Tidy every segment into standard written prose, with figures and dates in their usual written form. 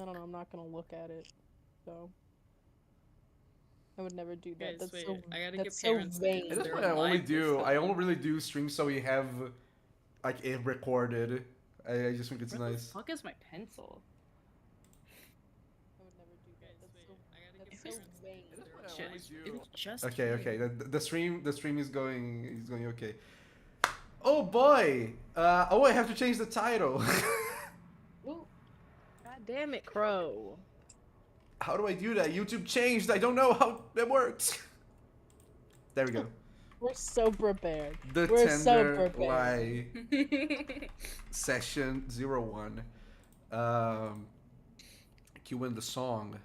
I don't know. I'm not gonna look at it. So I would never do that. Guys, wait, I gotta That's get so parents At because vain. this they're point, on live this I only time. really do streams so we have like it recorded. I just think it's Where the nice. fuck is my pencil? I would never do that. Guys, wait, I gotta get That's so parents vain. because At this they're point, on I only just, do. it was just Okay, here. okay. The stream is going okay. Oh boy! I have to change the title. Ooh, God damn it, Crow. How do I do that? YouTube changed. I don't know how it works. There we go. We're so prepared. The We're so Tender prepared. Lie Session 01. Um, cue in the song.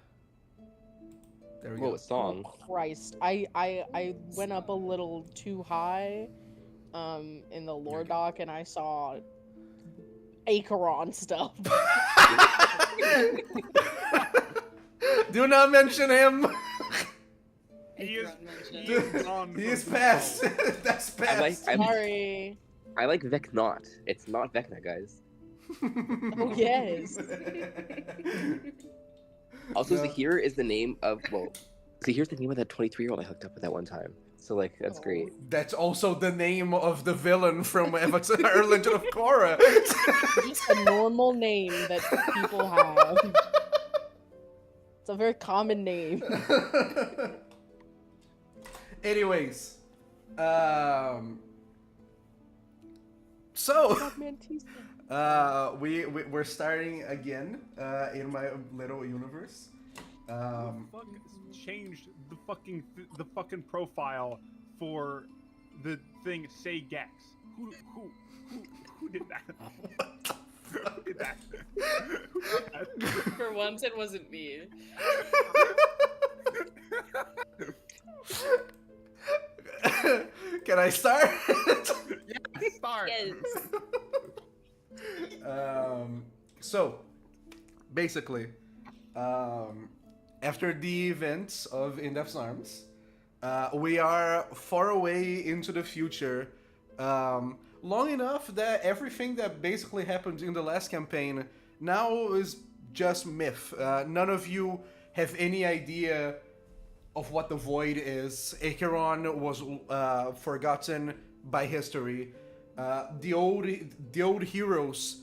There we go. What song? Oh Christ. I went up a little too high in the lore doc and I saw Acheron stuff. Do not mention him. He is Dude, gone He from is the past. show. That's I like past. Sorry. I like Vecnot. It's not Vecna, guys. Oh yes. Also, No. Zahir is the name of Zahir's the name of that 23-year-old I hooked up with that one time. So like that's great. That's also the name of the villain from Avatar: Legend of Korra. Just a normal name that people have. It's a very common name. Anyways, so God, Mantis. we're starting again in my little universe. Fuck changed the fucking profile for the thing Say Gex. Who did that? Who did that? Who did that? For once, it wasn't me. Can I start? Start. Yes. So basically, after the events of In Death's Arms, we are far away into the future, long enough that everything that basically happened in the last campaign now is just myth. None of you have any idea of what the Void is. Acheron was forgotten by history. The old heroes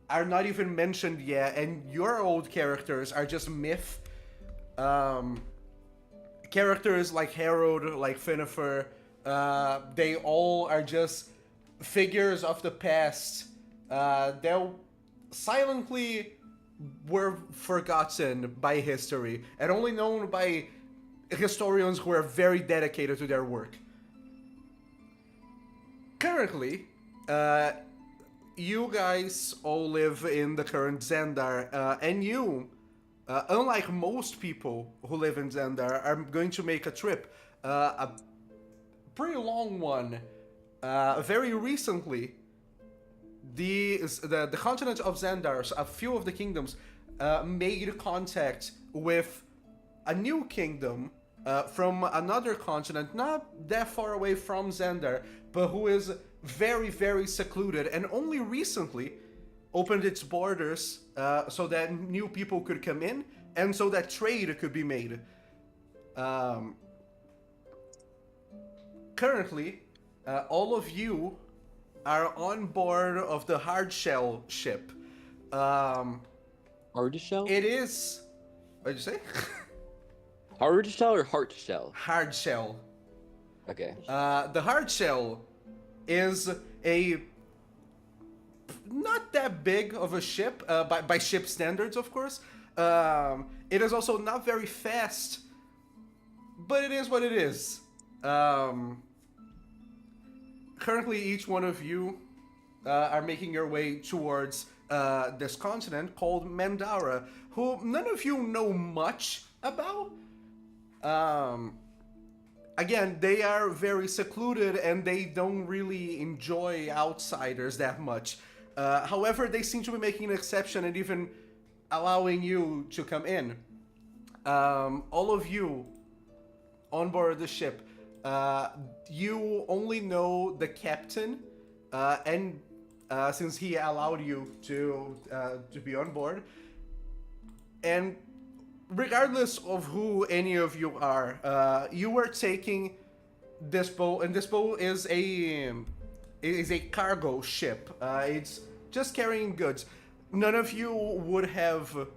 are not even mentioned yet, and your old characters are just myth. Characters like Harold, like Finnefer, they all are just figures of the past. They silently were forgotten by history and only known by historians who are very dedicated to their work. Currently, you guys all live in the current Xandar, and you, unlike most people who live in Xandar, are going to make a trip, a pretty long one. Very recently, the continent of Xandar, a few of the kingdoms, made contact with a new kingdom from another continent, not that far away from Xandar, but who is very, very secluded, and only recently opened its borders so that new people could come in and so that trade could be made. Currently, all of you are on board of the Hardshell ship. Hard shell? It is. What did you say? Hard shell or heart shell? Hardshell. Okay. The Hardshell is a not that big of a ship by ship standards, of course. It is also not very fast, but it is what it is. Currently, each one of you are making your way towards this continent called Mandara, who none of you know much about. Again, they are very secluded and they don't really enjoy outsiders that much. However, they seem to be making an exception and even allowing you to come in. All of you on board the ship, you only know the captain, and since he allowed you to be on board, And regardless of who any of you are, you are taking this boat, and this boat is a cargo ship. It's just carrying goods. None of you would have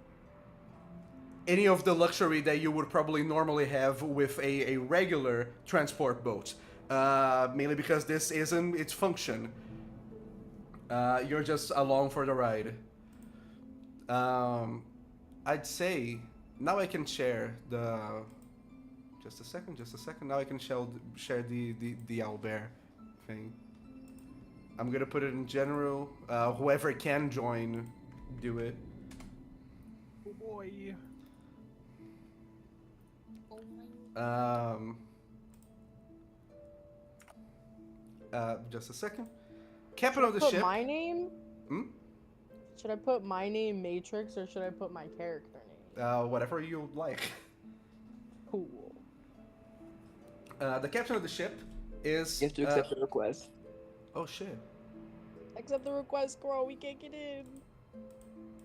any of the luxury that you would probably normally have with a regular transport boat. Mainly because this isn't its function. You're just along for the ride. I'd say now I can share the. Just a second. Now I can share the Albert thing. I'm gonna put it in general. Whoever can join, do it. Oh boy. Just a second. Captain of the Put ship. my name? Hmm? Should I put my name Matrix or should I put my character name? Whatever you like. Cool. The captain of the ship is. You have to accept the request. Oh shit. Accept the request, girl. We can't get in.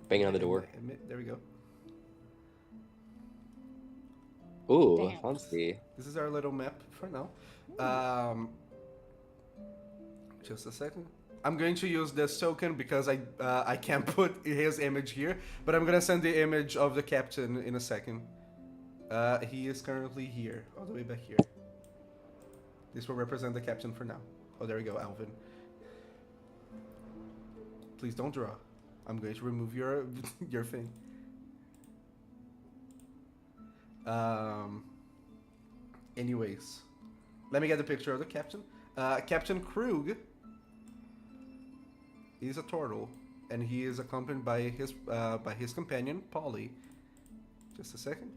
Banging on the door. There we go. Ooh, Damn. fancy. This is our little map for now. Just a second. I'm going to use this token because I can't put his image here, but I'm gonna send the image of the captain in a second. He is currently here, all the way back here. This will represent the captain for now. Oh, there we go, Alvin. Please don't draw. I'm going to remove your your thing. Anyways, let me get the picture of the captain. Captain Krug. He's a turtle, and he is accompanied by his companion Polly. Just a second.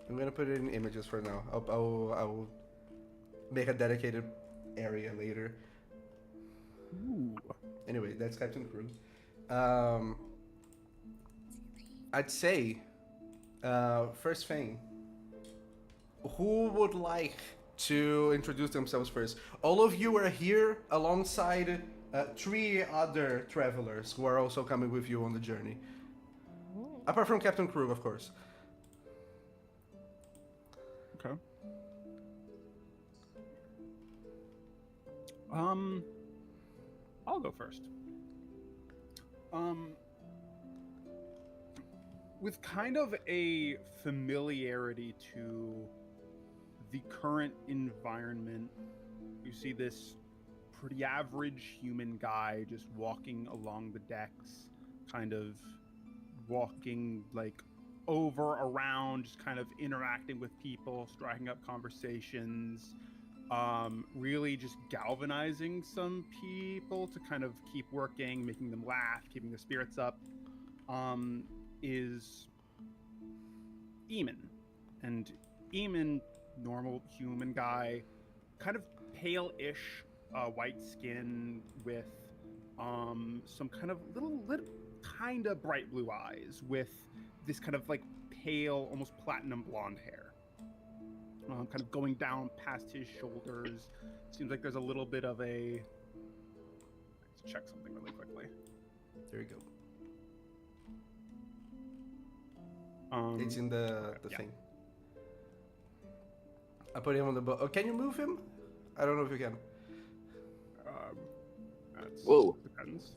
I'm gonna put it in images for now. I'll make a dedicated area later. Ooh. Anyway, that's Captain Krug. I'd say, first thing, who would like to introduce themselves first? All of you are here alongside 3 other travelers who are also coming with you on the journey. Apart from Captain Krug, of course. Okay. I'll go first. With kind of a familiarity to the current environment, you see this pretty average human guy just walking along the decks, kind of walking like over, around, just kind of interacting with people, striking up conversations, really just galvanizing some people to kind of keep working, making them laugh, keeping their spirits up, is Eamon. And Eamon, normal human guy, kind of pale-ish white skin with some kind of little kind of bright blue eyes with this kind of like pale, almost platinum blonde hair, kind of going down past his shoulders. Seems like there's a little bit of a. Let's check something really quickly. There you go. It's in the yeah. thing. I put him on the boat. Oh, can you move him? I don't know if you can. That's, Whoa. Depends.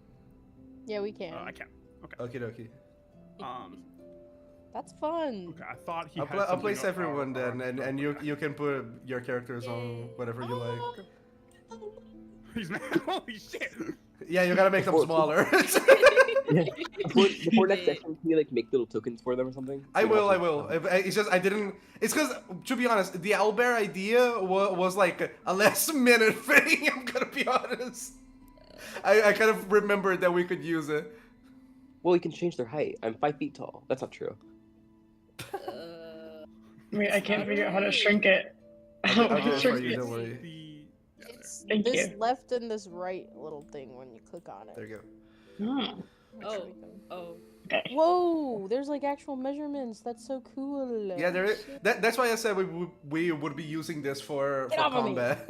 Yeah, we can. I can. Okay. Okie dokie. That's fun. Okay. I thought he. I'll, had I'll something place up everyone our- then, our- and you can put your characters on whatever you like. He's mad. Holy shit! Yeah, you gotta make them Before- smaller. Before next session, can you like make little tokens for them or something? I will. It's just I didn't. It's because, to be honest, the Albert idea was like a last minute thing. I'm gonna be honest. I kind of remembered that we could use it. Well, you can change their height. I'm 5 feet tall. That's not true. Wait, I can't figure out how to shrink it. I'll do How to it for shrink you. it. Don't worry. Yeah, there. It's Thank this you. left and this right little thing when you click on it. There you go. Oh, Oh. okay. Whoa, there's like actual measurements. That's so cool. Yeah, there is. That's why I said we would be using this for Get off of me. combat.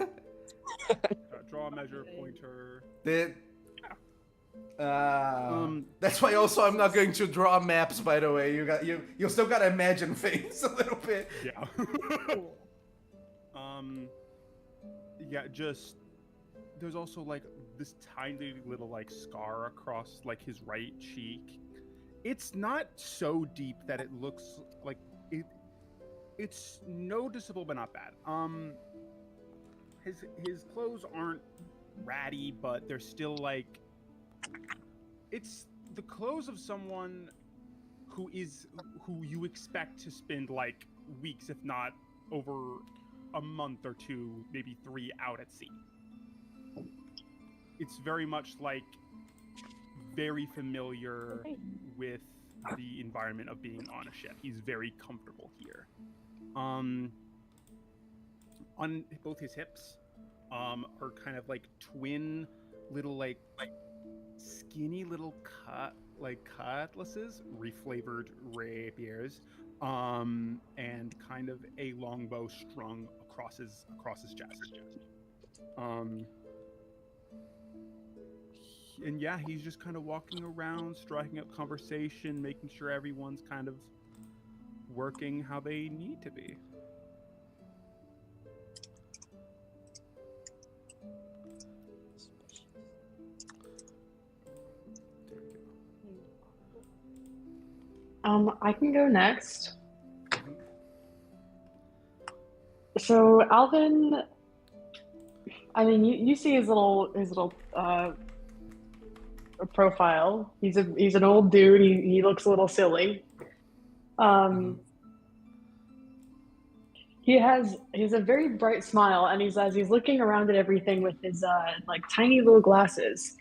Draw a measure pointer. That's why also I'm not going to draw maps. By the way, you still gotta imagine things a little bit. Yeah. Cool. Yeah, just there's also like this tiny little like scar across like his right cheek. It's not so deep that it looks like it's noticeable but not bad. His clothes aren't ratty, but they're still like it's the clothes of someone who you expect to spend like weeks, if not over a month or two, maybe 3 out at sea. It's very much like very familiar with the environment of being on a ship. He's very comfortable here. On both his hips are kind of like twin little like skinny little cutlasses, reflavored rapiers, and kind of a longbow strung across his chest. And yeah, he's just kind of walking around, striking up conversation, making sure everyone's kind of working how they need to be. I can go next. So Alvin, I mean, you see his little profile. He's an old dude. He looks a little silly. He has a very bright smile, and as he's looking around at everything with his like tiny little glasses,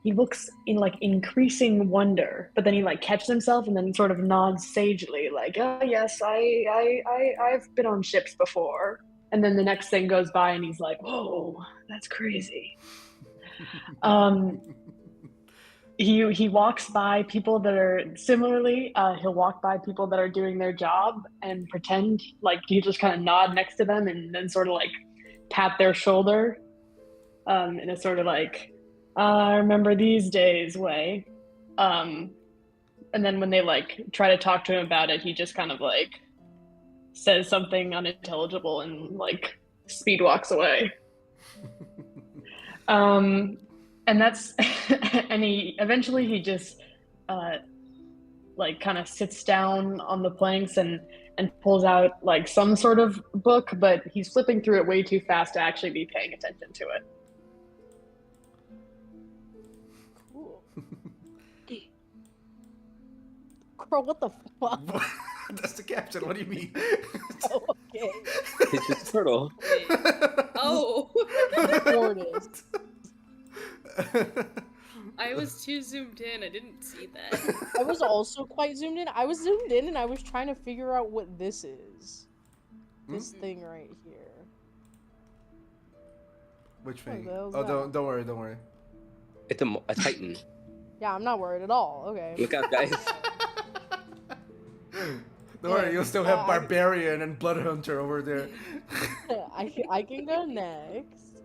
he looks in like increasing wonder, but then he like catches himself and then sort of nods sagely, like, "Oh yes, I've been on ships before." And then the next thing goes by, and he's like, "Whoa, that's crazy." He walks by people that are similarly. He'll walk by people that are doing their job and pretend like you just kind of nod next to them and then sort of like pat their shoulder, in a sort of like, I remember these days way. And then when they like try to talk to him about it, he just kind of like says something unintelligible and like speed walks away. And that's and he eventually just like kind of sits down on the planks and pulls out like some sort of book, but he's flipping through it way too fast to actually be paying attention to it. Cool. Girl, what the fuck? That's the caption. What do you mean? Oh, okay. It's just a turtle. Wait. Oh, Tortoise. I was too zoomed in. I didn't see that. I was also quite zoomed in. I was zoomed in and I was trying to figure out what this is. This thing right here. Which What thing? the hell's Oh, that? don't worry. It's a titan. Yeah, I'm not worried at all. Okay. Look out, guys. Don't worry, you'll still have I- Barbarian and Bloodhunter over there. I can go next.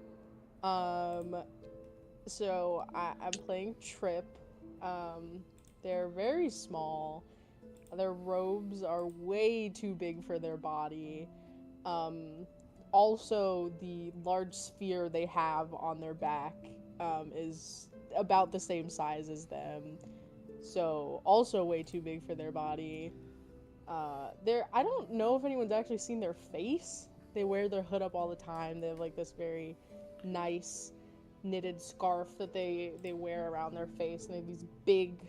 So I'm playing Trip. They're very small. Their robes are way too big for their body. Also, the large sphere they have on their back is about the same size as them. So, also way too big for their body. I don't know if anyone's actually seen their face. They wear their hood up all the time. They have like this very nice knitted scarf that they wear around their face, and they have these big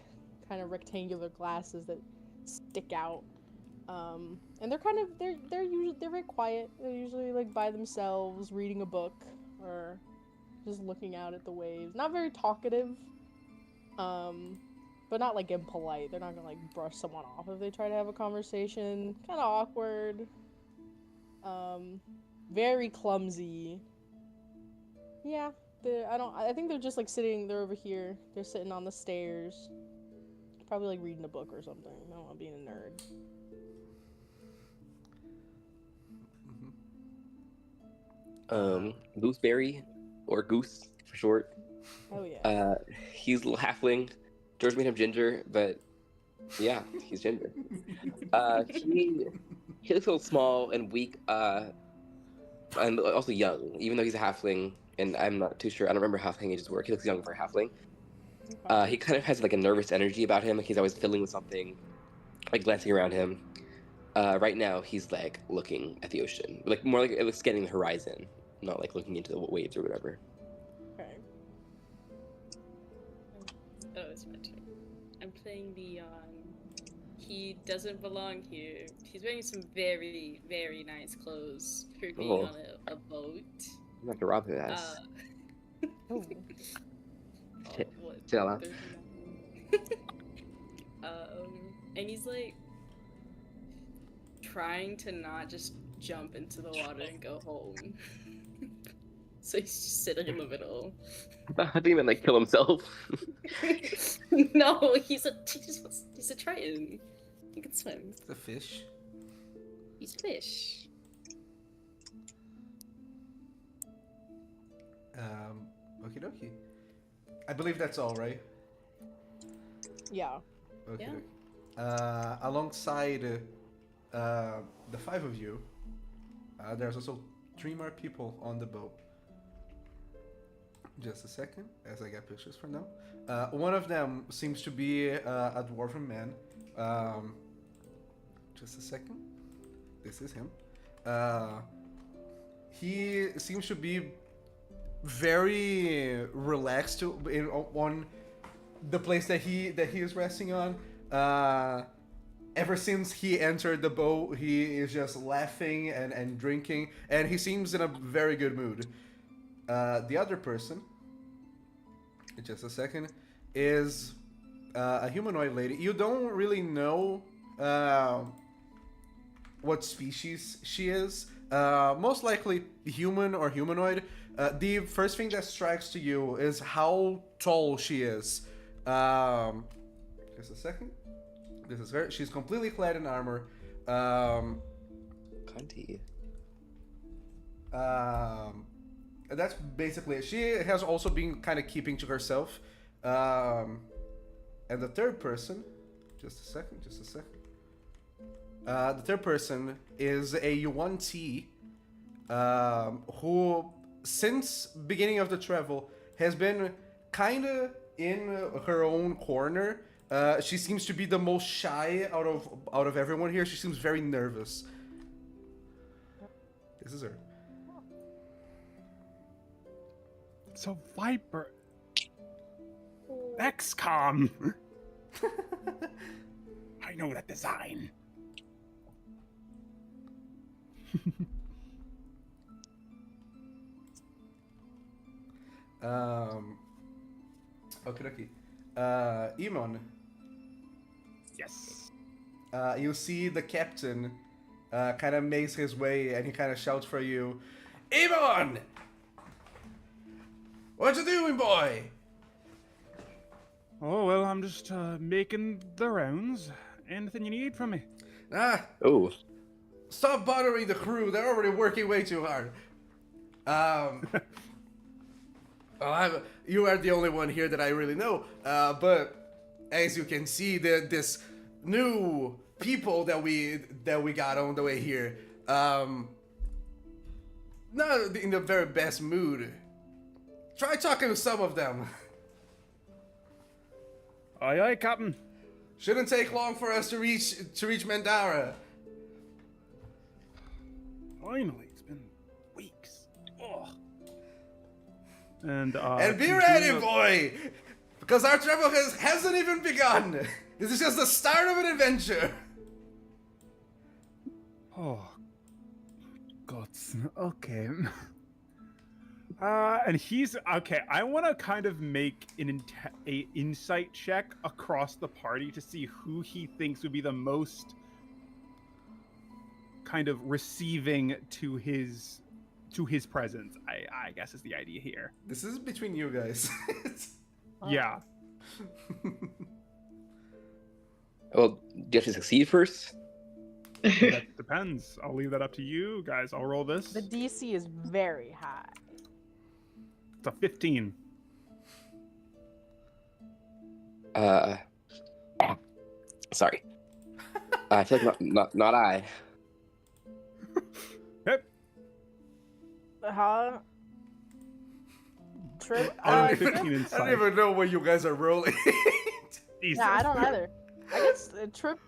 kind of rectangular glasses that stick out. And they're very quiet. They're usually like by themselves reading a book or just looking out at the waves. Not very talkative. But not like impolite. They're not gonna like brush someone off if they try to have a conversation. Kind of awkward. Very clumsy. Yeah, I think they're just like sitting. They're over here. They're sitting on the stairs. Probably like reading a book or something. I don't want being a nerd. Gooseberry, or Goose for short. Oh yeah. He's a little halfling. George made him ginger, but yeah, he's ginger. He looks a little small and weak, and also young. Even though he's a halfling, and I'm not too sure. I don't remember how halfling ages work. He looks young for a halfling. He kind of has like a nervous energy about him. Like he's always fiddling with something, like glancing around him. Right now, he's like looking at the ocean, like more like scanning the horizon, not like looking into the waves or whatever. Okay. Oh, it's my turn. I'm playing Leon. He doesn't belong here. He's wearing some very, very nice clothes for being Oh. on a boat. I'm not gonna rob his ass. Oh. Shit. What? Say that loud. There's no- and he's like trying to not just jump into the water and go home. So he's just sitting in the middle. I didn't even like kill himself. No, he's a triton. He can swim. It's a fish. He's fish. Okie dokie. I believe that's all, right? Yeah. Okay. Yeah. Alongside the five of you, there's also 3 more people on the boat. Just a second, as I get pictures for now. One of them seems to be a dwarven man. Just a second. This is him. He seems to be very relaxed on the place that he is resting on. Ever since he entered the boat, he is just laughing and drinking, and he seems in a very good mood. The other person, just a second, is a humanoid lady. You don't really know what species she is. Most likely human or humanoid. The first thing that strikes to you is how tall she is. Just a second. This is her. She's completely clad in armor. Cunty. That's basically it. She has also been kind of keeping to herself. And the third person, just a second. The third person is a Yuan Ti, who, since beginning of the travel, has been kind of in her own corner. She seems to be the most shy out of everyone here. She seems very nervous. This is her. So Viper. XCOM. I know that design. Okay. Emon. Yes. You see the captain kind of makes his way and he kind of shouts for you, Emon! What you doing, boy? Oh, well, I'm just making the rounds. Anything you need from me? Oh. Stop bothering the crew. They're already working way too hard. You are the only one here that I really know. But as you can see, this new people that we got on the way here, not in the very best mood. Try talking to some of them. Aye, aye, Captain. Shouldn't take long for us to reach Mandara. Finally, it's been weeks. Ugh. And be ready, boy, because our travel hasn't even begun. This is just the start of an adventure. Oh, gods. Okay. And he's okay. I want to kind of make a insight check across the party to see who he thinks would be the most kind of receiving to his presence. I guess is the idea here. This is between you guys. Yeah. Well, do you have to succeed first? That depends. I'll leave that up to you guys. I'll roll this. The DC is very high. It's a 15. Uh, sorry. I feel like not I. Huh? Trip? I don't, Trip? even, 15 I inside. don't even know where you guys are rolling. Yeah, I don't either. I guess Trip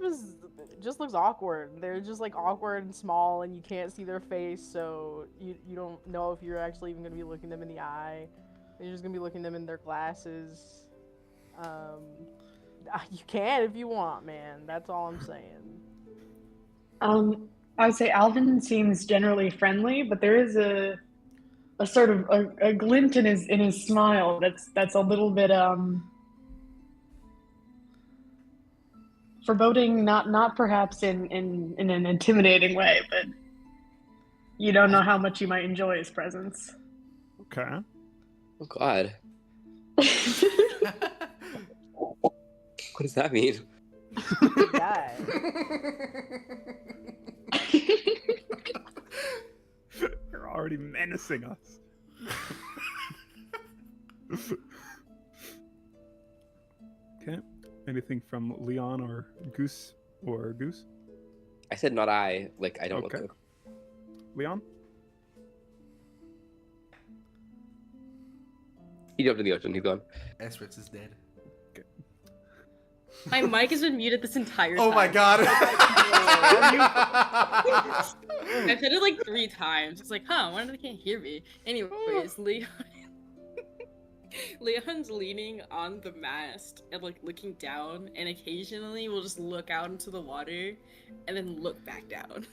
is just looks awkward. They're just like awkward and small, and you can't see their face, so you don't know if you're actually even gonna be looking them in the eye. You're just gonna be looking them in their glasses. You can if you want, man. That's all I'm saying. I would say Alvin seems generally friendly, but there is a sort of a glint in his smile that's a little bit foreboding, not perhaps in an intimidating way, but you don't know how much you might enjoy his presence. Okay. Oh God. What does that mean? Guy. You're already menacing us. Okay. Anything from Leon or Goose? I said not I. Like I don't Okay. look. Leon? He jumped in the ocean. He's gone. Asterix is dead. My mic has been muted this entire time. Oh my god. I've said it like 3 times. It's like, huh, I wonder if they can't hear me. Anyways, Leon's leaning on the mast and like looking down, and occasionally will just look out into the water and then look back down.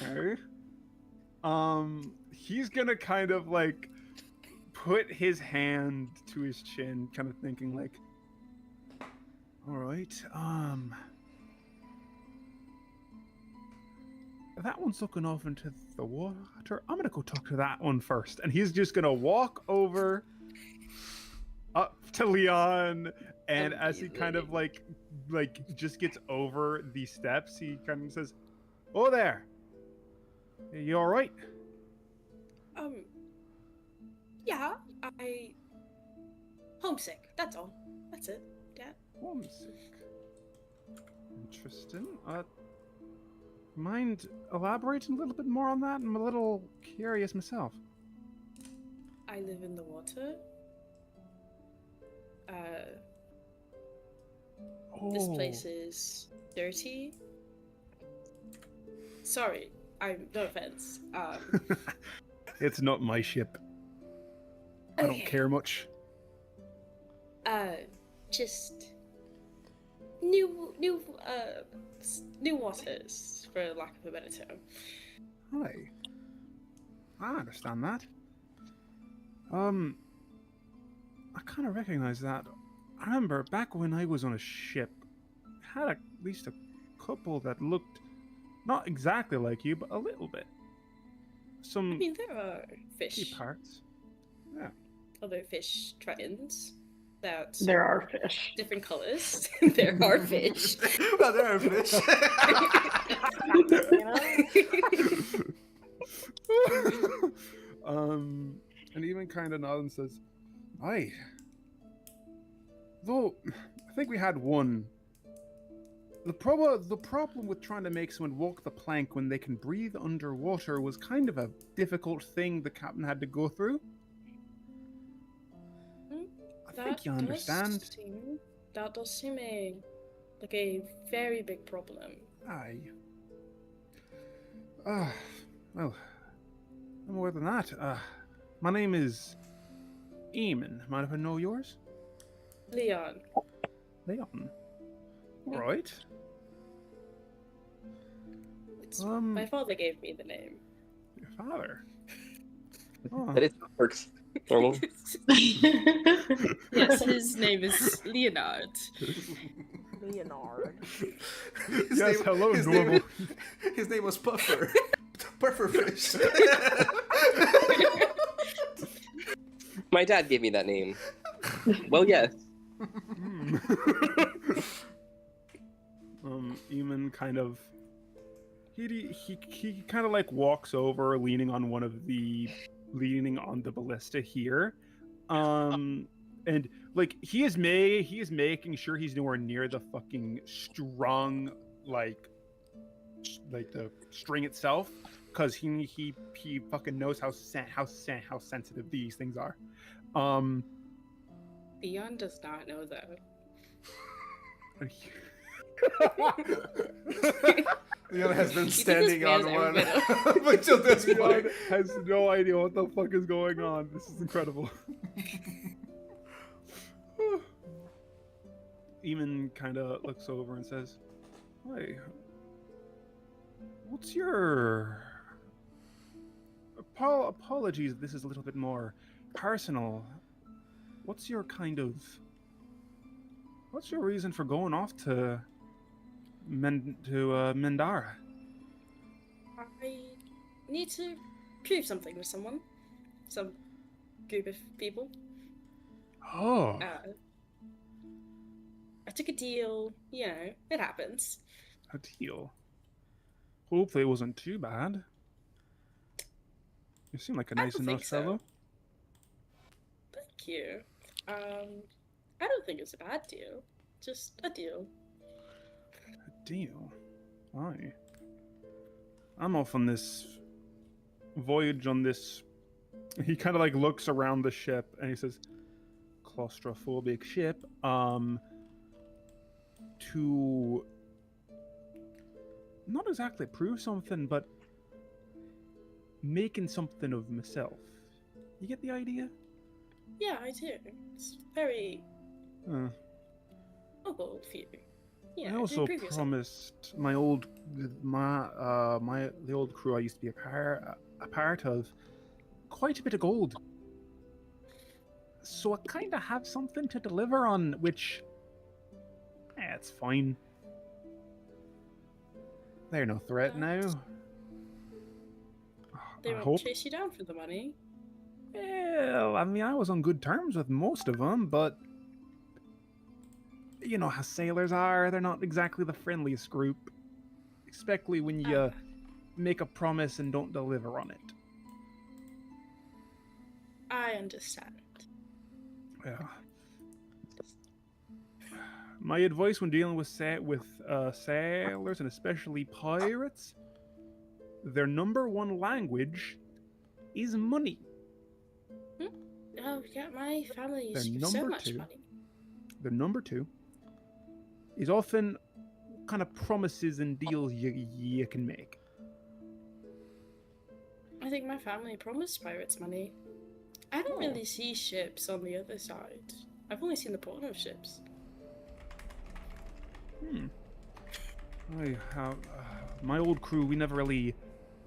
Okay. He's gonna kind of like put his hand to his chin, kind of thinking like, all right, that one's looking off into the water. I'm gonna go talk to that one first. And he's just gonna walk over up to Leon, and as he kind of like just gets over the steps, he kind of says, "Oh there, you all right?" Yeah, homesick, that's all. That's it, Dad. Homesick. Interesting. Mind elaborating a little bit more on that? I'm a little curious myself. I live in the water. This place is dirty. Sorry, no offense. It's not my ship. I don't Okay. care much. Just new waters, for lack of a better term. Hi. I understand that. I kind of recognize that. I remember back when I was on a ship, I had at least a couple that looked not exactly like you, but a little bit. I Some mean, there are key fish, parts. Yeah. other fish tritons that There are fish. different colors. There are fish. Well, there are fish. You know? And even kind of nods and says, "Aye. Though, I think we had one. The problem with trying to make someone walk the plank when they can breathe underwater was kind of a difficult thing the captain had to go through. I think you understand. That does seem like a very big problem. Aye. Well, no more than that. My name is Eamon. Mind if I know yours? Leon, Leon. All right. my father gave me the name. Your father. Oh, That is how it works. Normal. Yes, his name is Leonard. Leonard. Yes, hello, his normal. Name, his name was Puffer. Pufferfish. My dad gave me that name. Well, yes. Eamon kind of he kind of like walks over, leaning on the ballista here, and And like he is making sure he's nowhere near the fucking strung like the string itself, because he fucking knows how sensitive these things are. Theon does not know that. Leon has been You think this standing on man's one ever up until this Leon point. has no idea what the fuck is going on. This is incredible. Eamon kind of looks over and says, "Hey, what's your apologies if this is a little bit more personal. What's your reason for going off to Mendara?" I need to prove something to someone. Some group of people. Oh, I took a deal, you know, it happens. a deal. Hopefully it wasn't too bad. You seem like a I nice don't enough think so. fellow. Thank you. I don't think it's a bad deal. Just a deal. A deal? Aye. I'm off on this voyage on this. He kind of like looks around the ship and he says, claustrophobic ship, to not exactly prove something, but making something of myself. You get the idea? Yeah, I do. It's very Uh, noble of you. Yeah, I to also prove yourself. promised the old crew I used to be a part of quite a bit of gold. So I kind of have something to deliver on, which, it's fine. They're no threat now. They I won't hope. chase you down for the money. Well, I mean, I was on good terms with most of them, but you know how sailors are. They're not exactly the friendliest group, especially when you make a promise and don't deliver on it. I understand. Yeah. My advice when dealing with sailors and especially pirates, their number one language is money. Oh, yeah, my family Their used so number much two. money. Their number two is often kind of promises and deals you can make. I think my family promised pirates money. I don't really see ships on the other side. I've only seen the bottom of ships. My old crew, we never really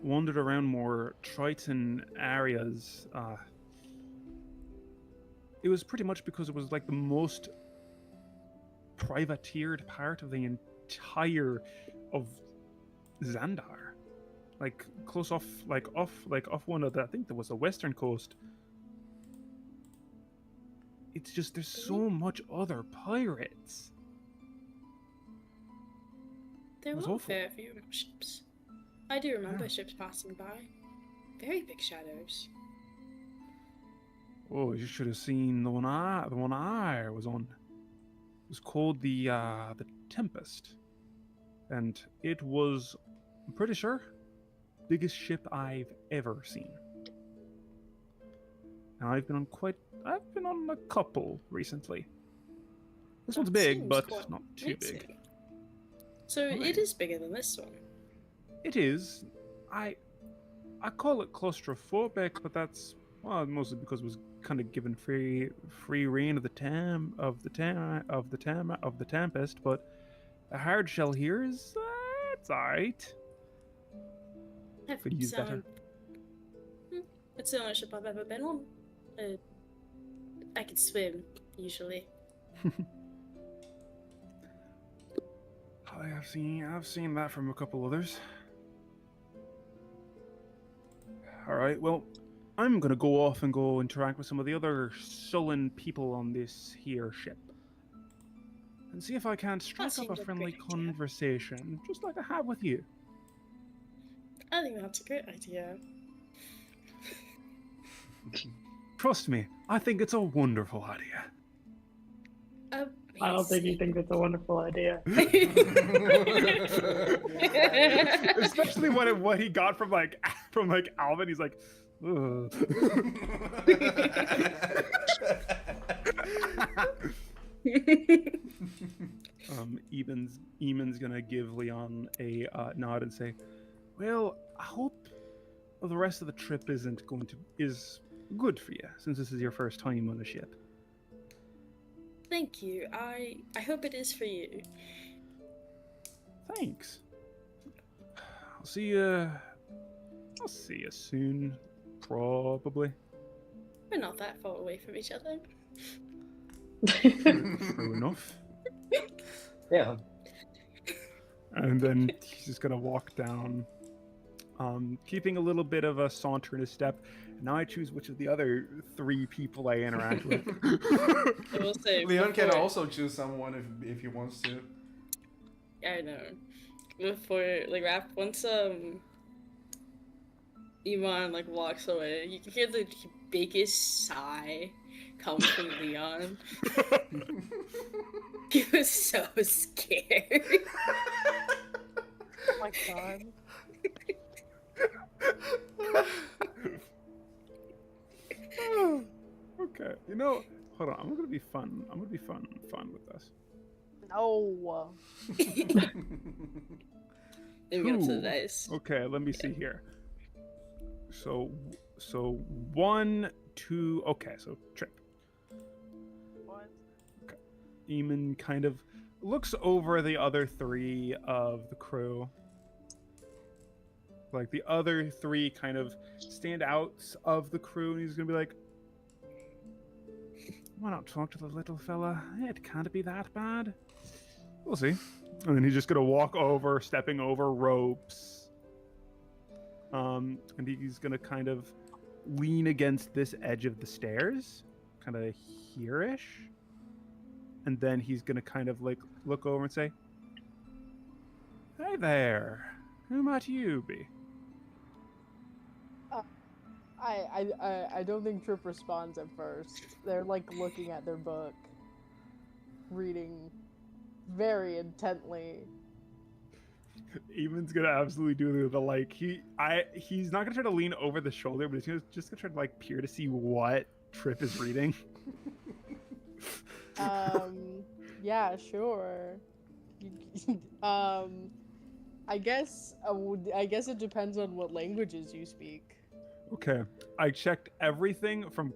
wandered around more Triton areas. It was pretty much because it was like the most privateered part of the entire of Xandar. Like close off one of the, I think there was the western coast. It's just there's so much other pirates. There It was were a awful. fair few ships. I do remember Yeah. ships passing by. Very big shadows. Oh, you should have seen the one I was on. It was called the Tempest, and it was, I'm pretty sure, biggest ship I've ever seen. Now I've been on a couple recently. This one's That big, seems but quite not too big. amazing. So Right. it is bigger than this one. It is. I call it claustrophobic, but that's mostly because it was kind of given free reign of the Tempest. But the hard shell here is it's alright. I've Could use better. It's the only ship I've ever been on. I can swim, usually. I've seen that from a couple others. All right, well, I'm gonna go off and go interact with some of the other sullen people on this here ship, and see if I can't strike up seems a like a friendly great idea. conversation, just like I have with you. I think that's a great idea. Trust me, I think it's a wonderful idea. I don't think he thinks it's a wonderful idea. Especially what he got from like Alvin. He's like, ugh. Eamon's gonna give Leon a nod and say, "Well, I hope the rest of the trip is good for you, since this is your first time on a ship." Thank you. I hope it is for you. Thanks. I'll see you soon, probably. We're not that far away from each other. True enough. Yeah. And then he's just gonna walk down, keeping a little bit of a saunter in his step. And now I choose which of the other 3 people I interact with. I will say, Leon can before- also choose someone if he wants to. I know. Before, like, Raph, once, Iman, like, walks away, you can hear the biggest sigh come from Leon. He was so scared. Oh my god. Okay, hold on. I'm gonna be fun with this. No. Then we go to the Ooh. dice. Okay, let me see here. So 1, 2. Okay, so Trip. What? Eamon kind of looks over the other 3 of the crew. Like the other 3 kind of stand out of the crew, and he's gonna be like, "Why not talk to the little fella? It can't be that bad." We'll see. And then he's just gonna walk over, stepping over ropes. And he's gonna kind of lean against this edge of the stairs, kind of here-ish. And then he's gonna kind of like look over and say, "Hey there, who might you be?" I don't think Trip responds at first. They're like looking at their book, reading very intently. Eamon's gonna absolutely do the like he's not gonna try to lean over the shoulder, but he's just gonna try to like peer to see what Trip is reading. Yeah, sure. I guess it depends on what languages you speak. Okay, I checked everything from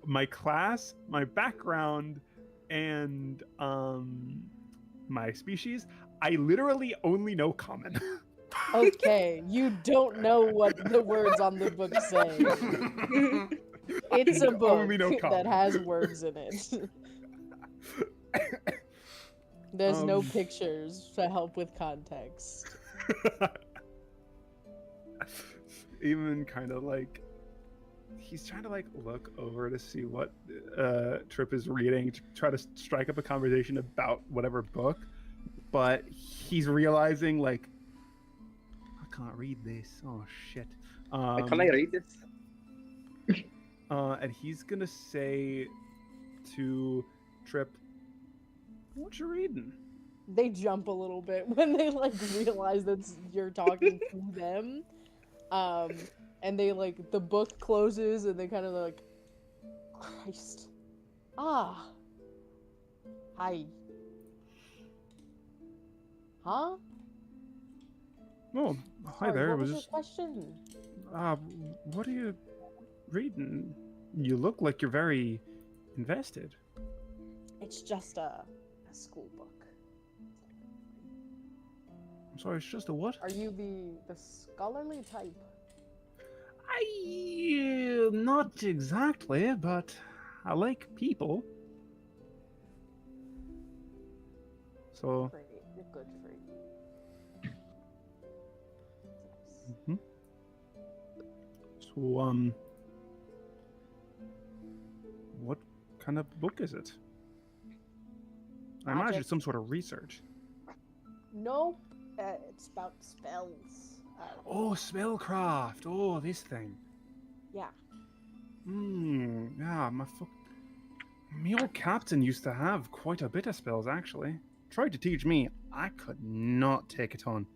my class, my background, and my species. I literally only know common. Okay, you don't know what the words on the book say. It's a book only know that common. has words in it. There's no pictures to help with context. Even kind of like he's trying to like look over to see what Trip is reading to try to strike up a conversation about whatever book, but he's realizing like I can't read this. Oh shit! Can I read this? And he's gonna say to Trip, "What you reading?" They jump a little bit when they like realize that you're talking to them. And they like the book closes and they kind of like, Christ. Ah. Hi. Huh? Oh, hi Sorry, there. What It was was your just question? what are you reading? You look like you're very invested. It's just a school book. I'm sorry, it's just a what? Are you the scholarly type? Not exactly, but I like people. So, Great. You're good for you. mhm. So, what kind of book is it? I imagine Magic. it's some sort of research. Nope. It's about spells. Oh, spellcraft. Oh, this thing. Yeah. Yeah, My old captain used to have quite a bit of spells, actually. Tried to teach me. I could not take it on.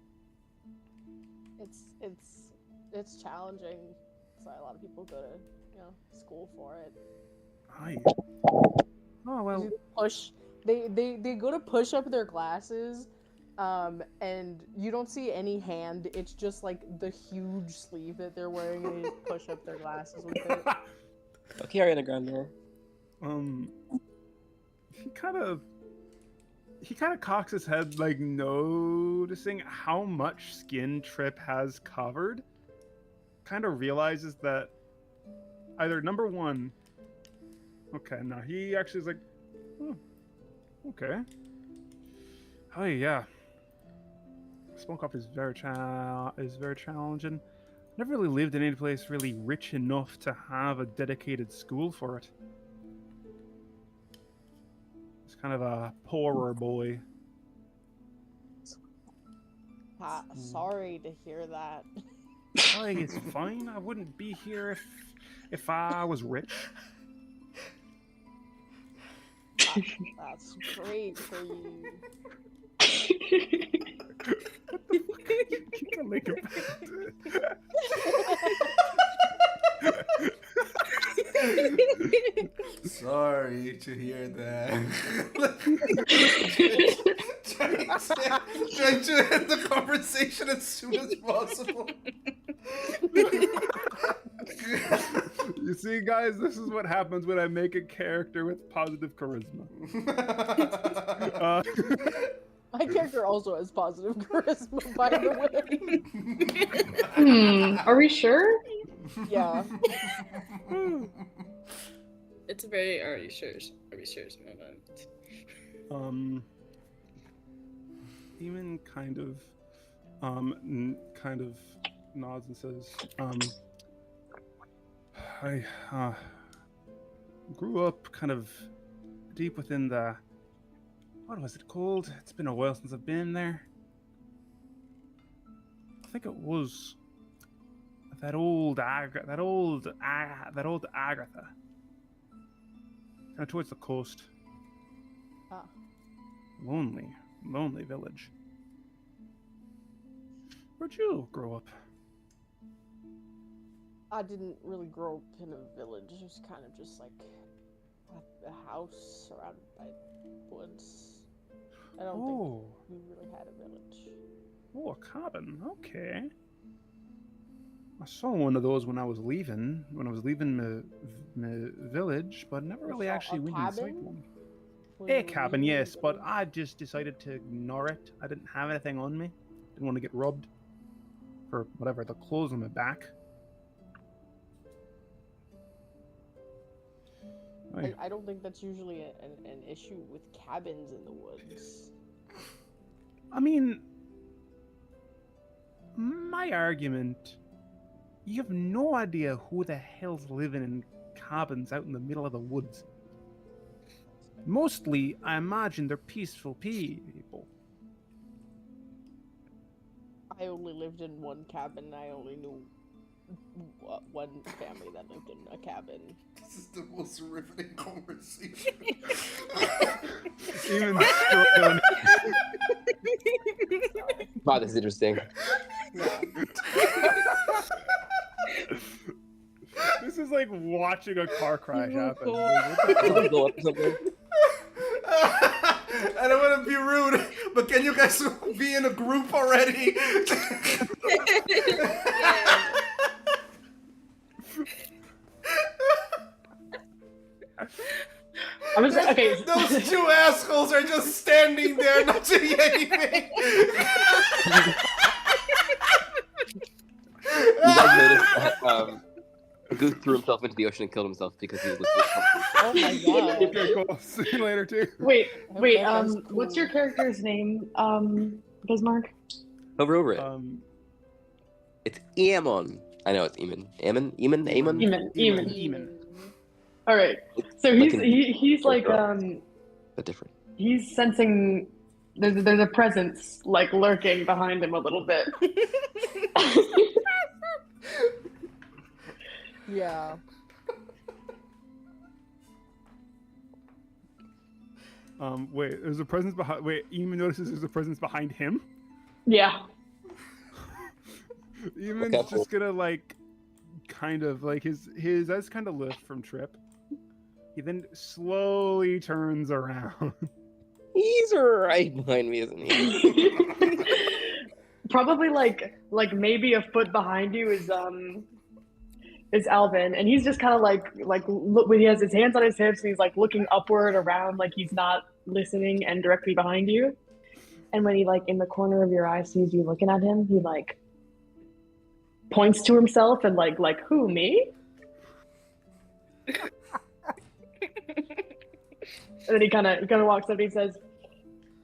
It's challenging. That's why a lot of people go to school for it. Oh well. They go to push up their glasses, and you don't see any hand. It's just like the huge sleeve that they're wearing, and they just push up their glasses with it. Okay, Ariana Grande. He kind of cocks his head, like noticing how much skin Trip has covered. Kind of realizes that either number one. Okay, no, he actually is like, oh, okay. Oh yeah. Smoke Up is very challenging. Never really lived in any place really rich enough to have a dedicated school for it. It's kind of a poorer boy. Sorry to hear that. Oh, it's fine. I wouldn't be here if I was rich. That's great for you. You can make it Sorry to hear that. trying to end the conversation as soon as possible. You see, guys, this is what happens when I make a character with positive charisma. My character also has positive charisma, by the way. Are we sure? Yeah. It's a very are you sure moment. Eamon kind of nods and says, I grew up kind of deep within the, what was it called? It's been a while since I've been there. I think it was that old Agatha, kind of towards the coast. Ah. Lonely village. Where'd you grow up? I didn't really grow up in a village. It was kind of just like a house surrounded by woods. I don't think we really had a village. Oh, a cabin. Okay. I saw one of those when I was leaving my village, but never really actually went inside one. A cabin, yes, but I just decided to ignore it. I didn't have anything on me. Didn't want to get robbed for whatever, the clothes on my back. I don't think that's usually an issue with cabins in the woods. I mean, my argument, you have no idea who the hell's living in cabins out in the middle of the woods. Mostly, I imagine they're peaceful people. I only lived in one cabin. I only knew one family that lived in a cabin. This is the most riveting conversation. Even struggling. Wow, this is interesting. This is like watching a car crash happen. Go up something. I don't want to be rude, but can you guys be in a group already? I was okay. Those two assholes are just standing there, not doing anything. You guys noticed that Goose threw himself into the ocean and killed himself because he was looking at Oh my god. Okay, cool. See you later, too. Wait. That's cool. What's your character's name? Bismarck. over it. It's Eamon. I know it's Eamon. Eamon. All right. So he's like but different. he's sensing there's a presence like lurking behind him a little bit. Yeah. Wait, there's a presence behind. Wait, Eamon notices there's a presence behind him. Yeah. Eamon's Okay, cool. just gonna like, kind of like his eyes kind of lift from Trip. He then slowly turns around. He's right behind me, isn't he? Probably like maybe a foot behind you is Alvin, and he's just kind of like look when he has his hands on his hips and he's like looking upward around like he's not listening and directly behind you. And when he like in the corner of your eye sees you looking at him, he like points to himself and like who, me? And then he kind of walks up and he says,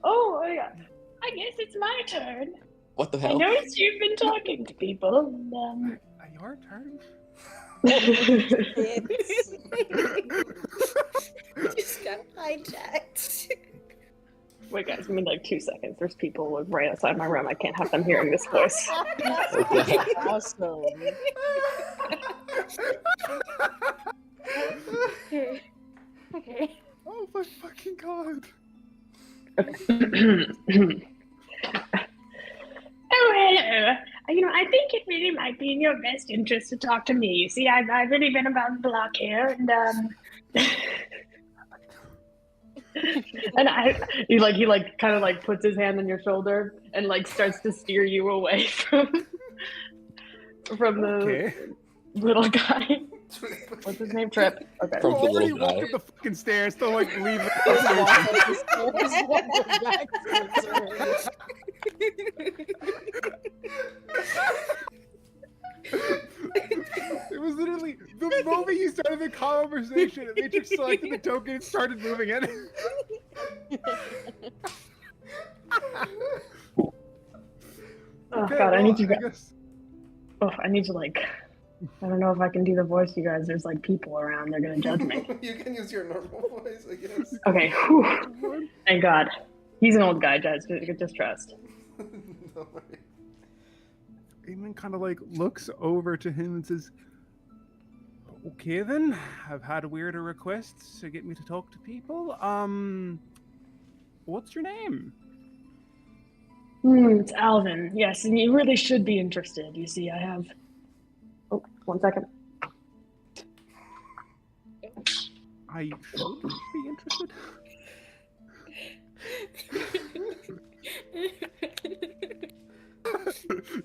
"Oh, I guess it's my turn. What the I hell? noticed you've been talking to people. Your turn. Just got hijacked. Wait, guys, give me like 2 seconds. There's people right outside my room. I can't have them hearing this voice. Okay. Awesome. Oh my fucking god. Oh, hello. I think it really might be in your best interest to talk to me. You see, I've really been about the block here, and and he kind of like puts his hand on your shoulder and like starts to steer you away from the Okay. little guy. What's his name? Trip. Okay. From You the already little walked guy. up the fucking stairs to like leave. It was literally the moment you started the conversation. Matrix selected the token and started moving it. Oh Okay, God, I need you well, guys. Oh, I need to like. I don't know if I can do the voice, you guys. There's like people around. They're gonna judge me. You can use your normal voice, I guess. Okay. Whew. Thank God. He's an old guy, guys. Just trust. Don't worry. Eamon kind of like looks over to him and says, "Okay then, I've had weirder requests to get me to talk to people. What's your name?" It's Alvin. Yes, and you really should be interested. You see, I have. Oh, 1 second. I should be interested.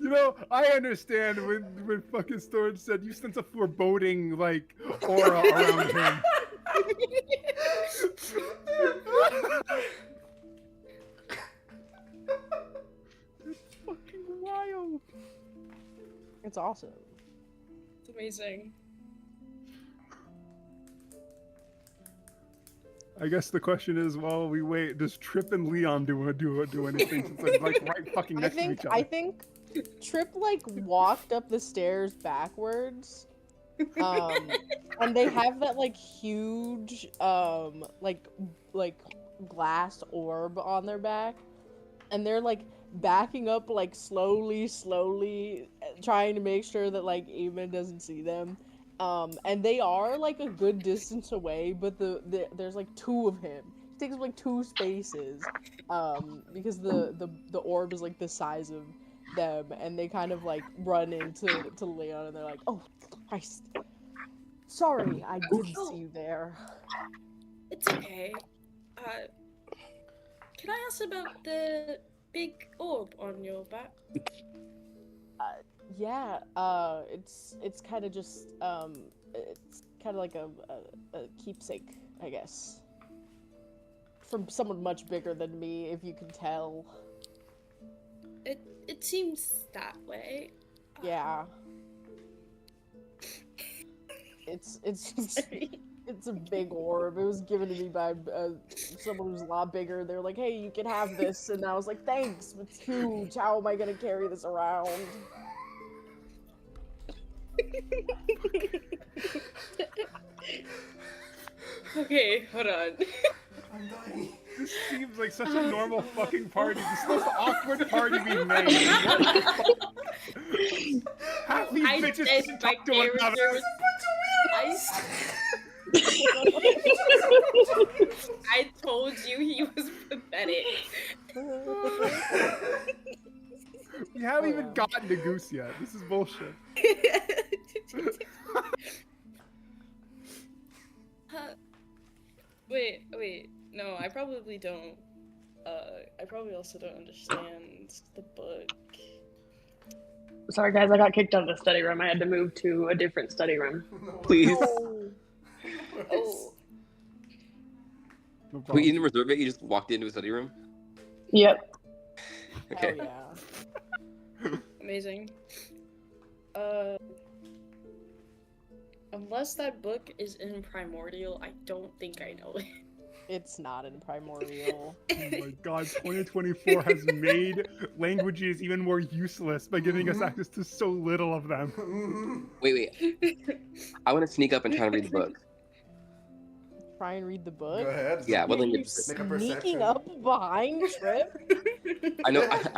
You know, I understand when fucking Storage said you sense a foreboding like aura around him. It's fucking wild. It's awesome. It's amazing. I guess the question is, while we wait, does Trip and Leon do anything since they're like right fucking next to each other? I think Trip like walked up the stairs backwards. And they have that like huge like glass orb on their back, and they're like backing up like slowly trying to make sure that like Eamon doesn't see them. And they are like a good distance away, but there's like two of him. He takes up like 2 spaces because the orb is like the size of them, and they kind of like run into Leon and they're like, "Oh Christ, sorry, I didn't see you there." It's okay. Can I ask about the big orb on your back? Yeah, it's kind of just it's kind of like a keepsake, I guess, from someone much bigger than me, if you can tell. It seems that way. Yeah. It's a big orb. It was given to me by someone who's a lot bigger. They're like, "Hey, you can have this," and I was like, "Thanks, but it's huge. How am I gonna carry this around?" Okay, hold on. I'm dying. This seems like such a normal fucking party. This is the most awkward party we've made. What the fuck? Half these I bitches said can my talk to one another. character was... I told told you he was pathetic. We haven't Oh, even yeah. gotten to Goose yet. This is bullshit. Wait. No, I probably don't. I probably also don't understand the book. Sorry, guys, I got kicked out of the study room. I had to move to a different study room. Please. No. Oh, No We problem. didn't reserve it. You just walked into a study room. Yep. Okay. Hell yeah. amazing. Unless that book is in Primordial, I don't think I know it. It's not in Primordial. Oh my god, 2024 has made languages even more useless by giving us access to so little of them. Wait. I want to sneak up and try and read the book. Try and read the Go book. ahead. Yeah, what You're language is it? Make a perception. sneaking up behind Trip? I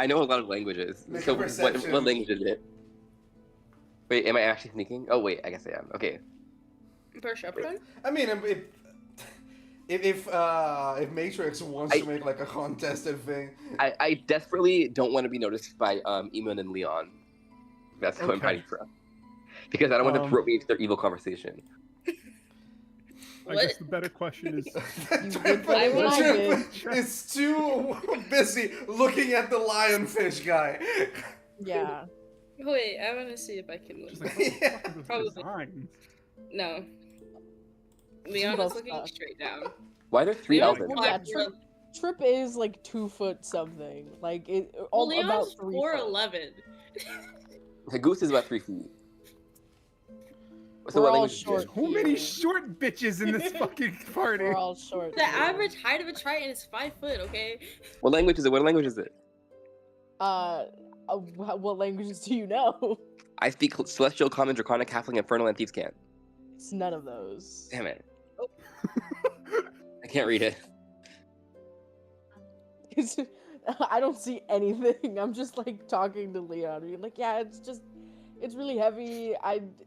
know a lot of languages. Make a So perception. what language is it? Wait, am I actually sneaking? Oh wait, I guess I am. Okay. Perception? I mean, if Matrix wants to make like a contested thing, I desperately don't want to be noticed by Eamon and Leon. That's who I'm Okay. fighting from. Because I don't want to Um, throw me into their evil conversation. I What? guess the better question is, did better than I did. It's too busy looking at the lionfish guy. Yeah. Wait, I want to see if I can. just like, what the fuck are those Probably. designs? No. Leon Both is looking suck. straight down. Why are there three Leon's Elvins? Well, yeah, 5'11". Trip is like 2 foot something. Like it Well, all Leon's about 3 foot. 4'11". The goose is about 3 feet. So We're what all language is short. it? So many Yeah. short bitches in this fucking party. We're all short. The here. average height of a Triton is 5 foot, okay? What language is it? What language is it? What languages do you know? I speak Celestial, Common, Draconic, Halfling, Infernal, and Thieves' Cant. It's none of those. Damn it. I can't read it. It's, I don't see anything. I'm just like talking to Leon. Being like, yeah, it's really heavy.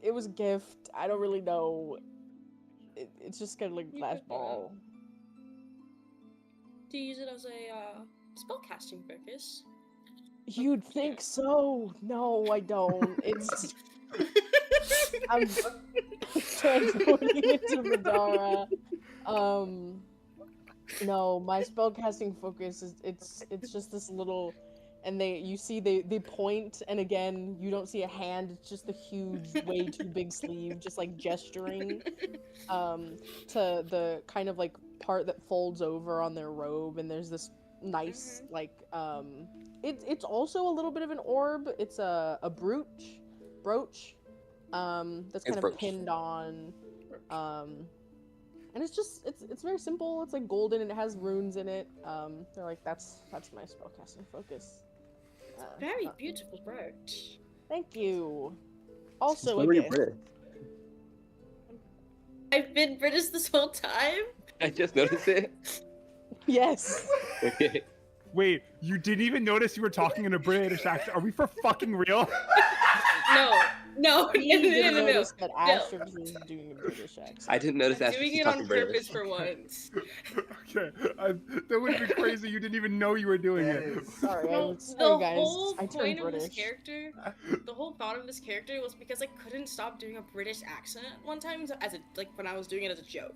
It was a gift. I don't really know. It's just kind of like glass ball. Do you use it as a spellcasting focus? You'd think so. No, I don't. It's I'm transporting it to Madara. No, my spellcasting focus is it's just this little, and you see they point, and again you don't see a hand. It's just a huge, way too big sleeve, just like gesturing, to the kind of like part that folds over on their robe, and there's this nice like it's also a little bit of an orb. It's a brooch, that's kind of brooch. pinned on, and it's very simple. It's like golden and it has runes in it. They're like that's my spellcasting focus. Very beautiful brooch. Thank you. Also, Why were you again, British? I've been British this whole time? I just noticed it. yes. Okay. Wait, you didn't even notice you were talking in a British accent? Are we for fucking real? No, He didn't no. notice that Asterix is doing a British accent. I didn't notice I'm that doing she's it talking on British. purpose for once. Okay, that would be crazy. You didn't even know you were doing That it. is- Sorry, No, sorry the guys. whole I turned point of this British. character, the whole thought of this character was because I couldn't stop doing a British accent one time as a like when I was doing it as a joke.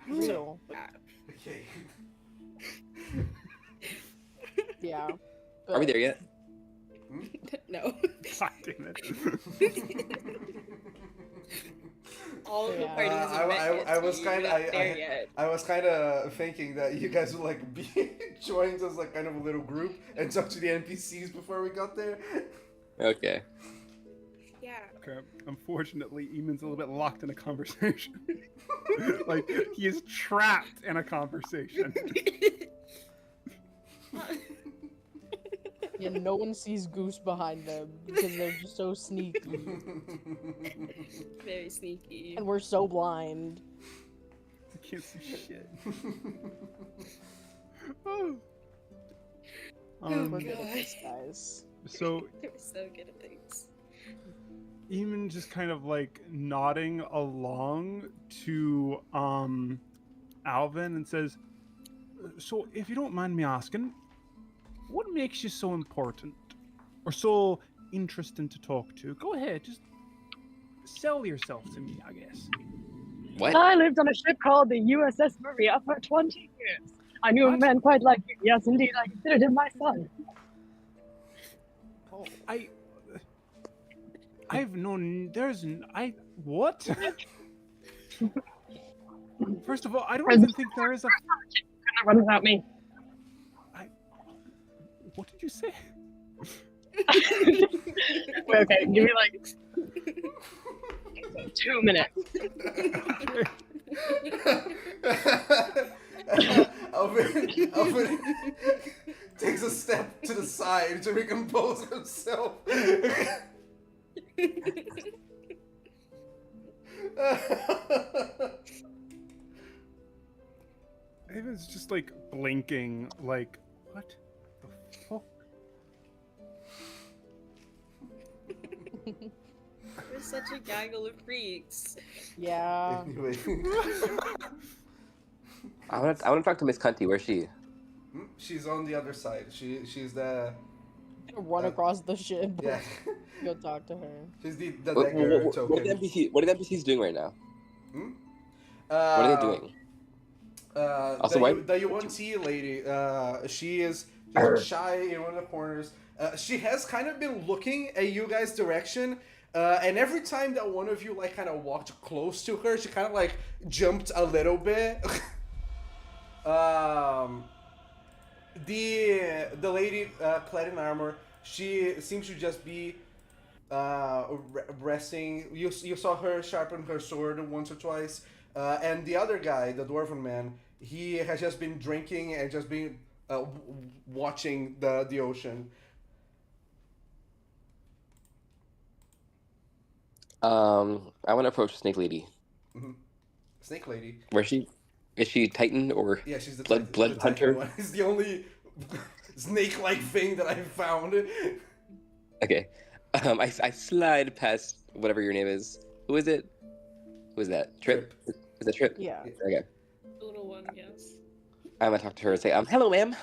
Real. Yeah. Okay. Yeah. Are we but- there yet? No. God damn it. All of the Yeah. parties I was kind of there yet. I was kind of thinking that you guys would like be joined as like kind of a little group and talk to the NPCs before we got there. Okay. Yeah. Okay, unfortunately, Eamon's a little bit locked in a conversation. Like, he is trapped in a conversation. Yeah, no one sees Goose behind them because they're just so sneaky, Very sneaky. and we're so blind. I can't see shit. Oh. Oh, We're good at God. this, guys. So They were so good at things. Eamon just kind of like nodding along to Alvin and says, "So, if you don't mind me asking, what makes you so important or so interesting to talk to? Go ahead, just sell yourself to me, I guess." What? I lived on a ship called the USS Maria for 20 years. I knew a What? man quite like you. Yes, indeed, I considered him my son. I've known. What? First of all, I don't even think there is a. Couldn't run without me. What did you say? Okay, give me like 2 minutes. Alvin takes a step to the side to recompose himself. Evan's just like blinking, like, what the fuck? We're such a gaggle of freaks. Yeah. Anyway. I want to talk to Miss Cunty. Where's she? She's on the other side. She's the Run across the ship. yeah. Go talk to her. She's the dagger What are the token. what are the NPCs doing right now? What are they doing? Also, why- the UNT lady, she is just shy in one of the corners. She has kind of been looking at you guys' direction, and every time that one of you like kind of walked close to her, she kind of like jumped a little bit. The lady clad in armor, she seems to just be resting. You saw her sharpen her sword once or twice, and the other guy, the dwarven man, he has just been drinking and just been watching the ocean. I want to approach Snake Lady. Snake lady. Where's she? Is she Titan or? Yeah, she's the Blood- blood the hunter? one. It's the only snake-like thing that I found. Okay. I slide past whatever your name is. Who is it? Who is that? Trip? Is that Trip? Yeah. Okay. The little one, yes. I'm gonna talk to her and say, hello, ma'am.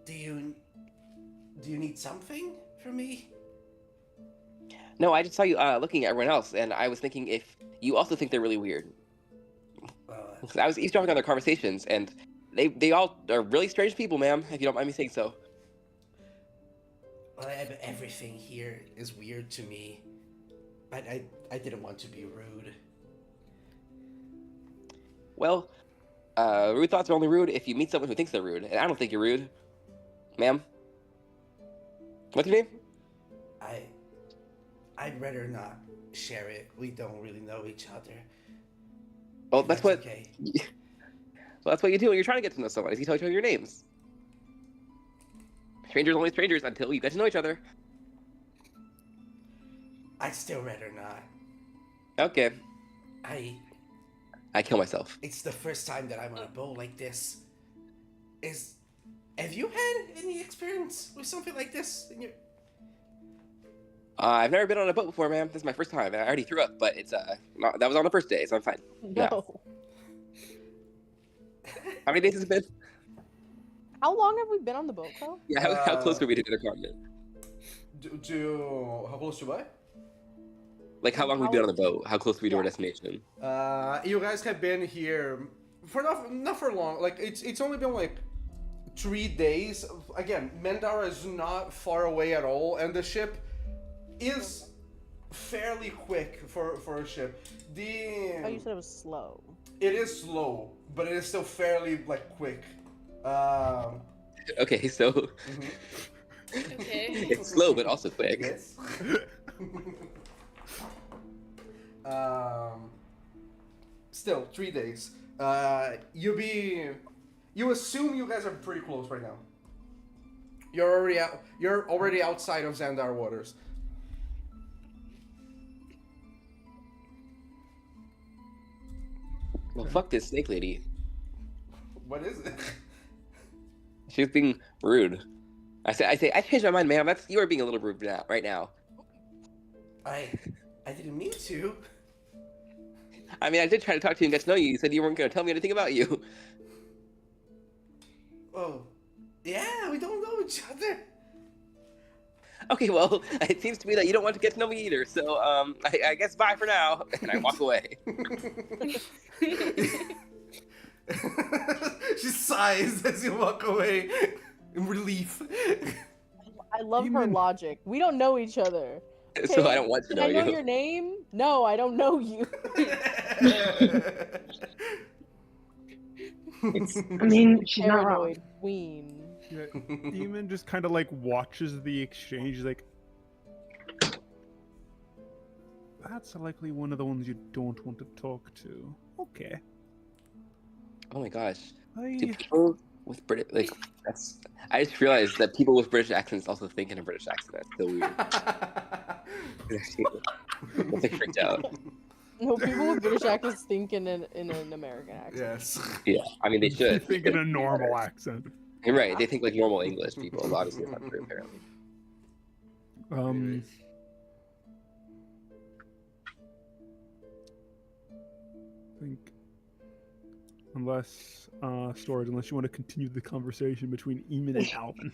Do you need something from me? No, I just saw you looking at everyone else, and I was thinking if you also think they're really weird. I was eavesdropping on their conversations, and they all are really strange people, ma'am, if you don't mind me saying so. Well, everything here is weird to me. I didn't want to be rude. Well, rude thoughts are only rude if you meet someone who thinks they're rude, and I don't think you're rude. Ma'am? What's your name? I'd rather not share it. We don't really know each other. Well, that's what... Okay. Well, that's what you do when you're trying to get to know someone, is you tell each other your names. Strangers only strangers until you get to know each other. I'd still rather not. Okay. I kill myself. It's the first time that I'm on a boat like this. Have you had any experience with something like this in your... I've never been on a boat before, ma'am. This is my first time, and I already threw up, but it's that was on the first day, so I'm fine. No. How many days has it been? How long have we been on the boat, Crow? Yeah, how close were we to the continent? How close to what? Like, how long have we been on the boat? How close were we to our destination? You guys have been here for not for long. Like it's only been like 3 days. Again, Mendara is not far away at all, and the ship is fairly quick for a ship. Oh, you said it was slow. It is slow, but it is still fairly like quick. Okay, so Okay. it's slow but also quick. Yes. Still 3 days. You assume you guys are pretty close right now. You're already outside of Xandar waters. Well, fuck this snake lady. What is it? She was being rude. I changed my mind, ma'am. You are being a little rude right now. I didn't mean to. I mean, I did try to talk to you and get to know you. You said you weren't going to tell me anything about you. Oh, yeah, we don't know each other. Okay, well, it seems to me that you don't want to get to know me either. So, I guess bye for now. And I walk away. She sighs as you walk away in relief. I love her Demon. logic. We don't know each other. So Okay, I don't want to Can know I know you. your name? No, I don't know you. I mean, she's not wrong. Paranoid queen. Yeah, Demon just kind of like watches the exchange. He's like, that's likely one of the ones you don't want to talk to. Okay. Oh my gosh. Do I... people with British that's? I just realized that people with British accents also think in a British accent. That's so weird. They freaked out. No, people with British accents think in an American accent. Yes. Yeah, I mean they You should. think in a normal accent. You're right. They think like normal English people. Obviously, it's not true. Apparently. I think unless storage, unless you want to continue the conversation between Eamon and Alvin.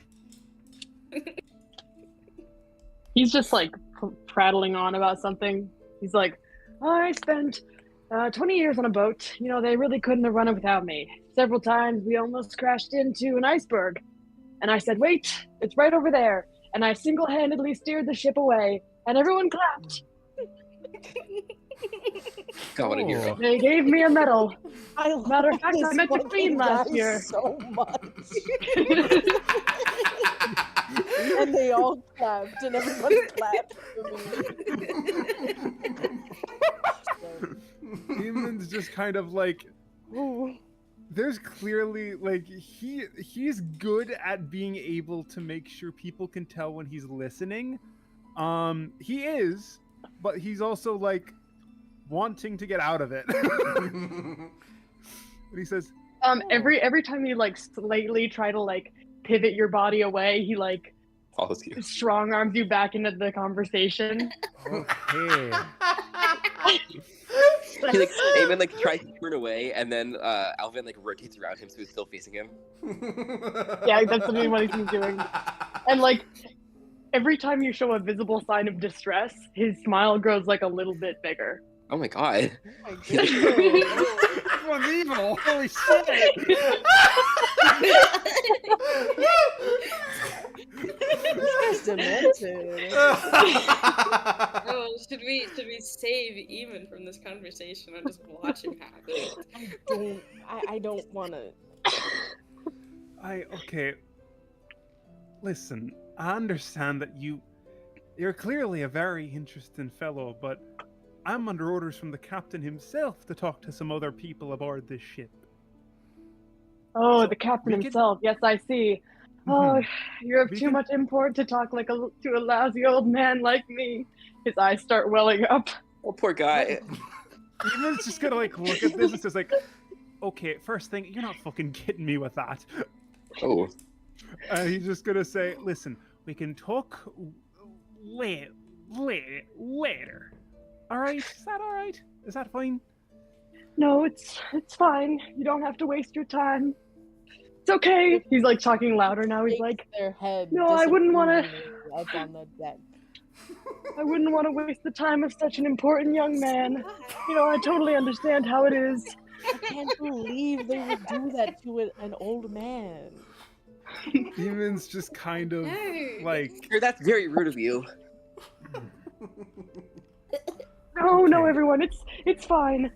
He's just like prattling on about something. He's like, I spent 20 years on a boat. You know, they really couldn't have run it without me. Several times we almost crashed into an iceberg. And I said, wait, it's right over there. And I single-handedly steered the ship away. And everyone clapped. God, what a hero. They gave me a medal. I love Matter of fact, I this met the fucking queen last guy year. so much. And they all clapped, and everybody clapped for me. Eamon's just kind of like, Ooh. there's clearly like he's good at being able to make sure people can tell when he's listening. He is, but he's also like wanting to get out of it. And he says, Every time you like slightly try to like pivot your body away, he like Follows you. strong arms you back into the conversation. okay. He like Eamon like tries to turn away, and then Alvin like rotates around him, so he's still facing him. Yeah, that's literally what he's doing. And like every time you show a visible sign of distress, his smile grows like a little bit bigger. Oh my god. Oh my goodness. Everyone's evil. Holy shit. This guy's demented. Oh, should we save Eamon from this conversation and just watch him have it? I don't want to. Okay. Listen, I understand that you're clearly a very interesting fellow, but I'm under orders from the captain himself to talk to some other people aboard this ship. Oh, the captain we could- himself. Yes, I see. Oh, you're of We too can- much import to talk like to a lousy old man like me. His eyes start welling up. Oh, poor guy. Eamon's just gonna like look at this and says like, okay, first thing, you're not fucking kidding me with that. Oh. He's just gonna say, listen, we can talk later. All right? Is that all right? Is that fine? No, it's fine. You don't have to waste your time. It's okay. He's like talking louder now. He's like, Their head. No, I wouldn't wanna- disapprovingly up on the deck. I wouldn't want to waste the time of such an important young man. You know, I totally understand how it is. I can't believe they would do that to an old man. Eamon's just kind of No. like, Sure, that's very rude of you. No, Okay. everyone, it's fine.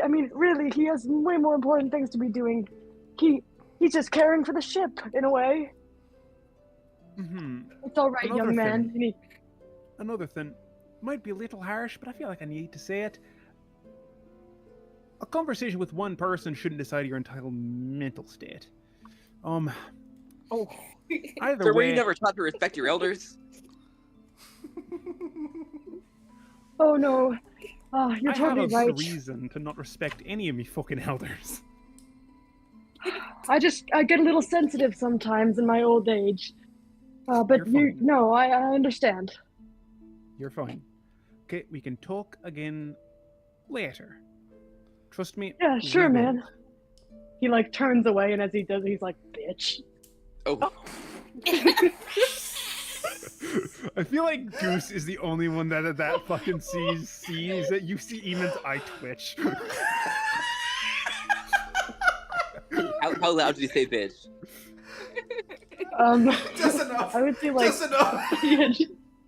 I mean, really, he has way more important things to be doing. He's just caring for the ship in a way. It's all right, Another young man. thing. Another thing, might be a little harsh, but I feel like I need to say it. A conversation with one person shouldn't decide your entire mental state. Oh, Either Sir, were way, you never taught to respect your elders? Oh no, you're I totally have a right. reason to not respect any of me fucking elders. I get a little sensitive sometimes in my old age. But You're fine. I understand. You're fine. Okay, we can talk again later. Trust me. Yeah, sure, we will. man. He like turns away, and as he does, he's like, "Bitch." Oh, I feel like Goose is the only one that fucking sees that you see Eamon's eye twitch. how loud did you say bitch? Just enough. I would say like, Just enough.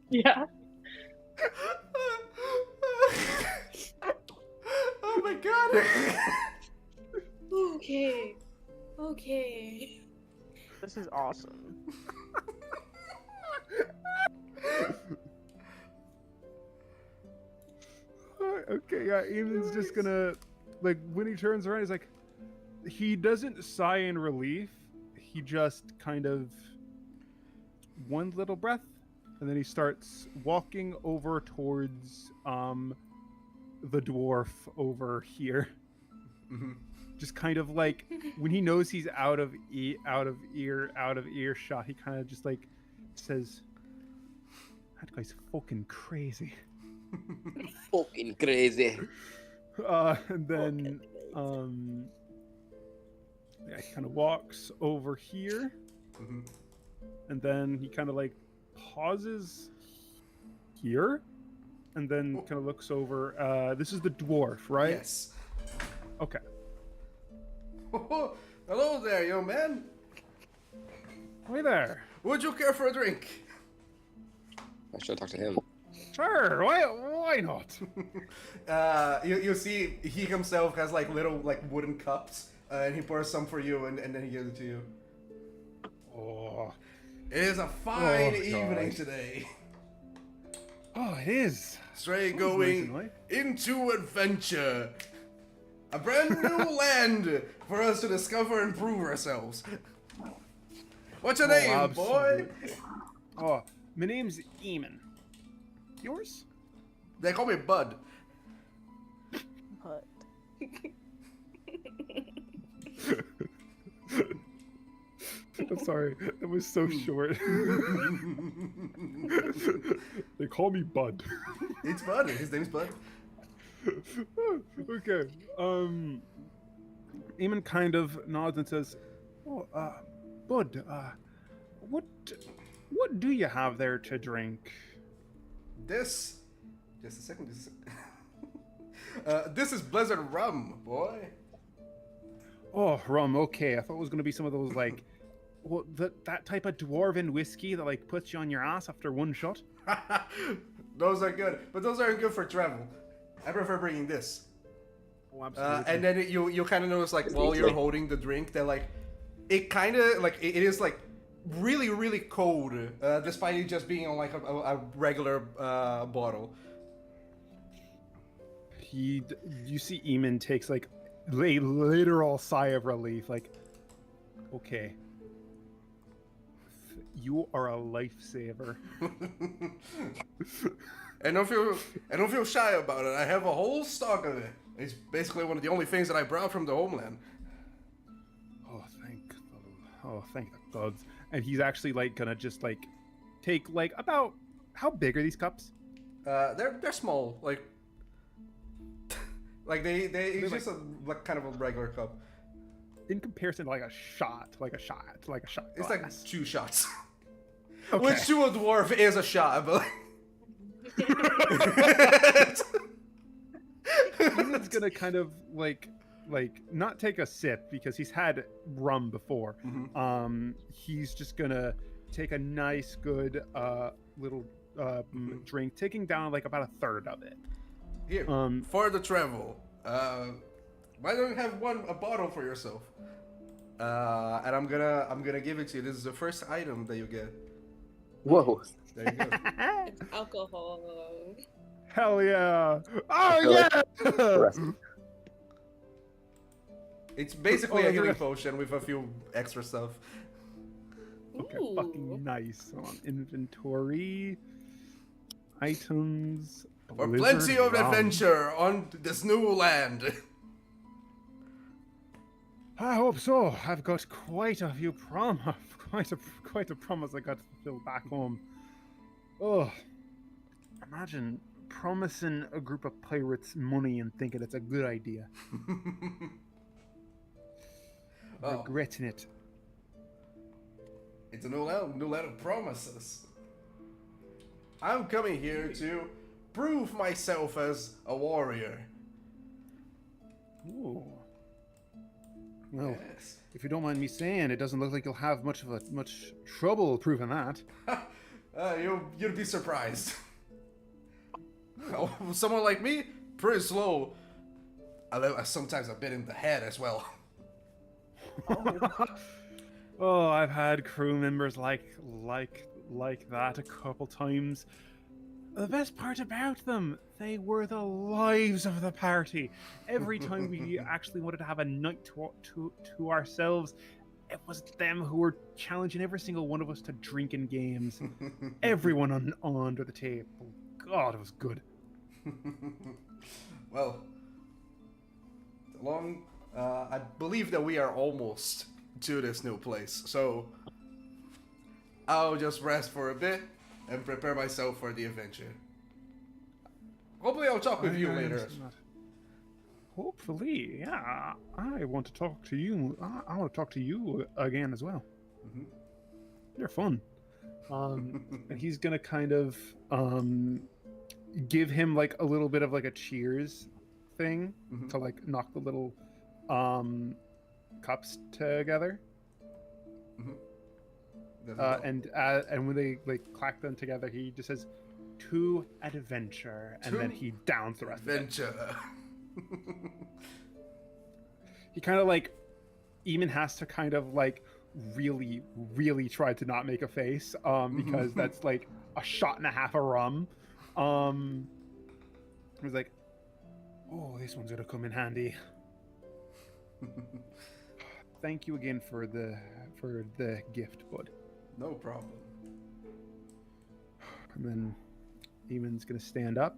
yeah. Oh my god. Okay. Okay. This is awesome. Okay, yeah, Eamon's just gonna, like, when he turns around, he's like, he doesn't sigh in relief. He just kind of, one little breath, and then he starts walking over towards, the dwarf over here. Mm-hmm. Just kind of like, when he knows he's out of earshot, he kind of just like says, "That guy's fucking crazy." Fucking crazy. And then yeah, he kind of walks over here, Mm-hmm. and then he kind of like pauses here, and then kind of looks over. This is the dwarf, right? Yes. Okay. Hello there, young man. Hi there. Would you care for a drink? I should talk to him. Sure. Why not? You see, he himself has like little like wooden cups, and he pours some for you, and then he gives it to you. Oh. It is a fine Oh, evening God. today. Oh, it is. Straight Sounds nice going and light. into adventure. A brand new land for us to discover and prove ourselves. What's your name, boy? absolutely. Oh, my name's Eamon. Yours? They call me Bud. But I'm sorry, that was so short. They call me Bud. It's Bud. His name's Bud. Okay. Eamon kind of nods and says, "Oh, Bud, what do you have there to drink?" This. Just a second. This is Blizzard rum, boy. Oh, rum. Okay, I thought it was gonna be some of those like, that type of dwarven whiskey that like puts you on your ass after one shot. Those are good, but those aren't good for travel. I prefer bringing this. Oh, absolutely. And then you kind of notice like while you're holding the drink that like it kind of like it is like really really cold despite it just being on like a regular bottle. You see Eamon takes like a literal sigh of relief, like, okay, you are a lifesaver. I don't feel shy about it. I have a whole stock of it. It's basically one of the only things that I brought from the homeland. Thank the gods. And he's actually like gonna just like take like about, how big are these cups? They're small, like like it's just a like kind of a regular cup. In comparison to like a shot It's like glass. 2 shots. Okay. Which to a dwarf is a shot, but Eamon's gonna kind of like not take a sip because he's had rum before. Mhm. He's just gonna take a nice good little drink, taking down like about a third of it. Here, for the travel, why don't you have a bottle for yourself? And I'm gonna give it to you. This is the first item that you get. Whoa. There you go. It's alcohol. Hell yeah! Oh feel like yeah! It's basically Oh, a healing yes. potion with a few extra stuff. Okay, Ooh. fucking nice. On inventory, items. For Blizzard plenty of rum. adventure on this new land. I hope so. I've got quite a promise I got to fulfill back home. Oh, imagine promising a group of pirates money and thinking it's a good idea. Oh. Regretting it. It's a new letter of promises. I'm coming here to prove myself as a warrior. Ooh. Well, Yes. if you don't mind me saying, it doesn't look like you'll have much trouble proving that. You'd be surprised. Oh, someone like me, pretty slow. Sometimes a bit in the head as well. Oh, I've had crew members like that a couple times. The best part about them, they were the lives of the party. Every time we actually wanted to have a night to ourselves, it was them who were challenging every single one of us to drinking games. Everyone on under the table. God, it was good. Well, I believe that we are almost to this new place, so I'll just rest for a bit and prepare myself for the adventure. Hopefully I'll talk with you later. Hopefully, yeah. I want to talk to you. I want to talk to you again as well. Mhm. They're fun. And he's gonna kind of give him like a little bit of like a cheers thing Mhm. to like knock the little cups together. And when they like clack them together, he just says, "To adventure," and then To he downs the rest of it. adventure. He kind of like Eamon has to kind of like really try to not make a face because that's like a shot and a half of rum. He's like, "Oh, this one's gonna come in handy." Thank you again for the gift, bud. No problem. And then Eamon's gonna stand up,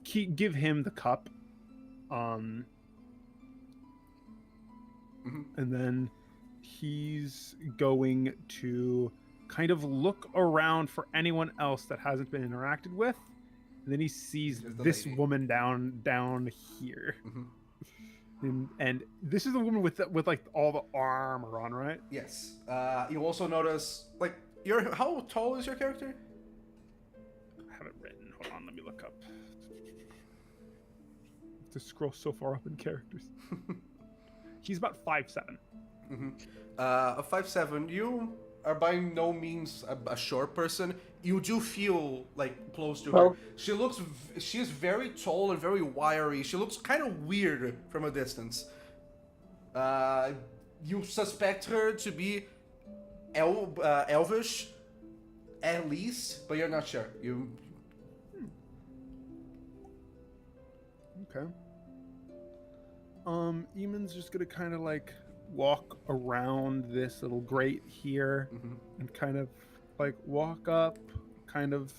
give him the cup, Mhm. and then he's going to kind of look around for anyone else that hasn't been interacted with. And then he sees There's the this lady. woman down here, Mhm. and this is the woman with like all the armor on, right? Yes. You also notice, like, how tall is your character? I have it written. Hold on, let me look up. To scroll so far up in characters. He's about 5'7". A 5'7". You are by no means a short person. You do feel like close to her. Well- She is very tall and very wiry. She looks kind of weird from a distance. You suspect her to be elvish, at least, but you're not sure. Okay. Eamon's just gonna kind of like walk around this little grate here and kind of like walk up, kind of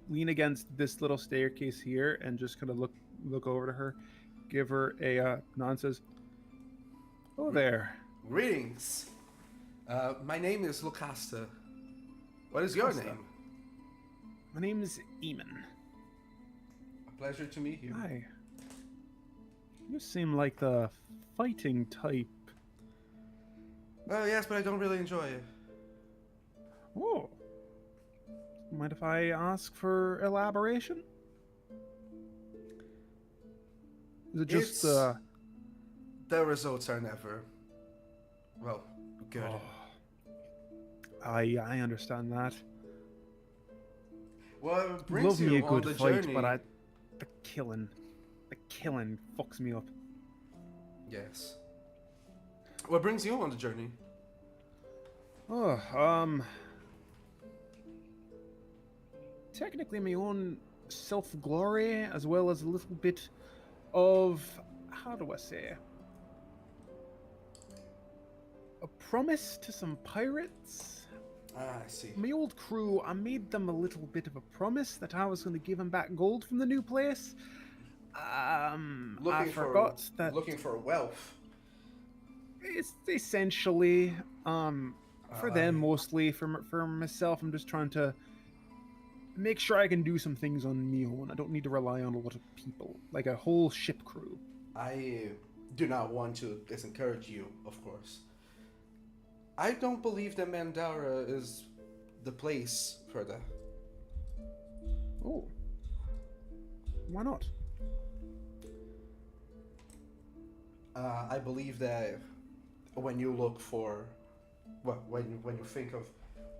lean against this little staircase here and just kind of look over to her, give her a nod, says, "Oh there." Greetings. My name is Lucasta. What is your Lucasta. name? My name is Eamon. A pleasure to meet you. Hi. You seem like the fighting type. Oh, yes, but I don't really enjoy it. Oh. Mind if I ask for elaboration? Is it just It's- The results are never, well, good. Oh. I understand that. Well, it brings Love you me a on good the fight, journey. but the killing fucks me up. Yes. What brings you on the journey? Oh, technically my own self-glory, as well as a little bit of, how do I say, a promise to some pirates. Ah, I see. My old crew, I made them a little bit of a promise that I was going to give them back gold from the new place. I forgot that Looking for wealth. it's essentially for them Aye. mostly. For myself, I'm just trying to make sure I can do some things on my own. I don't need to rely on a lot of people, like a whole ship crew. I do not want to disencourage you, of course. I don't believe that Mandara is the place for that. Oh. Why not? I believe that when you look for, well, when you think of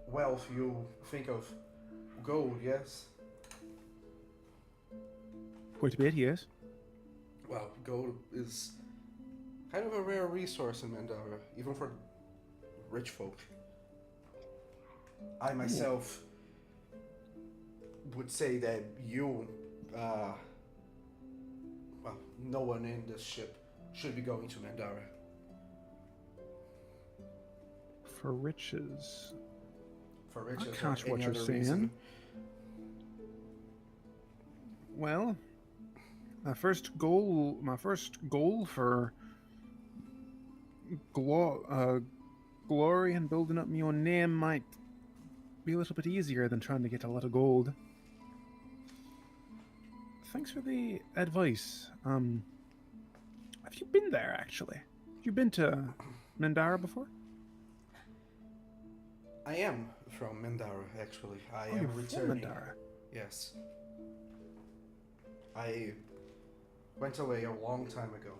wealth, you think of gold, yes? Quite a bit, yes. Well, gold is kind of a rare resource in Mandara, even for rich folk. I myself would say that you, well, no one in this ship should be going to Mandara. For riches. For riches or catch any what you're other saying. reason. Well, my first goal for glory and building up my own name might be a little bit easier than trying to get a lot of gold. Thanks for the advice. Have you been there, actually? Have you been to Mandara before? I am from Mandara, actually. I Oh, am you're from returning. Mandara. Yes. I went away a long time ago,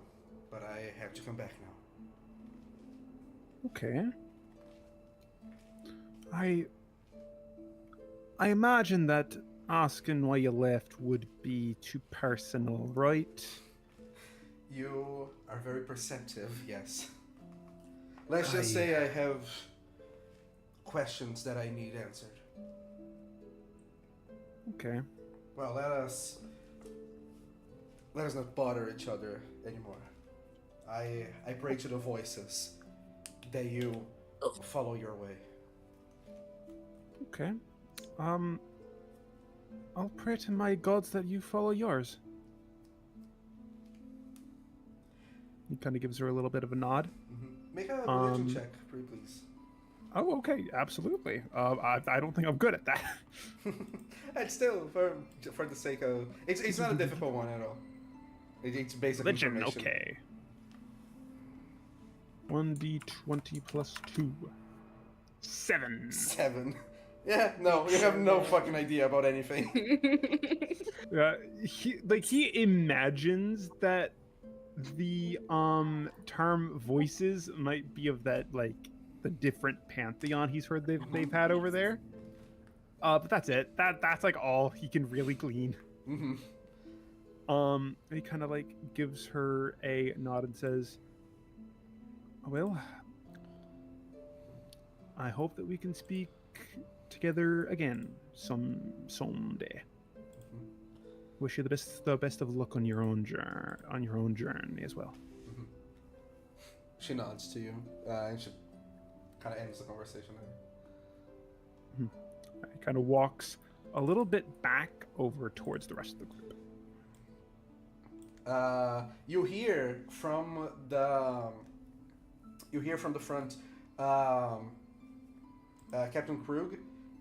but I have to come back now. Okay. I imagine that asking why you left would be too personal, right? You are very perceptive, yes. Let's just say I have questions that I need answered. Okay. Well, let us not bother each other anymore. I pray to the voices that you follow your way. Okay. I'll pray to my gods that you follow yours. He kind of gives her a little bit of a nod. Make a religion check, pretty please. Oh, okay, absolutely. I don't think I'm good at that. And still, for the sake of, it's not a difficult one at all. It's basic Religion, information. okay. 1d20 plus 2. 7. 7. Yeah, no, you have no fucking idea about anything. He imagines that the term voices might be of that, like, the different pantheon he's heard they've had over there. But that's it. That's like all he can really glean. Mm-hmm. He kind of like gives her a nod and says, "Well, I hope that we can speak together again someday. Wish you the best of luck on your own journey as well." Mm-hmm. She nods to you, and she kind of ends the conversation there. He kind of walks a little bit back over towards the rest of the group. You hear from the front, Captain Krug.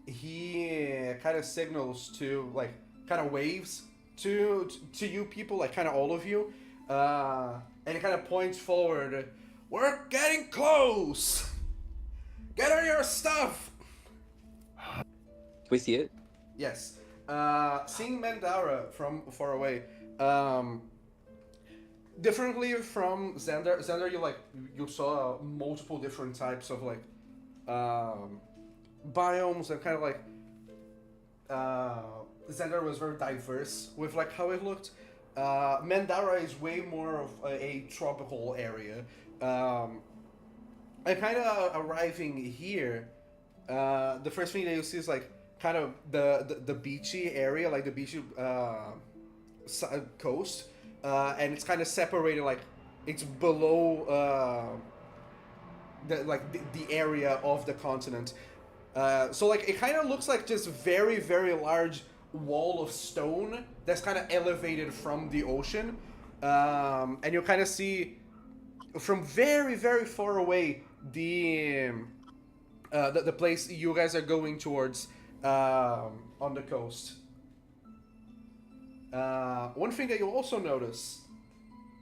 He kind of signals to, like, kind of waves to you people, like kind of all of you, and he kind of points forward. We're getting close. Get on your stuff. Can we see it? Yes. Seeing Mandara from far away, differently from Xander. Xander, you saw multiple different types of biomes, and kind of like Xander was very diverse with like how it looked. Mandara is way more of a tropical area. And kind of arriving here, the first thing that you see is like kind of the beachy area, like the beachy coast, and it's kind of separated, like it's below the area of the continent. So like it kind of looks like this very, very large wall of stone that's kind of elevated from the ocean, and you kind of see from very, very far away the place you guys are going towards. on the coast. One thing that you'll also notice,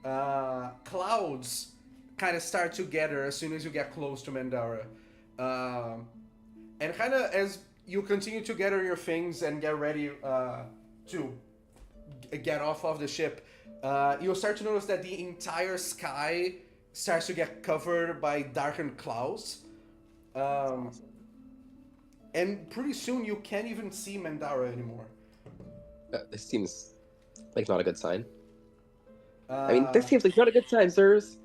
clouds kind of start to gather as soon as you get close to Mandara. And kind of as you continue to gather your things and get ready to get off of the ship, you'll start to notice that the entire sky starts to get covered by darkened clouds. And pretty soon you can't even see Mandara anymore. This seems like not a good sign. I mean, this seems like not a good sign, sirs.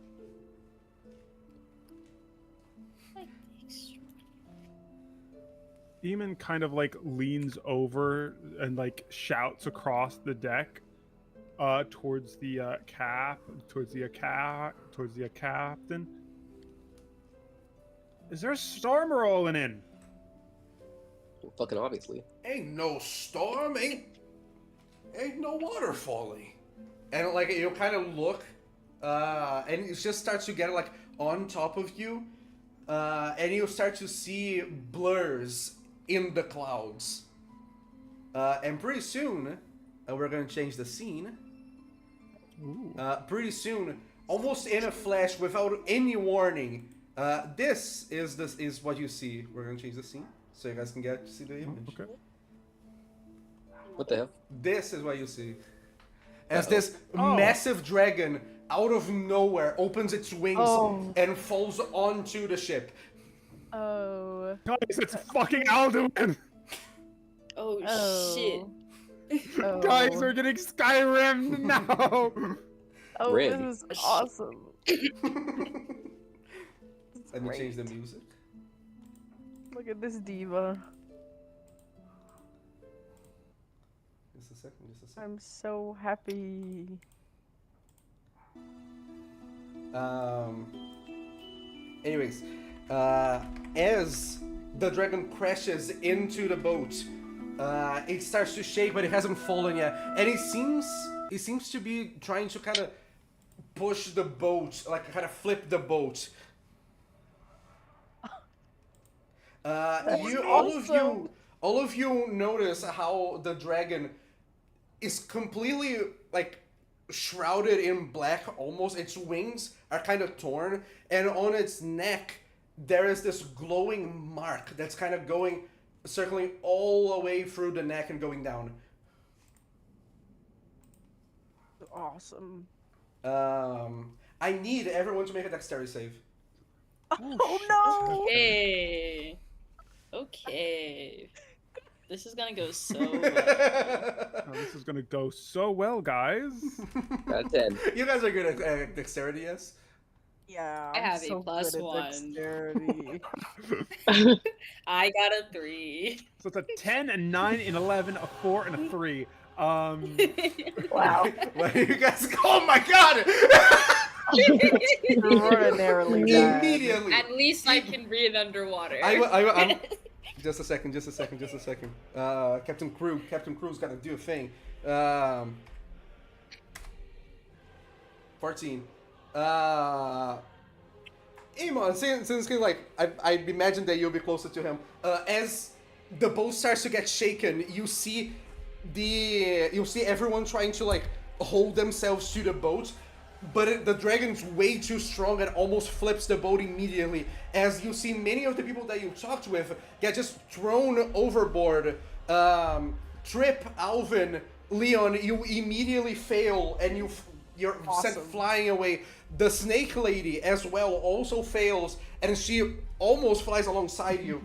Eamon kind of like leans over and like shouts across the deck towards the captain. Is there a storm rolling in? Well, fucking obviously. Ain't no storm, ain't no water falling. And like you kind of look, and it just starts to get like on top of you, and you start to see blurs in the clouds. And pretty soon, we're gonna change the scene. Pretty soon, almost in a flash, without any warning, this is what you see. We're gonna change the scene so you guys can get to see the image. Okay. What the hell? This is what you see. As this massive dragon out of nowhere opens its wings and falls onto the ship. Oh. Guys, it's fucking Alduin! Oh, Oh. Oh. Guys, we're getting Skyrim now! Oh, Really? this is awesome. Let me change the music. Look at this diva. Just a second. I'm so happy. Anyways, as the dragon crashes into the boat, it starts to shake, but it hasn't fallen yet, and it seems to be trying to kind of push the boat, like kind of flip the boat. All of you notice how the dragon is completely like shrouded in black almost. Its wings are kind of torn, and on its neck there is this glowing mark that's kind of circling all the way through the neck and going down. Awesome. I need everyone to make a dexterity save. Oh no! Okay. This is gonna go so well. Oh, this is gonna go so well, guys. Got 10. You guys are good at dexterity, yes? Yeah, I I'm have a so plus good at one. dexterity. I got a 3. So it's a 10, a 9, an 11, a 4, and a 3. Wow. What you guys? Oh my god! Extraordinarily bad. Immediately. At least I can breathe underwater. I'm just a second. Captain Crew's got to do a thing. 14. Amon, since like I imagine that you'll be closer to him. As the boat starts to get shaken, you'll see everyone trying to like hold themselves to the boat, but the dragon's way too strong and almost flips the boat immediately. As you see many of the people that you talked with get just thrown overboard. Trip, Alvin, Leon, you immediately fail and you're sent flying away. The snake lady as well also fails, and she almost flies alongside you.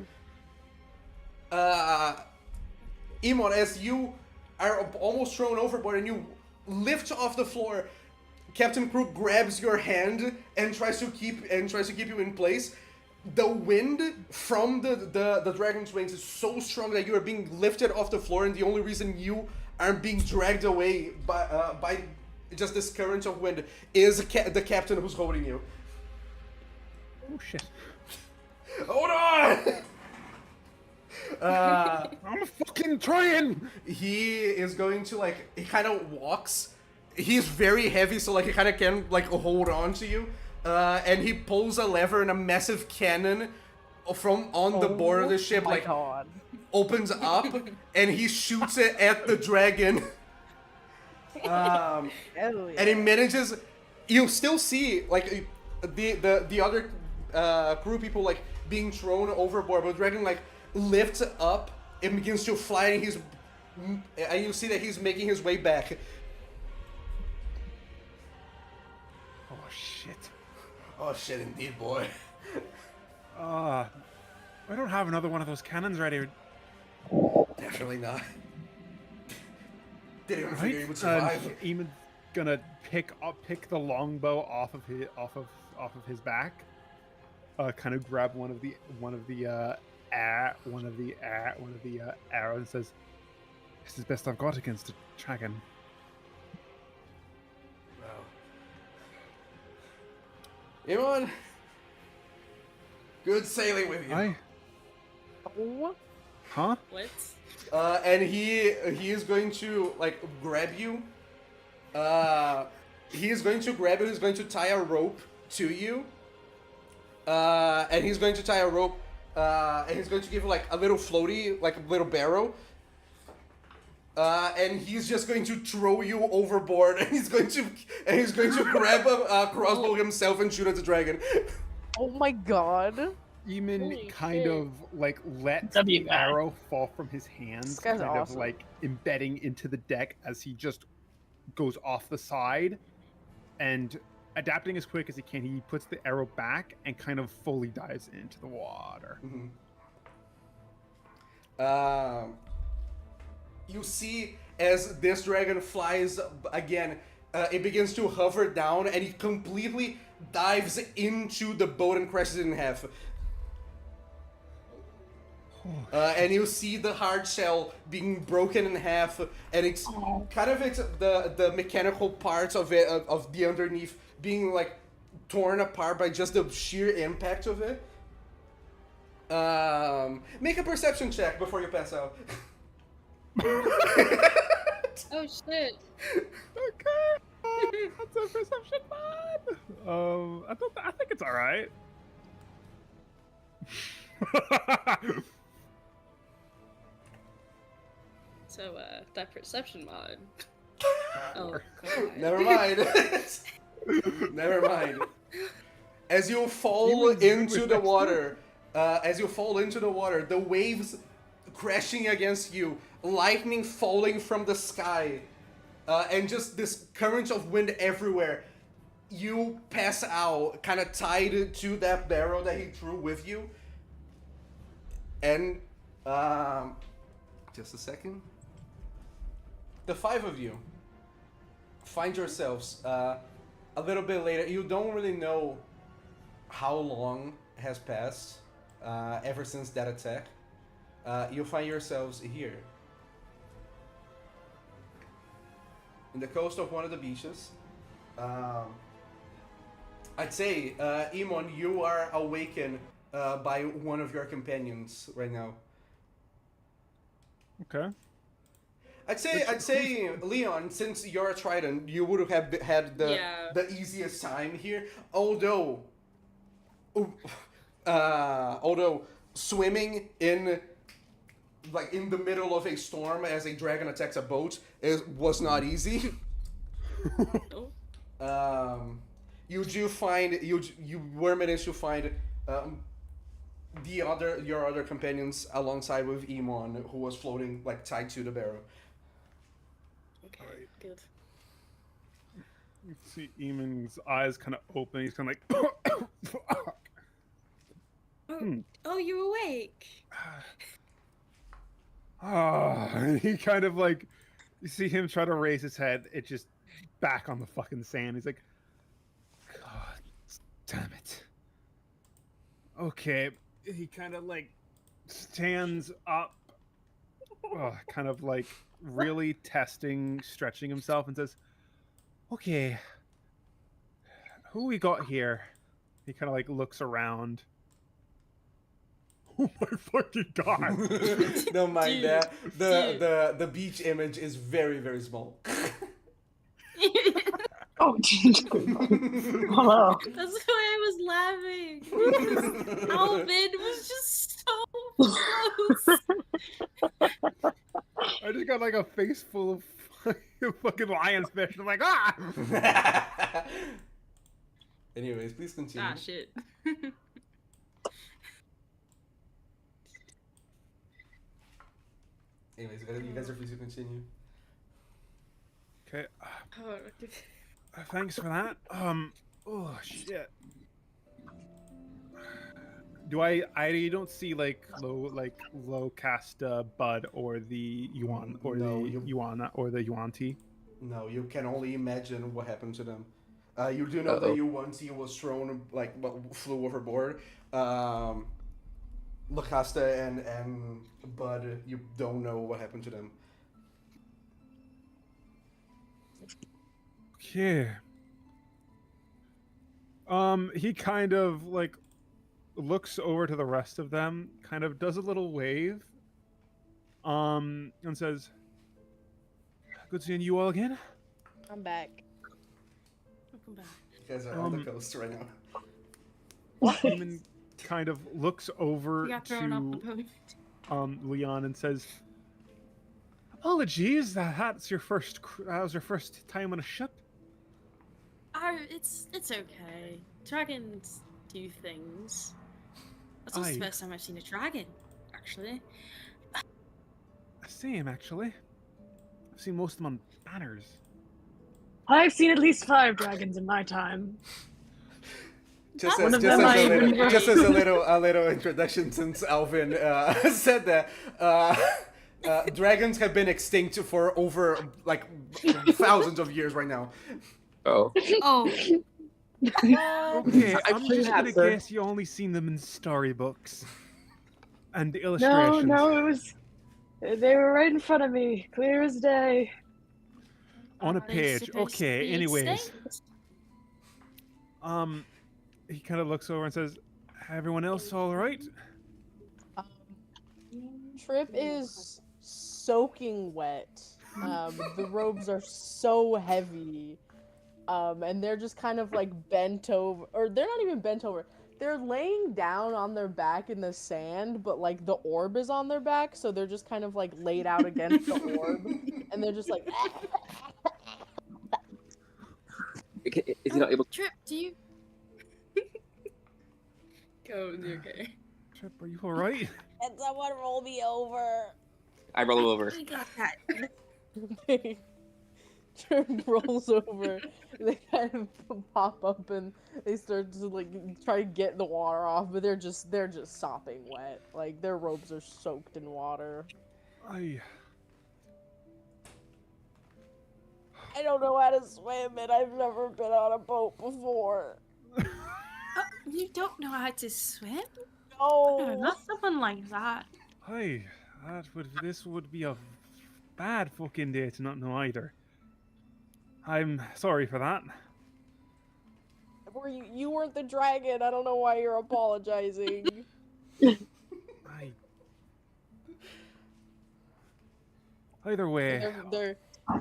Emon, as you are almost thrown overboard and you lift off the floor, Captain Crook grabs your hand and tries to keep you in place. The wind from the dragon's wings is so strong that you are being lifted off the floor, and the only reason you aren't being dragged away by just this current of wind is the captain who's holding you. Oh shit. Hold on! I'm fucking trying! He is going to he kind of walks. He's very heavy, so he kind of can hold on to you. And he pulls a lever and a massive cannon from on the board of the ship. Oh my god. opens up and he shoots it at the dragon. Hell yeah. And he manages. You still see like the other crew people like being thrown overboard, but the dragon like lifts up and begins to fly, and you see that he's making his way back. Oh shit. Oh shit, indeed, boy. I don't have another one of those cannons ready. Definitely not. Didn't even Right? figure he would survive. Eamon's gonna pick the longbow off of his back. Kind of grab one of the arrows and says, "This is the best I've got against a dragon." Wow. Iman, good sailing with you. Oh, Huh? What? And he is going to like grab you. He is going to grab you. He's going to tie a rope to you. And he's going to tie a rope. And he's going to give you like a little floaty, like a little barrel. And he's just going to throw you overboard. And he's going to grab a crossbow himself and shoot at the dragon. oh my god. Eamon Holy kind shit. of like lets That'd be the bad. arrow fall from his hands, This guy's kind awesome. of like embedding into the deck as he just goes off the side, and adapting as quick as he can, he puts the arrow back and kind of fully dives into the water. You see as this dragon flies again, it begins to hover down, and he completely dives into the boat and crashes it in half. And you see the hard shell being broken in half, and it's kind of the mechanical parts of it, of the underneath, being like torn apart by just the sheer impact of it. Make a perception check before you pass out. Oh shit. Okay, that's a perception mod. I think it's all right. So, that perception mod. Oh, God. Never mind. Never mind. As you fall Eamon's into the next water, the waves crashing against you, lightning falling from the sky, and just this current of wind everywhere. You pass out, kind of tied to that barrel that he threw with you. And, just a second. The five of you find yourselves a little bit later. You don't really know how long has passed ever since that attack. You find yourselves here in the coast of one of the beaches. I'd say, Emon, you are awakened by one of your companions right now. Okay. I'd say, Leon, since you're a Trident, you would have had the easiest time here. Although swimming in the middle of a storm as a dragon attacks a boat was not easy. Oh. You were managed to find your other companions alongside with Emon, who was floating tied to the barrel. Okay, good. You see Eamon's eyes kind of open. He's kind of like, fuck. Oh, you're awake. And he kind of like, you see him try to raise his head. It just back on the fucking sand. He's like, God damn it. Okay. He kind of like stands up, kind of like really testing, stretching himself, and says, okay, who we got here? He kind of like looks around. Oh my fucking god. Don't mind Dude, that. The beach image is very, very small. Oh, hello. That's why I was laughing. Alvin was just so close. I just got like a face full of fucking lion's fish. I'm like, ah! Anyways, please continue. Ah, shit. Anyways, you guys are free to continue. Okay. Oh, okay. Thanks for that. Oh shit. Do you don't see like low cast Bud or the Yuan or No, the Yuana or the Yuan-Ti? No, you can only imagine what happened to them. You do know that Yuan-Ti was thrown, flew overboard. Lacasta and Bud, you don't know what happened to them. Okay. He kind of like looks over to the rest of them, kind of does a little wave, and says, "Good seeing you all again." I'm back. Welcome back. You guys are on the coast right now. Human kind of looks over We got thrown off the to boat. Leon and says, "Apologies, that was your first time on a ship." It's okay. Dragons do things. That's also the Aye. first time I've seen a dragon, actually. Same, actually. I've seen most of them on banners. I've seen at least 5 dragons in my time. Just One as, of just, them as I a little, even just as a little introduction, since Alvin said that dragons have been extinct for over like thousands of years right now. Oh. Oh, Okay, I'm I'm sure you just have, gonna sir. guess you only seen them in storybooks and No, illustrations. no, it was. They were right in front of me, clear as day. On a are they page. supposed to Okay, be anyways. extinct? He kind of looks over and says, "Everyone else all right?" Um, Trip is soaking wet. The robes are so heavy. And they're just kind of like bent over, or they're not even bent over. They're laying down on their back in the sand, but like the orb is on their back, so they're just kind of like laid out against the orb, and they're just like. Is he not able? Trip, do you? Go, you're okay. Trip, are you all right? And someone roll me over. I roll him over. I got that. Trip rolls over. They kind of pop up and they start to like try to get the water off, but they're just sopping wet. Like their robes are soaked in water. I don't know how to swim, and I've never been on a boat before. You don't know how to swim? No. No, not someone like that. This would be a bad fucking day to not know either. I'm sorry for that. Were you weren't the dragon. I don't know why you're apologizing. Either way.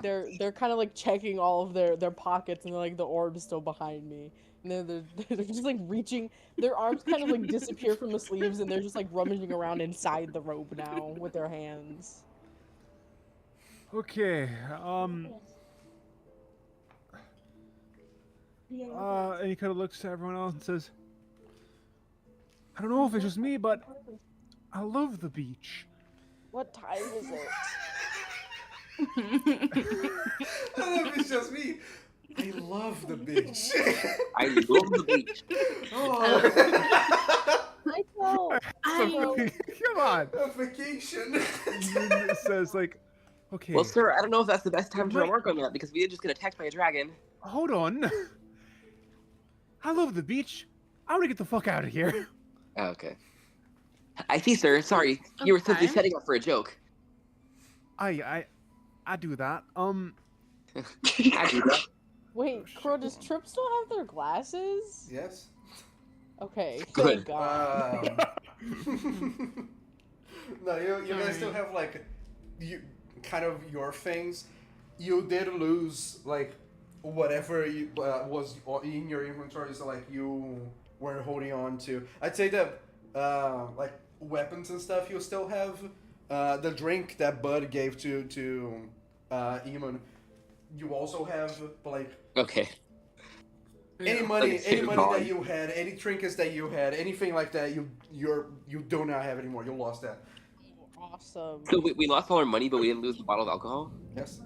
They're kind of like checking all of their pockets, and they're like, the orb's still behind me. And they're just like reaching, their arms kind of like disappear from the sleeves, and they're just like rummaging around inside the robe now with their hands. Okay, and he kind of looks at everyone else and says, "I don't know if it's just me, but I love the beach." What time is it? I don't know if it's just me. I love the beach. I love the beach. Oh. I know. Come on. A vacation. It says like, okay. Well, sir, I don't know if that's the best time to Wait. remark on that because we did just get attacked by a dragon. Hold on. I love the beach. I want to get the fuck out of here. Oh, okay. I see, sir. Sorry, you were simply Okay. setting up for a joke. I do that. I do that. Wait, Crow, does Trip still have their glasses? Yes. Okay, Good. thank God. No, you guys still have like you kind of your things. You did lose like whatever was in your inventory, so like you were holding on to. I'd say that like weapons and stuff you still have, the drink that Bud gave to Eamon, you also have like Okay. any Like money, it's any money gone. that you had, any trinkets that you had, anything like that, you do not have anymore. You lost that. Awesome. So we lost all our money, but we didn't lose the bottle of alcohol. Yes.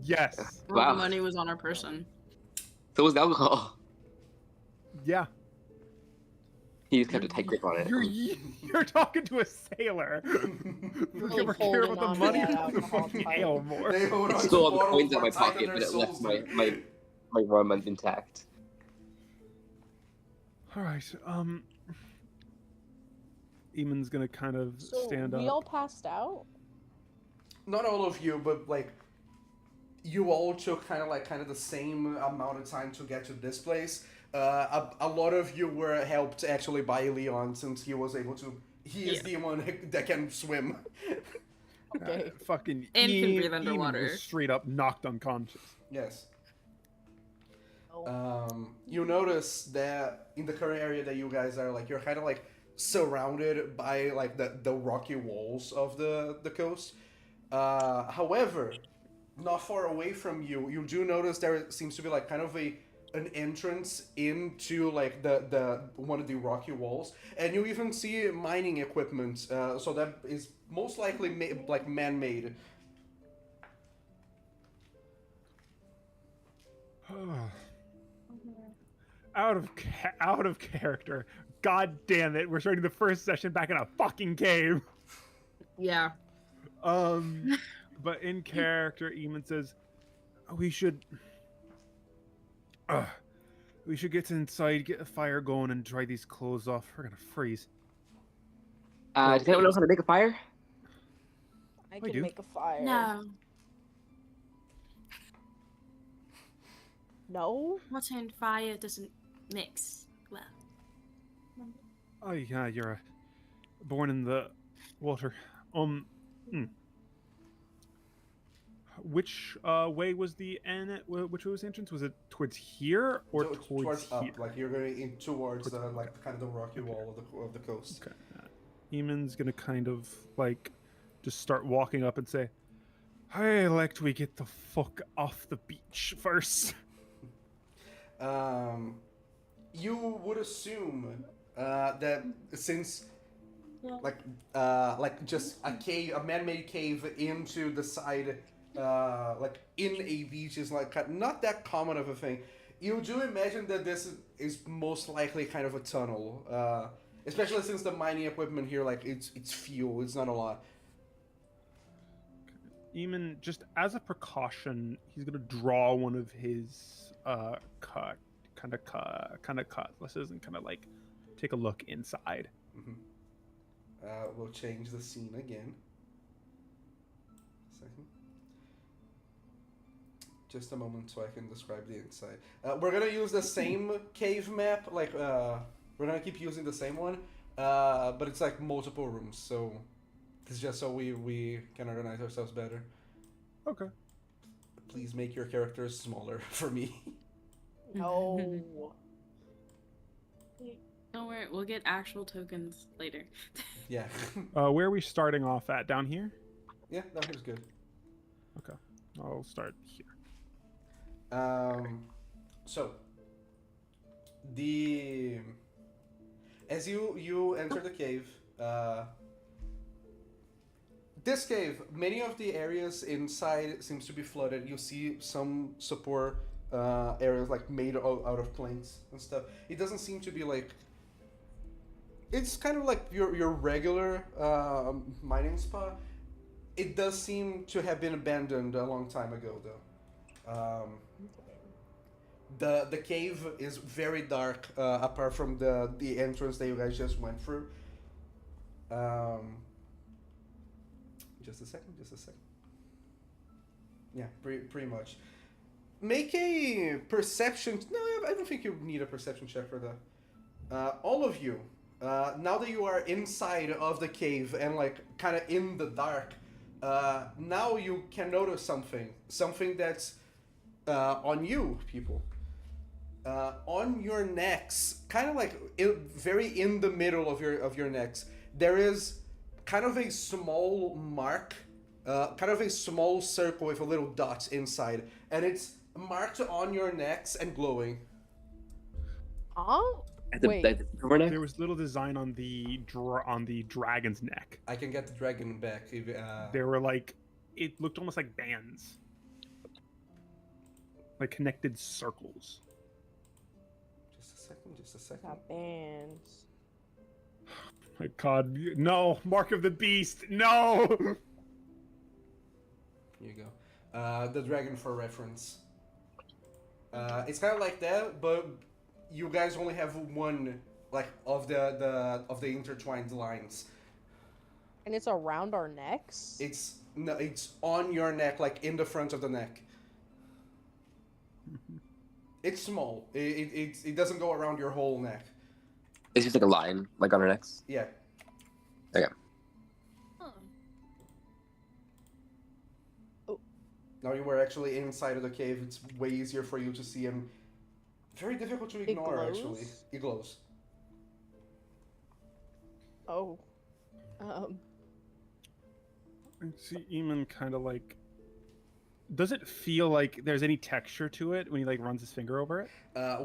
Yes. All Wow. the money was on our person. So was the alcohol. Yeah. He just kept a tight grip on it. You're talking to a sailor. Really We're care holding about the on to money that or the alcohol fucking pipe. ale more. They hold on to Still all the bottles coins in more my tight than pocket, their but it left souls my do. my rum intact. All right. Eamon's gonna kind of So stand we up. all passed out. Not all of you, but like you all took kind of the same amount of time to get to this place. A lot of you were helped actually by Leon since he was able to. He is the one that can swim. Okay. Fucking And can breathe Eamon underwater. was straight up knocked unconscious. Yes. Oh. You notice that in the current area that you guys are, like, you're kind of like surrounded by like the rocky walls of the coast. However, not far away from you, you do notice there seems to be like kind of an entrance into like the one of the rocky walls, and you even see mining equipment. So that is most likely like man-made. Out of character. God damn it! We're starting the first session back in a fucking cave. Yeah. But in character, Eamon says, "We should get inside, get a fire going, and dry these clothes off. We're gonna freeze." Does anyone know how to make a fire? I do. can make a fire. No. No? Water and fire doesn't mix well. Oh yeah, you're born in the water. Which way was the which way was the entrance? Was it towards here or So towards up, here? like you're going in towards like kind of the rocky wall of the coast. Okay. Eamon's gonna kind of like just start walking up and say, "I elect we get the fuck off the beach first." You would assume that since like just a man-made cave into the side, like in a beach is like not that common of a thing. You do imagine that this is most likely kind of a tunnel, especially since the mining equipment here, like it's fuel, it's not a lot. Eamon, just as a precaution, he's gonna draw one of his cutlasses and kind of like take a look inside. We'll change the scene again. Second. Just a moment so I can describe the inside. We're gonna use the same cave map, like we're gonna keep using the same one, but it's like multiple rooms, so it's just so we can organize ourselves better. Okay. Please make your characters smaller for me. No. Don't worry, we'll get actual tokens later. Yeah. Where are we starting off at? Down here? Yeah, that was good. Okay. I'll start here. So as you enter the cave, this cave, many of the areas inside seems to be flooded. You see some support areas like made out of planks and stuff. It doesn't seem to be like, it's kind of like your regular mining spot. It does seem to have been abandoned a long time ago though. The cave is very dark, apart from the entrance that you guys just went through. Just a second. Yeah, pretty much. Make a perception. No, I don't think you need a perception check for that. All of you, now that you are inside of the cave and like kind of in the dark, now you can notice something that's on you, people. On your necks, kind of like very in the middle of your necks, there is kind of a small mark, kind of a small circle with a little dot inside, and it's marked on your necks and glowing. Oh, At the, wait. at the silver neck? There was little design on the dragon's neck. I can get the dragon back. If, There were like, it looked almost like bands, like connected circles. Just a second. got bands. My God, no! Mark of the Beast, no! Here you go. The dragon for reference. It's kind of like that, but you guys only have one, like, of the intertwined lines. And it's around our necks? It's on your neck, like in the front of the neck. It's small. It doesn't go around your whole neck. It's just like a line, like on our necks. Yeah. Huh. Now you were actually inside of the cave. It's way easier for you to see and very difficult to ignore. glows? Actually, it glows. Oh. See, Eamon kind of like. Does it feel like there's any texture to it when he like runs his finger over it?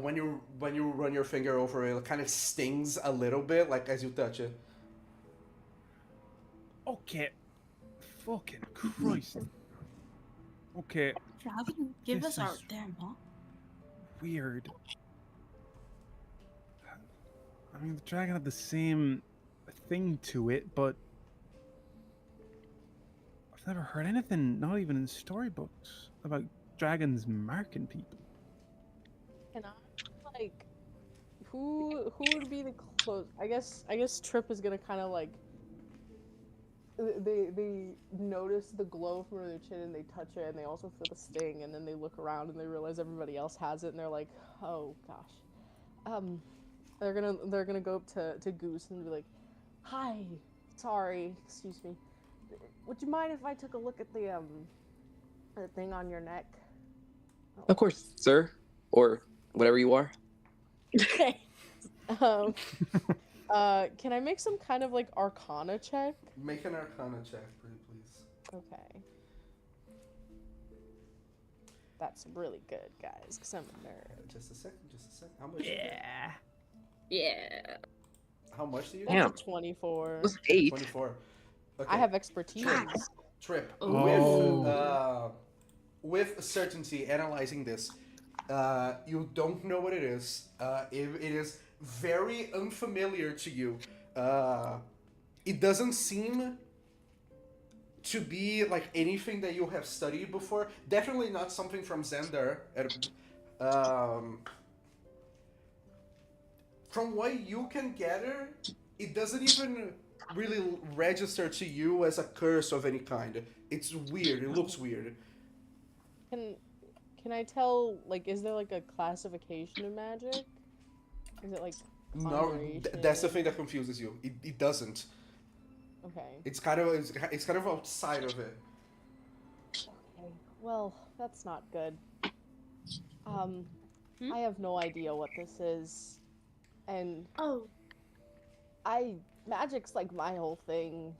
When you run your finger over it, it kind of stings a little bit, like as you touch it. Okay. Fucking Christ. Okay, Dragon give This us our is- damn huh? weird. I mean, the dragon had the same thing to it, but I've never heard anything, not even in storybooks, about dragons marking people. Can I, like, who would be the close? I guess Trip is gonna kind of like. They notice the glow from their chin and they touch it and they also feel the sting and then they look around and they realize everybody else has it and they're like, oh gosh. They're gonna go up to Goose and be like, hi, sorry, excuse me. Would you mind if I took a look at the thing on your neck? Of course, sir. Or whatever you are. Okay. Can I make some kind of like Arcana check? Make an Arcana check, pretty please. Okay. That's really good, guys, because I'm a nerd. Just a second. How much? Yeah. Yeah. How much do you? That's Damn. a 24. It was 8. 24. Okay. I have expertise. Trip. Oh. With certainty, analyzing this, you don't know what it is. It is very unfamiliar to you. It doesn't seem to be like anything that you have studied before. Definitely not something from Xandar. From what you can gather, it doesn't even really register to you as a curse of any kind. It's weird. It looks weird. Can I tell, like, is there like a classification of magic? Is it like No, conjuration? that's the thing that confuses you. It doesn't. Okay. It's kind of outside of it. Okay. Well, that's not good. I have no idea what this is, and Oh, magic's like my whole thing.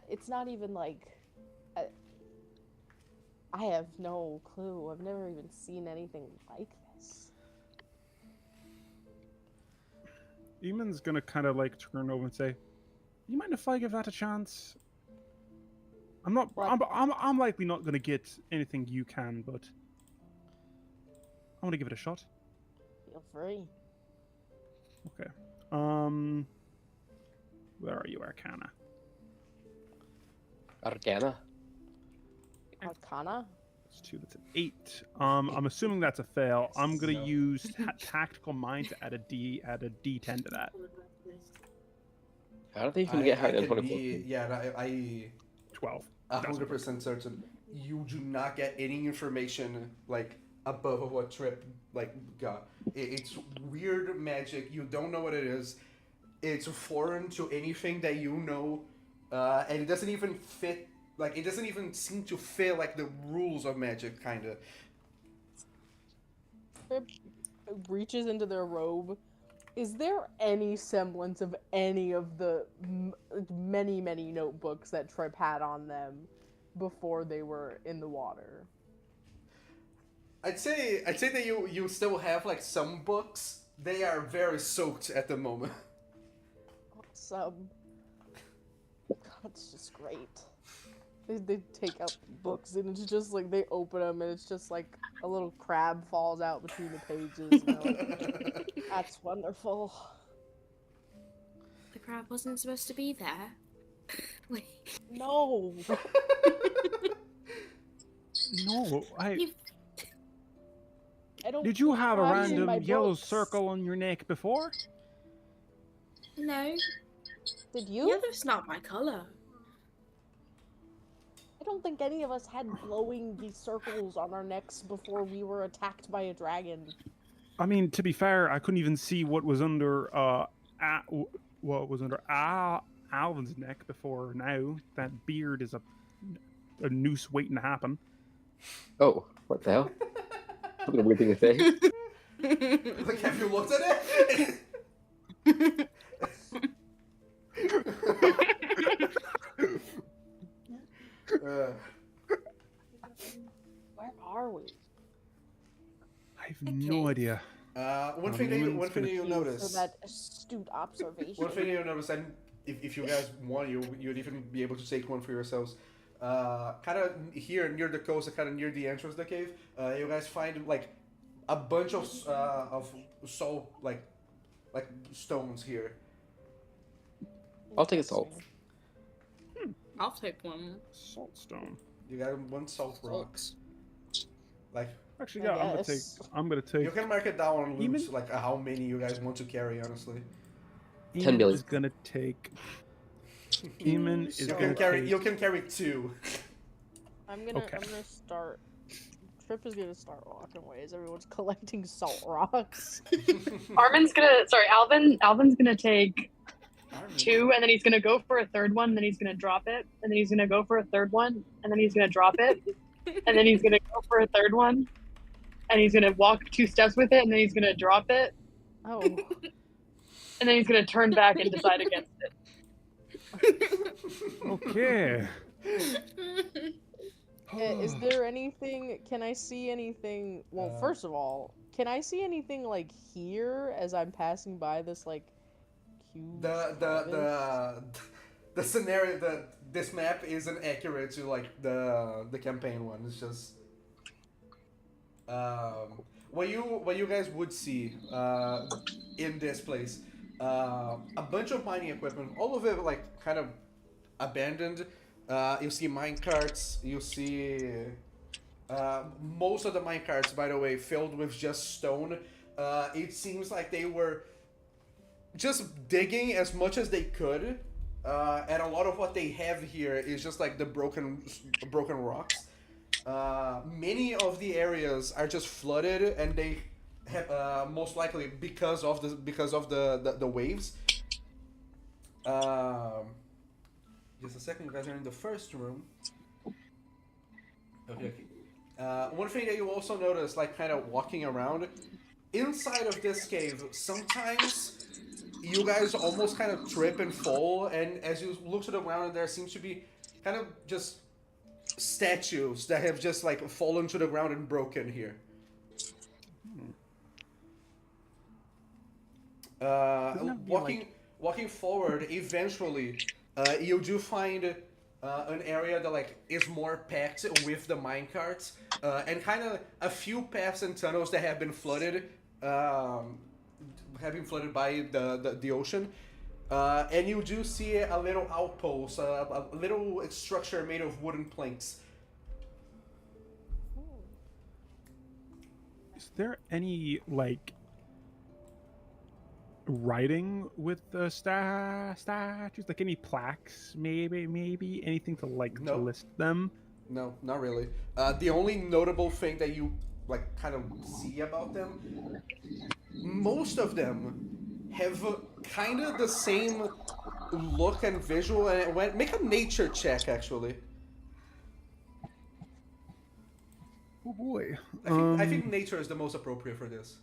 It's not even like I have no clue. I've never even seen anything like this. Eamon's gonna kind of like turn over and say, "You mind if I give that a chance? I'm not. What? I'm likely not gonna get anything you can, but I want to give it a shot." Feel free. Okay. Where are you, Arcana? Arcana. Arcana? That's 2. That's an 8. I'm assuming that's a fail. I'm gonna use tactical mind to add a D10 to that. I don't think you can get higher than could 24. I 12. 100% certain. You do not get any information like above what Trip like got. It's weird magic. You don't know what it is. It's foreign to anything that you know, and it doesn't even fit. Like it doesn't even seem to fit like the rules of magic, kind of. Trip reaches into their robe Is there any semblance of any of the many, many notebooks that Trip had on them before they were in the water? I'd say that you still have like some books. They are very soaked at the moment. Awesome. That's just great. They take out books and it's just like they open them and it's just like a little crab falls out between the pages. And they're like, that's wonderful. The crab wasn't supposed to be there. Wait. No. No, You- I don't. Did you have a crabs in random my yellow books. circle on your neck before? No, Did you? yellow's not my color. I don't think any of us had glowing circles on our necks before we were attacked by a dragon. I mean, to be fair, I couldn't even see what was under Alvin's neck before now. That beard is a noose waiting to happen. Oh, what the hell? That's a weird thing to say. Like, have you looked at it? uh, Where are we? I have no idea. one thing that you'll For notice. that astute observation. One thing you'll notice, and if you guys want, you'd even be able to take one for yourselves. Kind of here near the coast, kind of near the entrance of the cave, you guys find like a bunch of salt, like stones here. I'll take a salt. I'll take one. Saltstone. You got one salt rocks. Like Actually, I yeah, guess. I'm gonna take. you can mark it down on loops, Even- like how many you guys want to carry. Honestly, 10 Eamon billion. is gonna take. Eamon is you gonna take. can carry 2. I'm Okay. gonna start. Trip is gonna start walking away as everyone's collecting salt rocks. Alvin's gonna take 2, and then he's gonna go for a third one, then he's gonna drop it, and then he's gonna go for a third one, and then he's gonna drop it, and then he's gonna go for a third one, and he's gonna walk 2 steps with it, and then he's gonna drop it, Oh, and then he's gonna turn back and decide against it. Okay. is there anything? Can I see anything? Well, first of all, can I see anything like here as I'm passing by this like huge? The scenario, this map isn't accurate to like the campaign one. It's just what you guys would see in this place, a bunch of mining equipment, all of it like kind of abandoned. You see mine carts. You see most of the mine carts, by the way, filled with just stone. It seems like they were just digging as much as they could, and a lot of what they have here is just like the broken rocks. Many of the areas are just flooded, and they have most likely because of the waves. Just a second, you guys are in the first room. Okay. One thing that you also notice, like kind of walking around, inside of this cave, sometimes you guys almost kind of trip and fall, and as you look to the ground, there seems to be kind of just statues that have just like fallen to the ground and broken here. Doesn't that be Walking forward, eventually, you do find an area that like is more packed with the minecarts, and kind of a few paths and tunnels that have been flooded, by the ocean. And you do see a little outpost, a little structure made of wooden planks. Is there any like writing with the statues? Like any plaques, maybe anything to like to No. list them? No, not really. The only notable thing that you like kind of see about them, most of them have kind of the same look and visual. And make a nature check, actually. Oh boy. I think nature is the most appropriate for this.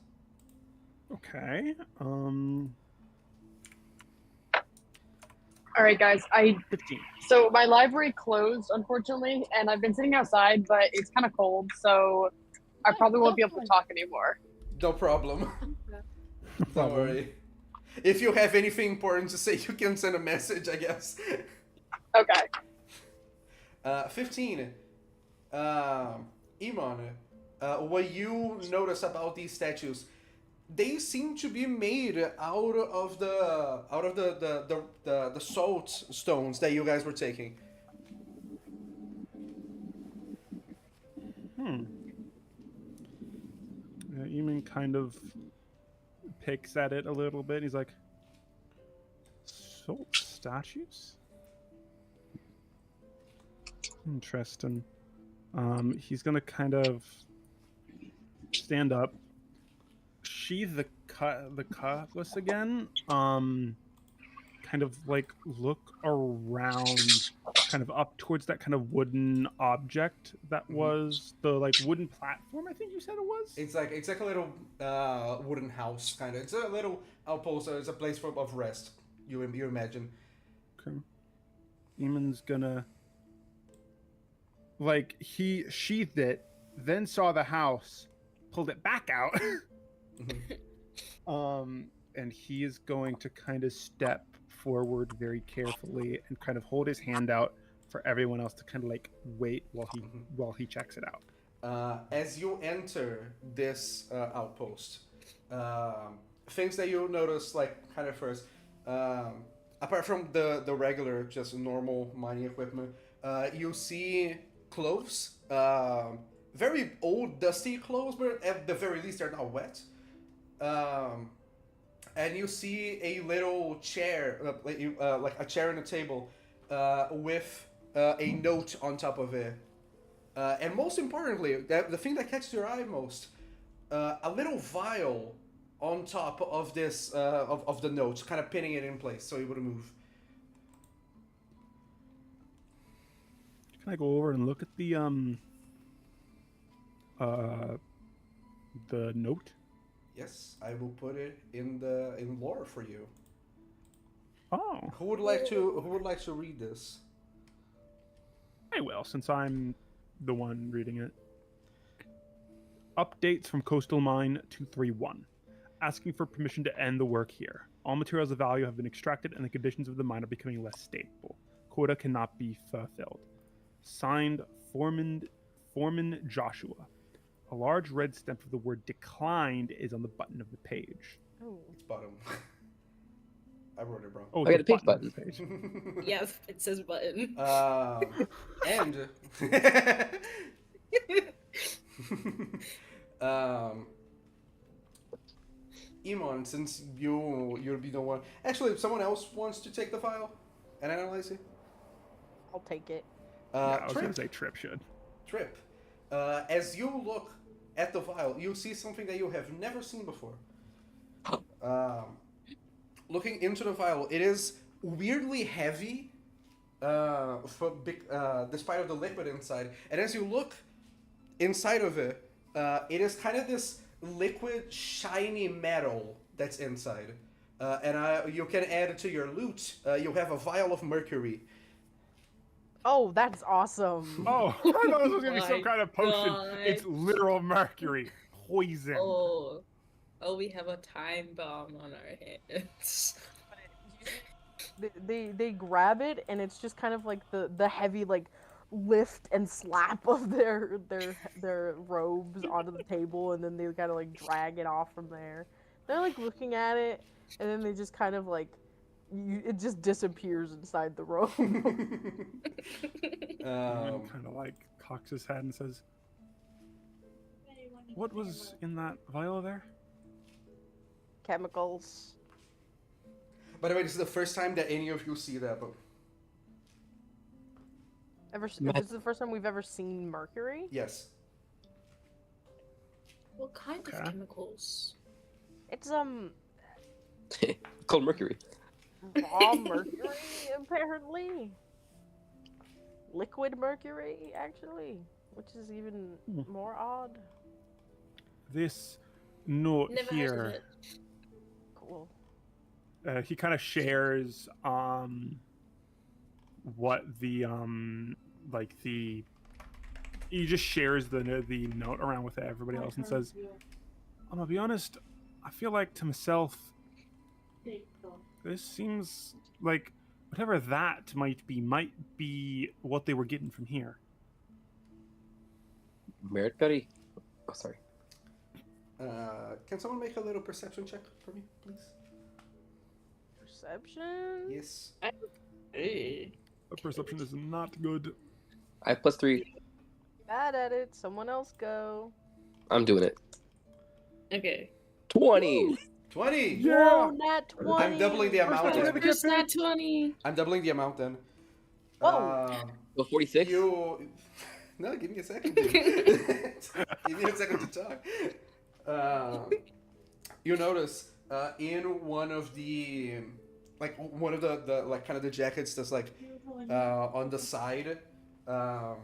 Okay. All right, guys. 15. So my library closed, unfortunately, and I've been sitting outside, but it's kind of cold, so I probably won't be able to talk anymore. No problem. Don't Problem. worry. If you have anything important to say, you can send a message, I guess. Okay. 15. Iman, what you notice about these statues, they seem to be made out of the salt stones that you guys were taking. Eamon kind of picks at it a little bit. He's like, salt statues? Interesting. He's gonna kind of stand up, sheathe the cutlass again, kind of like look around, kind of up towards that kind of wooden object that was the like wooden platform, I think you said it was? It's like a little wooden house, kind of. It's a little outpost. It's a place of rest. You imagine. Okay. Eamon's gonna like he sheathed it, then saw the house, pulled it back out. And he is going to kind of step forward very carefully and kind of hold his hand out for everyone else to kind of like wait while he checks it out. As you enter this outpost, things that you notice, like kind of first, apart from the regular, just normal mining equipment, you see clothes, very old, dusty clothes, but at the very least they're not wet. And you see a little chair, like a chair and a table, with a note on top of it. And most importantly, the thing that catches your eye most, a little vial on top of this, of the note, kind of pinning it in place so it wouldn't move. Can I go over and look at the note? Yes, I will put it in lore for you. Oh, Who would like to read this? I will, since I'm the one reading it. Updates from Coastal Mine 231. Asking for permission to end the work here. All materials of value have been extracted and the conditions of the mine are becoming less stable. Quota cannot be fulfilled. Signed, Foreman Joshua. A large red stamp of the word declined is on the button of the page. Oh. Bottom. I wrote it wrong. Oh, I got the a page button. of the page. Yeah, it says button. And Iman, since you'll be the one. Actually, if someone else wants to take the file and analyze it, I'll take it. Yeah, I was Trip. gonna say Trip should. Trip. As you look at the vial, you see something that you have never seen before. Looking into the vial, it is weirdly heavy, despite of the liquid inside. And as you look inside of it, it is kind of this liquid, shiny metal that's inside. And you can add it to your loot. You have a vial of mercury. Oh, that's awesome. Oh, I thought this was gonna be some My kind of potion. God. It's literal mercury. Poison. Oh, we have a time bomb on our hands. They grab it and it's just kind of like the heavy like lift and slap of their robes onto the table, and then they kind of like drag it off from there. They're like looking at it, and then they just kind of like it just disappears inside the robe. Kind of like cocks his head and says, "What was in that vial there?" Chemicals. By the way, this is the first time that any of you see that, but This is the first time we've ever seen mercury. yes. What kind Okay. Um, of chemicals? It's Called mercury. raw mercury, apparently. Liquid mercury, actually, which is even more odd. This note Never heard of here. it. Cool. He kind of shares what the like the he just shares the note around with everybody else and says, I'm gonna be honest, I feel like to myself this seems like whatever that might be what they were getting from here. Merit Betty. Oh, sorry. Can someone make a little perception check for me, please? Perception? Yes. Hey. The perception is not good. I have +3. Bad at it. Someone else go. I'm doing it. Okay. 20. 20! Whoa, nat 20! I'm doubling the amount then. First nat 20. I'm doubling the amount then. Whoa. Well, 46. You... No, give me a second. Dude. Give me a second to talk. You notice in one of the one of the like kind of the jackets that's like on the side. Not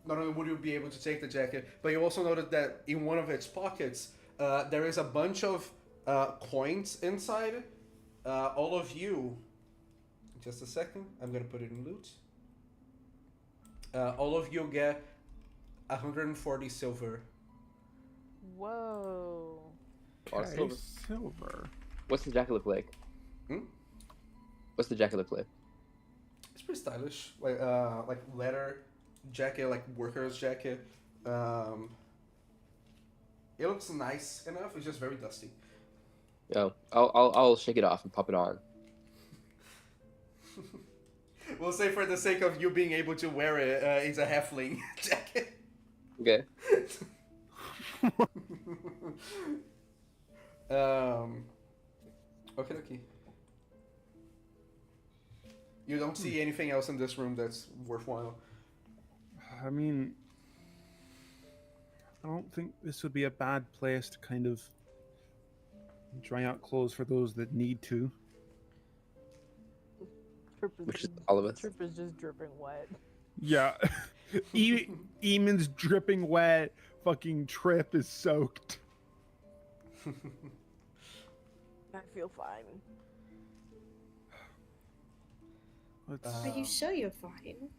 only would you be able to take the jacket, but you also noted that in one of its pockets there is a bunch of coins inside. All of you. Just a second. I'm gonna put it in loot. All of you get 140 silver. Whoa. Lots of Okay, silver. silver. What's the jacket look like? Hmm? What's the jacket look like? It's pretty stylish, like leather jacket, like worker's jacket. It looks nice enough. It's just very dusty. Oh, I'll shake it off and pop it on. We'll say for the sake of you being able to wear it, it's a halfling jacket. Okay. Okay. You don't see anything else in this room that's worthwhile. I mean, I don't think this would be a bad place to kind of dry out clothes for those that need to. Which is all of us. Trip is just dripping wet. Yeah. Eamon's dripping wet. Fucking Trip is soaked. I feel fine. Let's- Are you sure you're fine?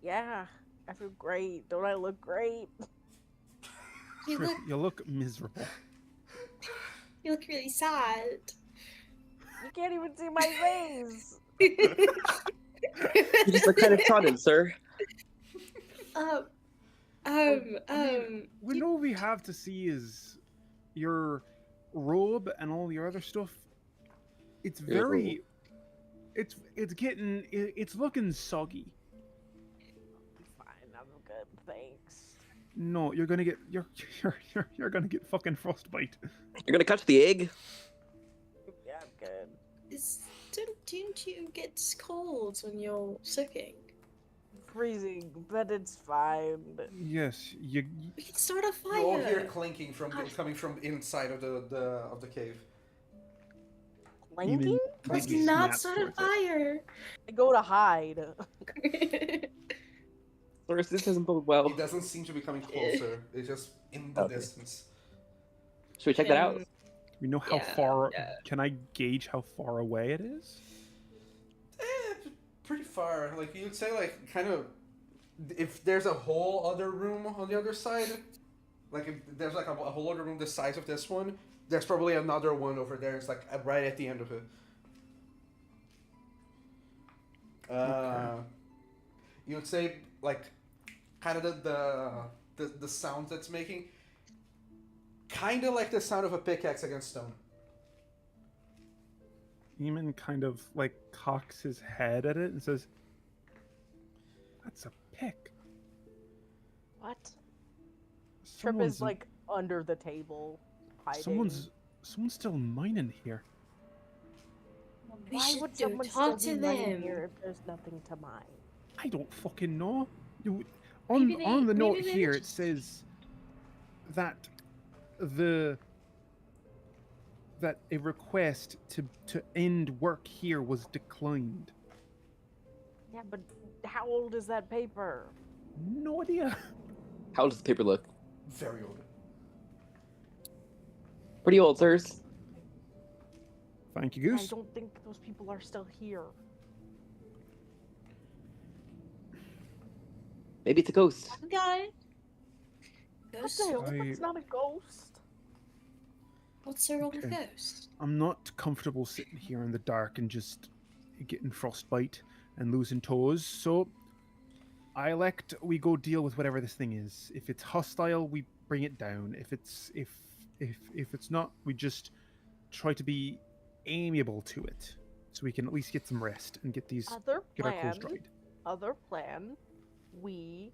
Yeah, I feel great. Don't I look great? You Trip, look, you look miserable. you look really sad. You can't even see my face. You just look kind of trodden, sir. We know we have to see is your robe and all your other stuff. It's Your very, it's looking soggy. Fine, I'm good, thanks. No, you're gonna get you're gonna get fucking frostbite. You're gonna catch the egg. Yeah, I'm good. Don't you get colds when you're soaking? Freezing, but it's fine. Yes, you. We can start a fire. You all hear clinking coming from inside of the cave. Clanking? Let's Maybe not snaps start a towards it. fire. I go to hide. Sir, this doesn't bode well. It doesn't seem to be coming closer. It's just in the Okay. distance. Should we check that out? We know how Yeah, far. yeah. Can I gauge how far away it is? Pretty far. Like you'd say, like kind of. If there's a whole other room on the other side, like if there's like a whole other room the size of this one, there's probably another one over there. It's like right at the end of it. You'd say like kind of the sound that's making, kind of like the sound of a pickaxe against stone. Eamon kind of like cocks his head at it and says, "That's a pick." What? Trip Someone's is like under the table, hiding. someone's still mining here. We Why should would go someone talk still to be mining them. here if there's nothing to mine? I don't fucking know. Maybe On the they- note maybe they here, it just- says that a request to end work here was declined. Yeah, but how old is that paper? No idea. How does the paper look? Very old. Pretty old, sirs. Thank you, I Goose. don't think those people are still here. Maybe it's a ghost. One guy. What Ghost. the hell? I- That's not a ghost. What's there wrong with Okay. ghosts? I'm not comfortable sitting here in the dark and just getting frostbite and losing toes, so I elect we go deal with whatever this thing is. If it's hostile, we bring it down. If it's not, we just try to be amiable to it, so we can at least get some rest and get our clothes dried. Other plan, we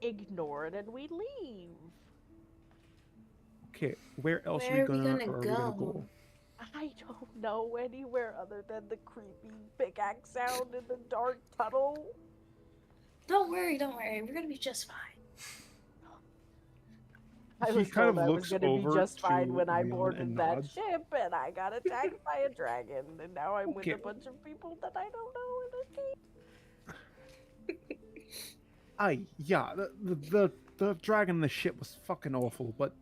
ignore it and we leave. Okay, where else Where are we gonna go? go? I don't know anywhere other than the creepy pickaxe sound in the dark tunnel. Don't worry. We're gonna be just fine. I He was kind told of I was looks gonna be over just fine to when I Leon boarded and that nods. ship and I got attacked by a dragon and now I'm Okay. with a bunch of people that I don't know in a cave. Aye, yeah, the dragon in the ship was fucking awful, but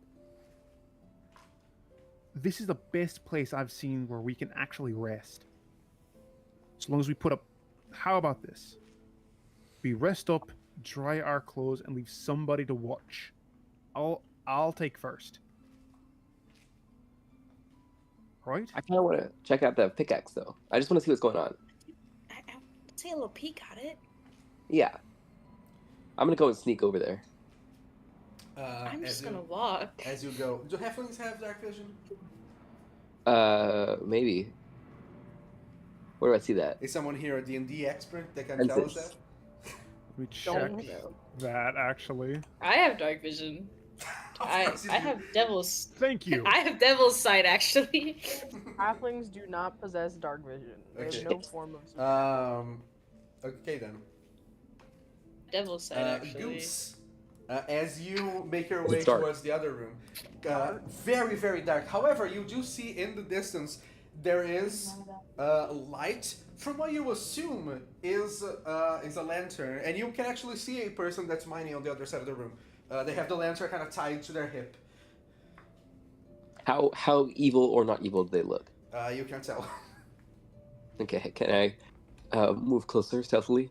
this is the best place I've seen where we can actually rest. As long as we put up. How about this? We rest up, dry our clothes, and leave somebody to watch. I'll take first. Right? I kind of want to check out the pickaxe, though. I just want to see what's going on. I'll take a little peek at it. Yeah. I'm gonna go and sneak over there. I'm as just you- gonna walk. As you go, do halflings have dark vision? Maybe. Where do I see that? Is someone here a D&D expert that can tell us Fences. that? Let me check Don't that, actually. I have dark vision. Of I course you I do. have devil's. Thank you. I have devil's sight actually. Halflings do not possess dark vision. They Okay. have no form of Okay then. Devil's sight actually. Goose, as you make your It's way dark. towards the other room, very, very dark. However, you do see in the distance there is light from what you assume is a lantern, and you can actually see a person that's mining on the other side of the room. They have the lantern kind of tied to their hip. How evil or not evil do they look? You can tell. Okay, can I move closer stealthily?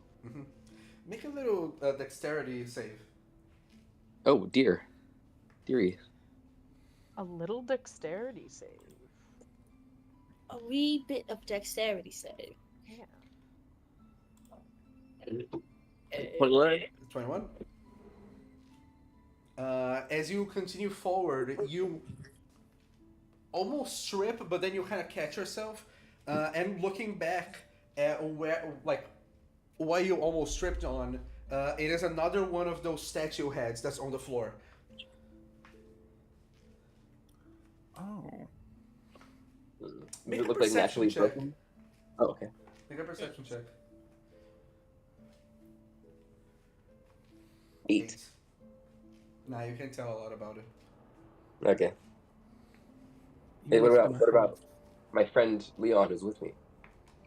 Make a little dexterity save. Oh dear, dearie. a little dexterity save. A wee bit of dexterity save. Yeah. 21. 21. As you continue forward, you almost trip, but then you kind of catch yourself, and looking back at what you almost tripped on, it is another one of those statue heads that's on the floor. Oh. Does Make it a look like perception naturally check. broken? Oh, okay. Make a perception check. 8. Nah, you can tell a lot about it. Okay. He Hey, was gonna what about my friend Leon who's with me?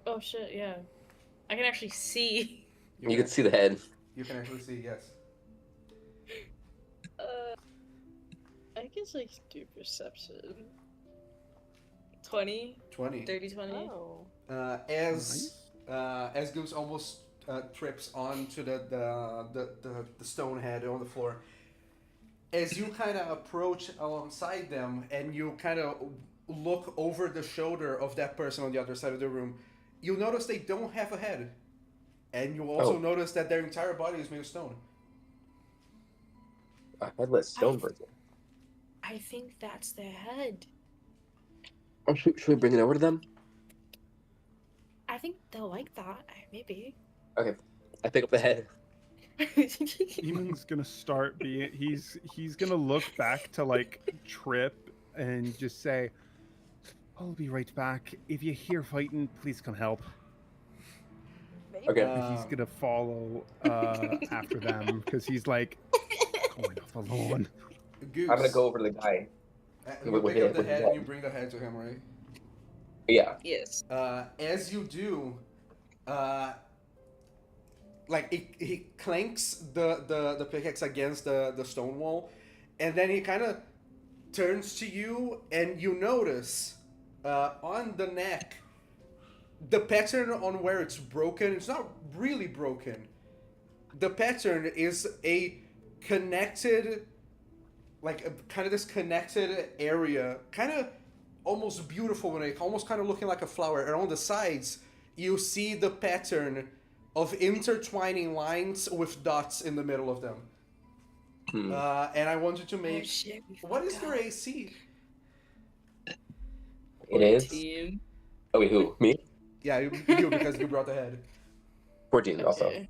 Oh shit, yeah. I can actually see. You can see the head. You can actually see, yes. I guess I can do perception. 20? 20. 30, 20? Oh. As Goose almost trips onto the stone head on the floor, as you kind of approach alongside them and you kind of look over the shoulder of that person on the other side of the room, you notice they don't have a head, and you also Oh. notice that their entire body is made of stone. A headless stone person. I think that's their head. Oh, should we bring it over to them? I think they'll like that. Maybe. Okay. I pick up the head. Eamon's gonna start being he's gonna look back to like Trip and just say, I'll be right back. If you hear fighting, please come help. Maybe. Okay. And he's gonna follow after them because he's like going off alone. Goose, I'm gonna go over to the guy. You with pick the- up the with the head head. and you bring the head to him, right? Yeah. Yes. As you do, he clanks the pickaxe against the stone wall, and then he kind of turns to you, and you notice on the neck, the pattern on where it's broken, it's not really broken. The pattern is a connected, like kind of this connected area, kind of almost beautiful, when it almost kind of looking like a flower. And on the sides, you see the pattern of intertwining lines with dots in the middle of them. And I want you to make. shit, we What is forgot. your AC? It is. 14. Oh wait, who? Me? Yeah, you because you brought the head. 14 also. Okay.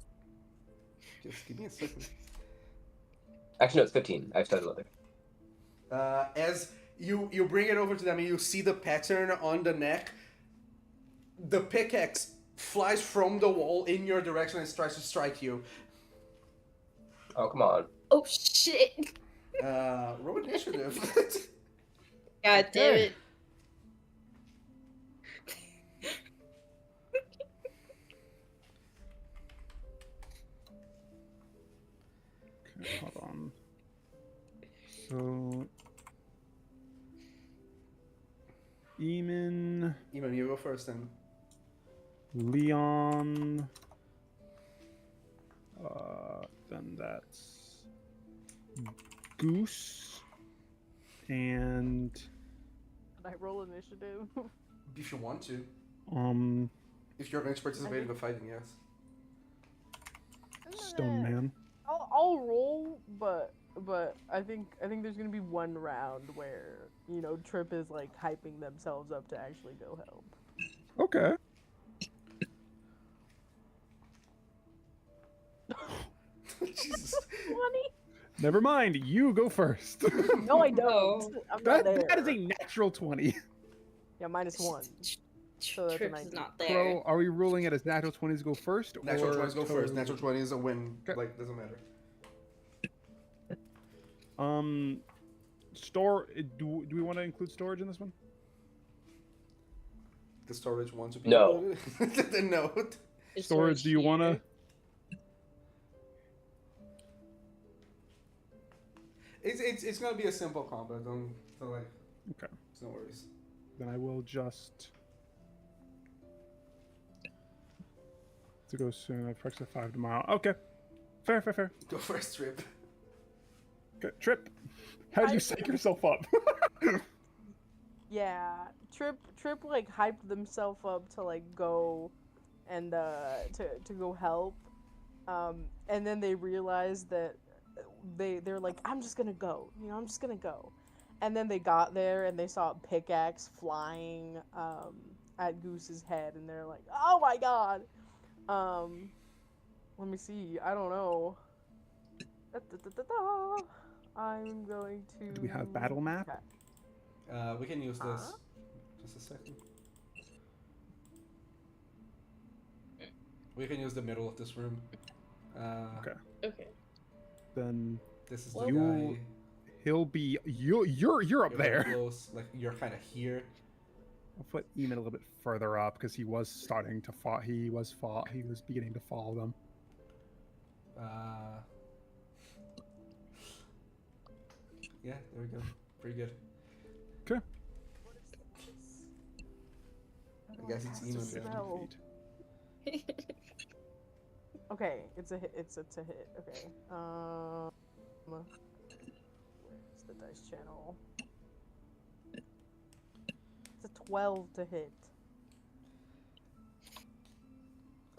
Just give me a second. Actually, no, it's 15. I've studied leather. As you bring it over to them, and you see the pattern on the neck. The pickaxe flies from the wall in your direction and tries to strike you. Oh, come on. Oh shit! Roll initiative. God damn it! Okay, hold on. So, Eamon, Eamon, you go first then. Leon, then that's Goose, and Can I roll initiative? If you want to. If you're going to participate in the fighting, yes. Stone Man. I'll roll, but I think there's gonna be one round where Trip is like hyping themselves up to actually go help. Okay. Jesus. 20? Never mind. You go first. No, I don't. I'm not there. that is a natural 20. Yeah, -1. So that's a Trip's 19. not there. Pro, are we ruling it as natural 20s go first? Natural or 20s go first. total- Natural 20 is a win. Okay. Like, doesn't matter. Store. Do we want to include storage in this one? The storage wants to be No. included. The note. Is Storage, do you want to? here? It's gonna be a simple combat. Don't like. Okay. No worries. Then I will just. To go soon. I've pressed a 5 tomorrow. Okay. Fair. Go first, Trip. Okay. Trip. How did you psych yourself up? Yeah, Trip like hyped themselves up to like go and to go help, and then they realized that they're like, I'm just gonna go, I'm just gonna go, and then they got there and they saw a pickaxe flying at Goose's head, and they're like, oh my god. Let me see, I don't know. I'm going to. Do we have battle map? Okay. We can use this. Huh? Just a second. We can use the middle of this room. Okay. Okay. Then This is Well, the you- guy. he'll be you're up You're there. Close. Like you're kind of here. I'll put Eamon a little bit further up because he was starting to fall. He was beginning to follow them. Yeah, there we go. Pretty good. Okay. I guess it's That's Eamon a then. spell. Okay, it's a hit. It's a hit. Okay. Where's the dice channel? It's a 12 to hit.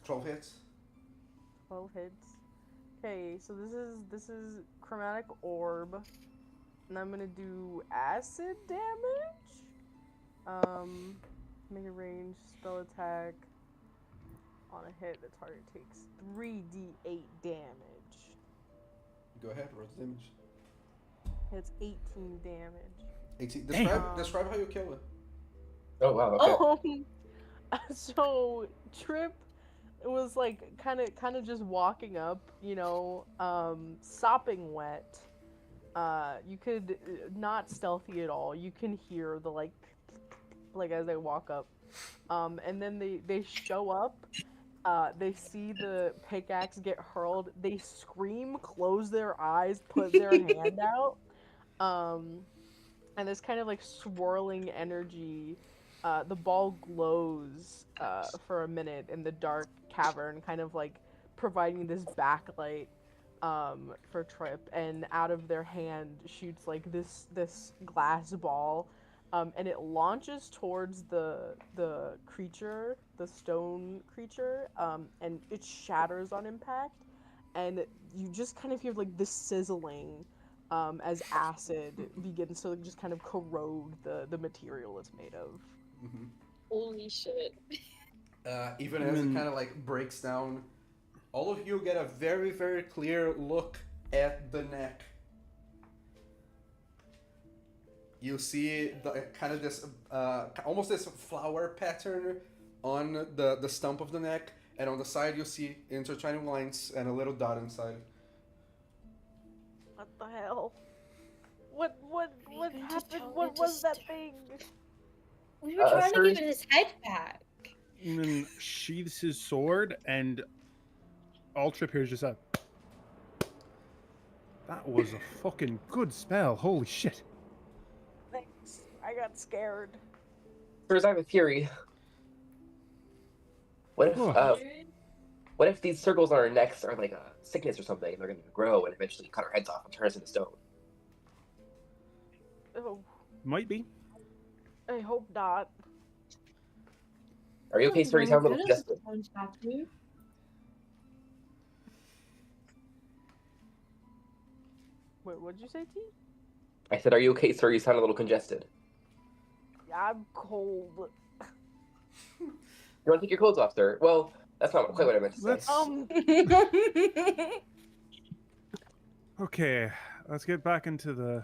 12 hits. 12 hits. Okay, so this is chromatic orb, and I'm gonna do acid damage. Make a range spell attack. On a hit, the target takes 3d8 damage. Go ahead, roll the damage. It's 18 damage. 18. Damn. Describe how you kill it. Oh wow. Okay. So Trip was like kind of just walking up, sopping wet. You could not stealthy at all. You can hear the like as they walk up, and then they show up. They see the pickaxe get hurled. They scream, close their eyes, put their hand out, and and this kind of like swirling energy. The ball glows for a minute in the dark cavern, kind of like providing this backlight for Trip, and out of their hand shoots like this glass ball, and it launches towards the creature, the stone creature, and it shatters on impact, and you just kind of hear like this sizzling as acid begins to just kind of corrode the material it's made of. Mm-hmm. Holy shit. Even as it kind of like breaks down, all of you get a very, very clear look at the neck. You see the kind of this, almost this flower pattern on the stump of the neck, and on the side you see intertwining lines and a little dot inside. What the hell? What even just happened? tell me What to was that stop. thing? We were trying to sorry. give it his head back. And then sheathes his sword, and Altrip hears just a. That was a fucking good spell. Holy shit. Thanks. I got scared. Sirs, I have a theory. What if these circles on our necks are like a sickness or something? They're gonna grow and eventually cut our heads off and turn us into stone. Oh, Might be. I hope not. Are you okay, sir? You sound a little congested. Wait, what'd you say, T? I said, are you okay, sir? You sound a little congested. I'm cold. You want to take your clothes off, sir? Well, that's not quite what I meant to say. Let's- Okay, let's get back into the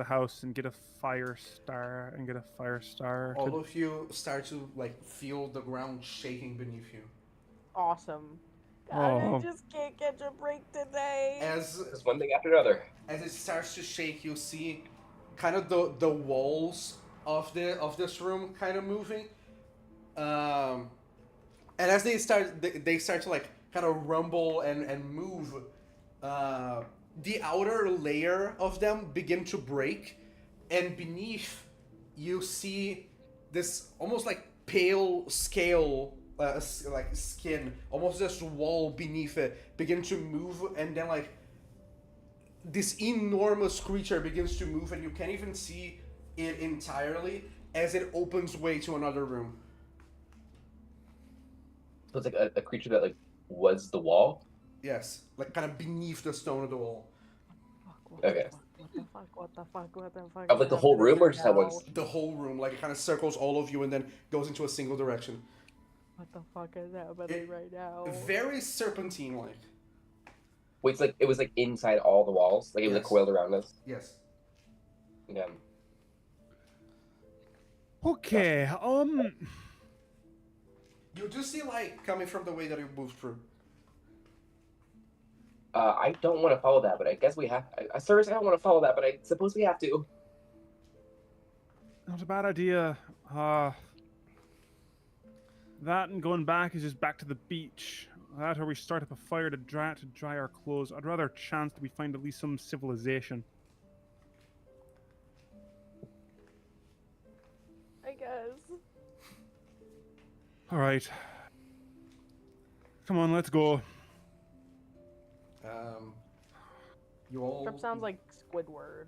house and get a fire star All of you start to like feel the ground shaking beneath you. Awesome. God, Oh. I just can't catch a break today. As Just one thing after another. as it starts to shake, you see kind of the walls of this room kind of moving, and as they start to like kind of rumble and move, the outer layer of them begin to break, and beneath you see this almost like pale scale, like skin, almost this wall beneath it begin to move, and then like this enormous creature begins to move, and you can't even see it entirely as it opens way to another room. So it's like a creature that like was the wall. Yes, like kind of beneath the stone of the wall. Okay. What the fuck? Of like the whole room, or just that one? The whole room, like it kind of circles all of you and then goes into a single direction. What the fuck is happening right now? Very serpentine-like. Wait, it's like it was like inside all the walls, like it was like Yes. coiled around us. Yes. Yeah. Okay, You do see light coming from the way that you moved through. I don't want to follow that, but I guess we have. Sirs, I don't want to follow that, but I suppose we have to. not a bad idea. That and going back is just back to the beach. That or we start up a fire to dry our clothes. I'd rather chance that we find at least some civilization. I guess. All right. Come on, let's go. You all. Trip sounds like Squidward.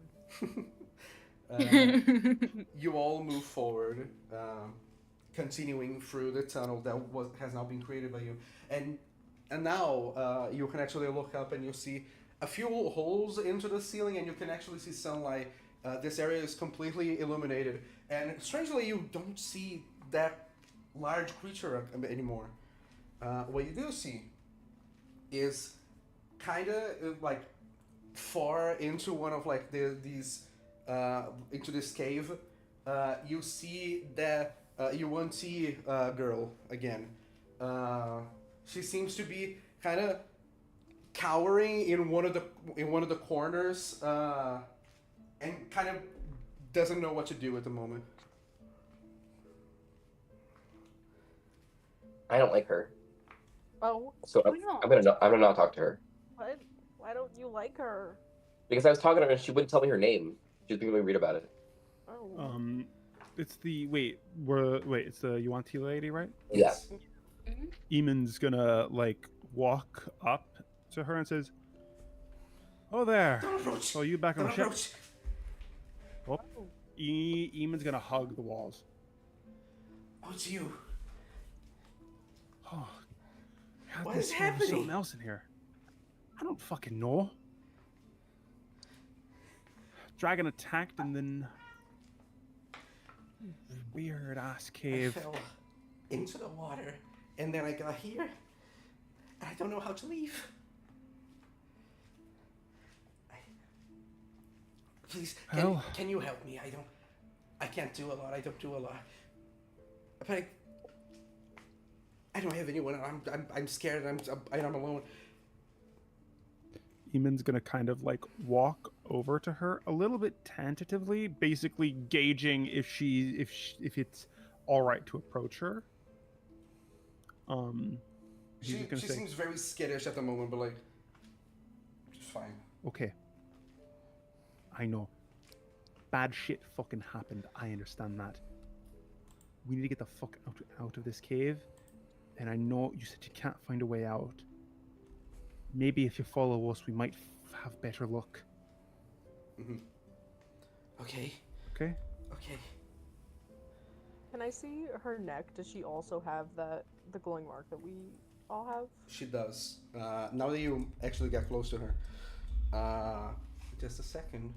You all move forward, continuing through the tunnel that has now been created by you, and now you can actually look up and you see a few holes into the ceiling, and you can actually see sunlight. This area is completely illuminated, and strangely, you don't see that large creature anymore. What you do see is kind of like far into one of like these into this cave. You see that Yuan-Ti girl again. She seems to be kind of cowering in one of the corners, and kind of doesn't know what to do at the moment. I don't like her, Oh, so Why not? I'm gonna not talk to her what? Why don't you like her? because I was talking to her and she wouldn't tell me her name. She's been going to read about it. Oh. It's the it's the Yuan-Ti lady, right? Yeah. Eamon's gonna like walk up to her and says, "Oh there, Don't approach. so you back on Don't the ship?" approach. Oh, Eamon's gonna hug the walls. Oh, it's you. Oh, God, What there's is happening? something else in here. I don't fucking know. Dragon attacked and then weird ass I cave. fell into the water, and then I got here, and I don't know how to leave. Please, Well- can you help me? I can't do a lot. I don't do a lot. But I don't have anyone. I'm scared. I'm alone. Eamon's gonna kind of like walk over to her a little bit tentatively, basically gauging if it's all right to approach her. He's She just gonna say, seems very skittish at the moment, but like, just fine. "Okay, I know, bad shit fucking happened. I understand that. We need to get the fuck out of this cave. And I know you said you can't find a way out. Maybe if you follow us, we might have better luck." Okay. Okay. Okay. Can I see her neck? Does she also have the glowing mark that we all have? She does. Now that you actually get close to her. Just a second.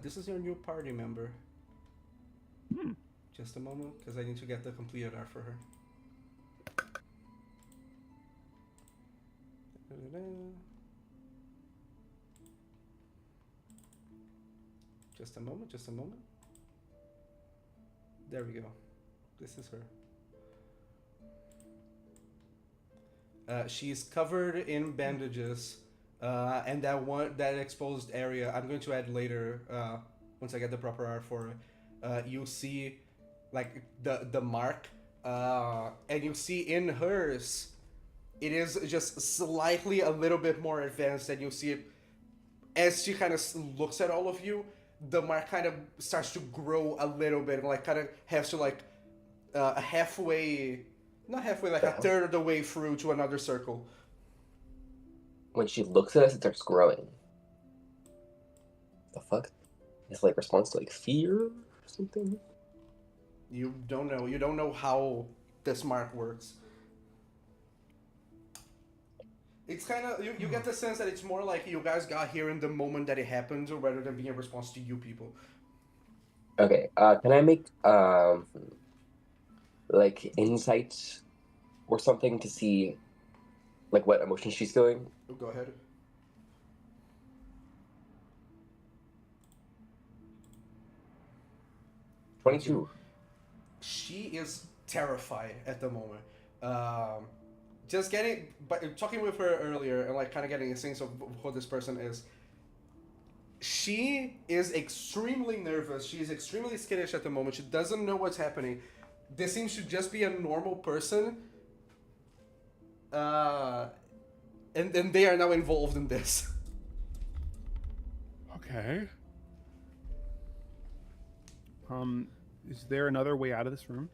This is your new party member. Just a moment, because I need to get the completed art for her. Just a moment, just a moment. There we go. This is her. She's covered in bandages, and that exposed area I'm going to add later once I get the proper art for it. You see, like the mark, and you see in hers, it is just slightly a little bit more advanced, and you see it as she kind of looks at all of you. The mark kind of starts to grow a little bit, like kind of has to like halfway, not halfway, like a third of the way through to another circle. When she looks at us, it starts growing. The fuck? It's like response to like fear or something. You don't know. You don't know how this mark works. It's kind of you get the sense that it's more like you guys got here in the moment that it happened, rather than being a response to you people. Okay. Can I make like insight or something to see like what emotion she's feeling? Go ahead. $22. She is terrified at the moment. Just getting, but talking with her earlier and like kind of getting a sense of who this person is. She is extremely nervous. She is extremely skittish at the moment. She doesn't know what's happening. This seems to just be a normal person. And then they are now involved in this. Okay. Is there another way out of this room?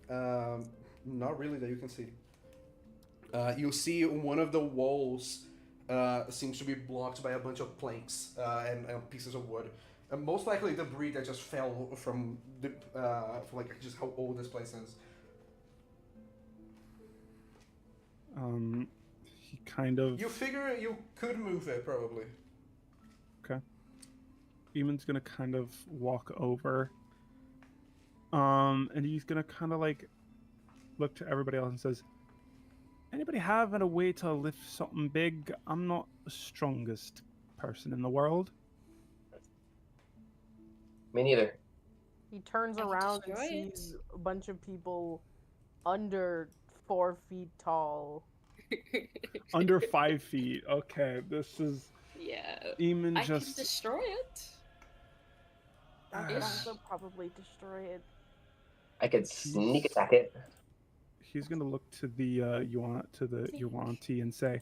Not really that you can see. You see one of the walls seems to be blocked by a bunch of planks and pieces of wood. Most likely debris that just fell from the from like just how old this place is. He kind of. You figure you could move it probably. Okay. Eamon's gonna kind of walk over. And he's gonna kind of like look to everybody else and says, "Anybody have a way to lift something big? I'm not the strongest person in the world." Me neither. He turns I can around and destroy it. sees a bunch of people under 4 feet tall. Under 5 feet. Okay, this is Yeah. Eamon I can just. destroy it. I Ah. could also probably destroy it. I could sneak attack it. He's gonna look to the Yuan-Ti and say,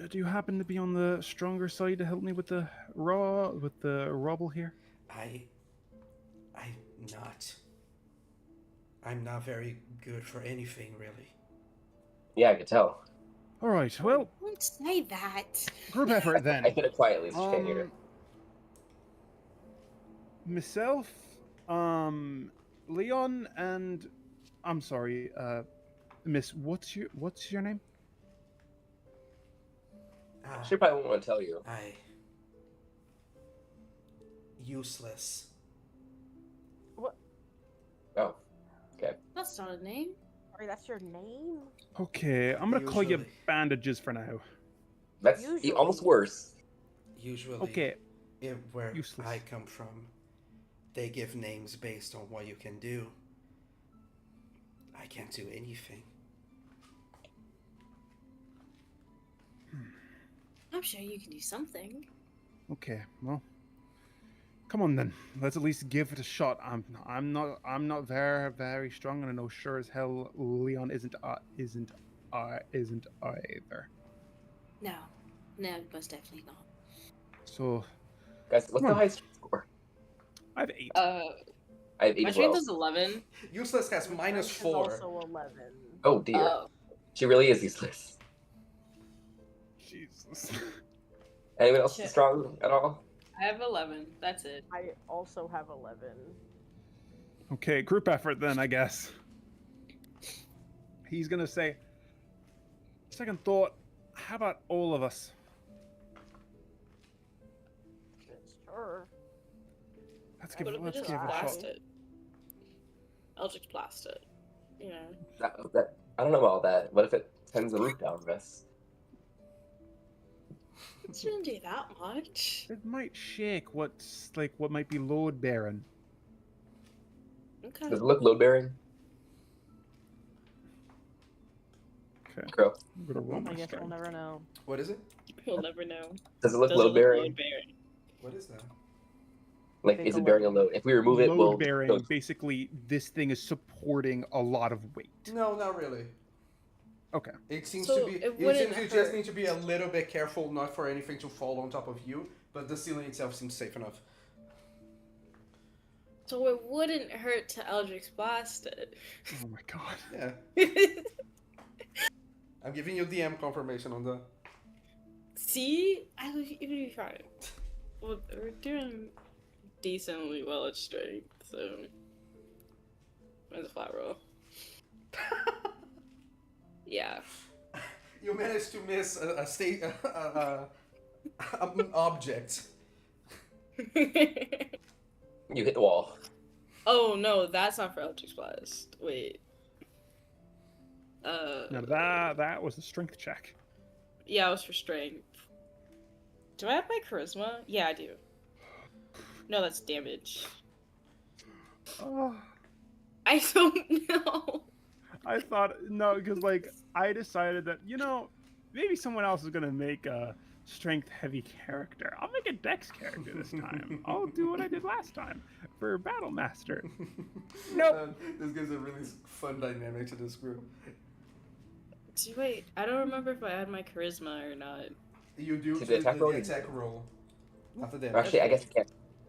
do you happen to be on the stronger side to help me with the rubble here? I'm not. I'm not very good for anything, really. Yeah, I could tell. All right. Well, Don't say that. group effort then. I said it quietly, so she can't hear it. Myself, Leon, and I'm sorry, Miss. What's your name? She probably won't want to tell you. Useless. Oh, okay. That's not a name. Sorry, that's your name? Okay, I'm gonna call you Usually. Bandages for now. That's Usually. almost worse. Usually, Okay. Where Useless. I come from, they give names based on what you can do. I can't do anything. I'm sure you can do something. Okay, well, come on then. Let's at least give it a shot. I'm not very strong, and I know sure as hell Leon isn't either. No, most definitely not. So Guys, what's Come the on. highest score? I have 8. I have 8 My as well. strength is 11. Useless has minus Is 4. also 11. Oh dear. Oh, She really is useless. Jesus. Anyone else Shit. strong at all? I have 11. That's it. I also have 11. Okay, group effort then, I guess. He's gonna say, second thought, how about all of us? Sure. Let's What if we give just it a shot. blast it? Eldritch blast it. You know. That I don't know about all that. What if it sends the roof down on us? It shouldn't do that much. It might shake what might be load bearing. Okay. Does it look load bearing? Okay. Girl. I'm gonna roll my I guess we'll strength. never know. What is it? You'll never know. Does it look Does load bearing? load-bearing? What is that? Like, Think is a it bearing a load. load? If we remove it, Load will bearing, basically, this thing is supporting a lot of weight. No, not really. Okay. It seems So to be. it It wouldn't seems you just hurt. need to be a little bit careful, not for anything to fall on top of you. But the ceiling itself seems safe enough. So it wouldn't hurt to Eldritch blast it. Oh my god. Yeah, I'm giving you DM confirmation on the. See? It would be fine. Well, we're doing decently well at strength, so. Mine's a flat roll. Yeah. You managed to miss a state, an object. You hit the wall. Oh no, that's not for Eldritch Blast. Wait. Now that was a strength check. Yeah, it was for strength. Do I have my charisma? Yeah, I do. No, that's damage. Oh, I don't know. I thought no, because I decided that maybe someone else is gonna make a strength heavy character. I'll make a dex character this time. I'll do what I did last time for Battle Master. Nope. This gives a really fun dynamic to this group. See, wait, I don't remember if I had my charisma or not. You do To the attack roll? the attack roll. After that. Actually, I guess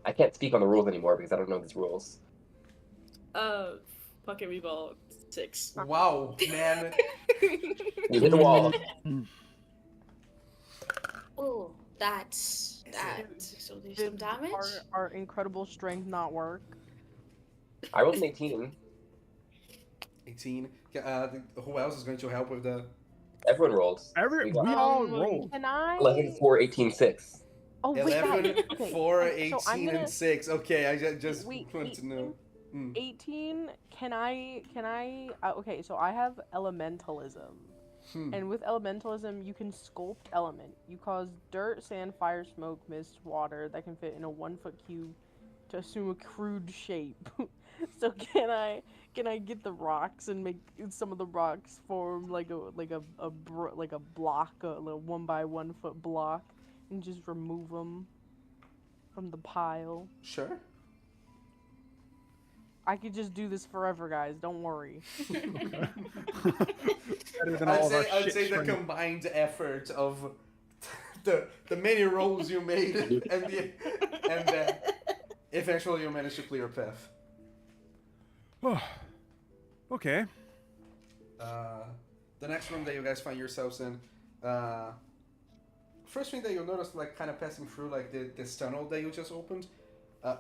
I can't speak on the rules anymore because I don't know these rules. Pocket Reball 6. Wow, man. You hit the wall. Oh, that's that. So do some Did damage. our incredible strength not work? I rolled an 18. 18. Who else is going to help with the? Everyone rolled. We got all rolled. Can I? 11, 4, 18, 6. Oh, wait, 11, guys. Okay, 4, so 18, I'm gonna- and 6. Okay, I just Wait, want to know. 18. Can I? Okay, so I have elementalism. And with elementalism, you can sculpt element. You cause dirt, sand, fire, smoke, mist, water that can fit in a 1-foot cube to assume a crude shape. So can I get the rocks and make some of the rocks form like a block, a little 1-by-1 foot block, and just remove them from the pile? Sure. I could just do this forever, guys. Don't worry. Better than all of our I'd shit say the strength. combined effort of the many rolls you made, and then eventually you managed to clear a path. Oh, okay. The next room that you guys find yourselves in, first thing that you'll notice, like kind of passing through like this tunnel that you just opened,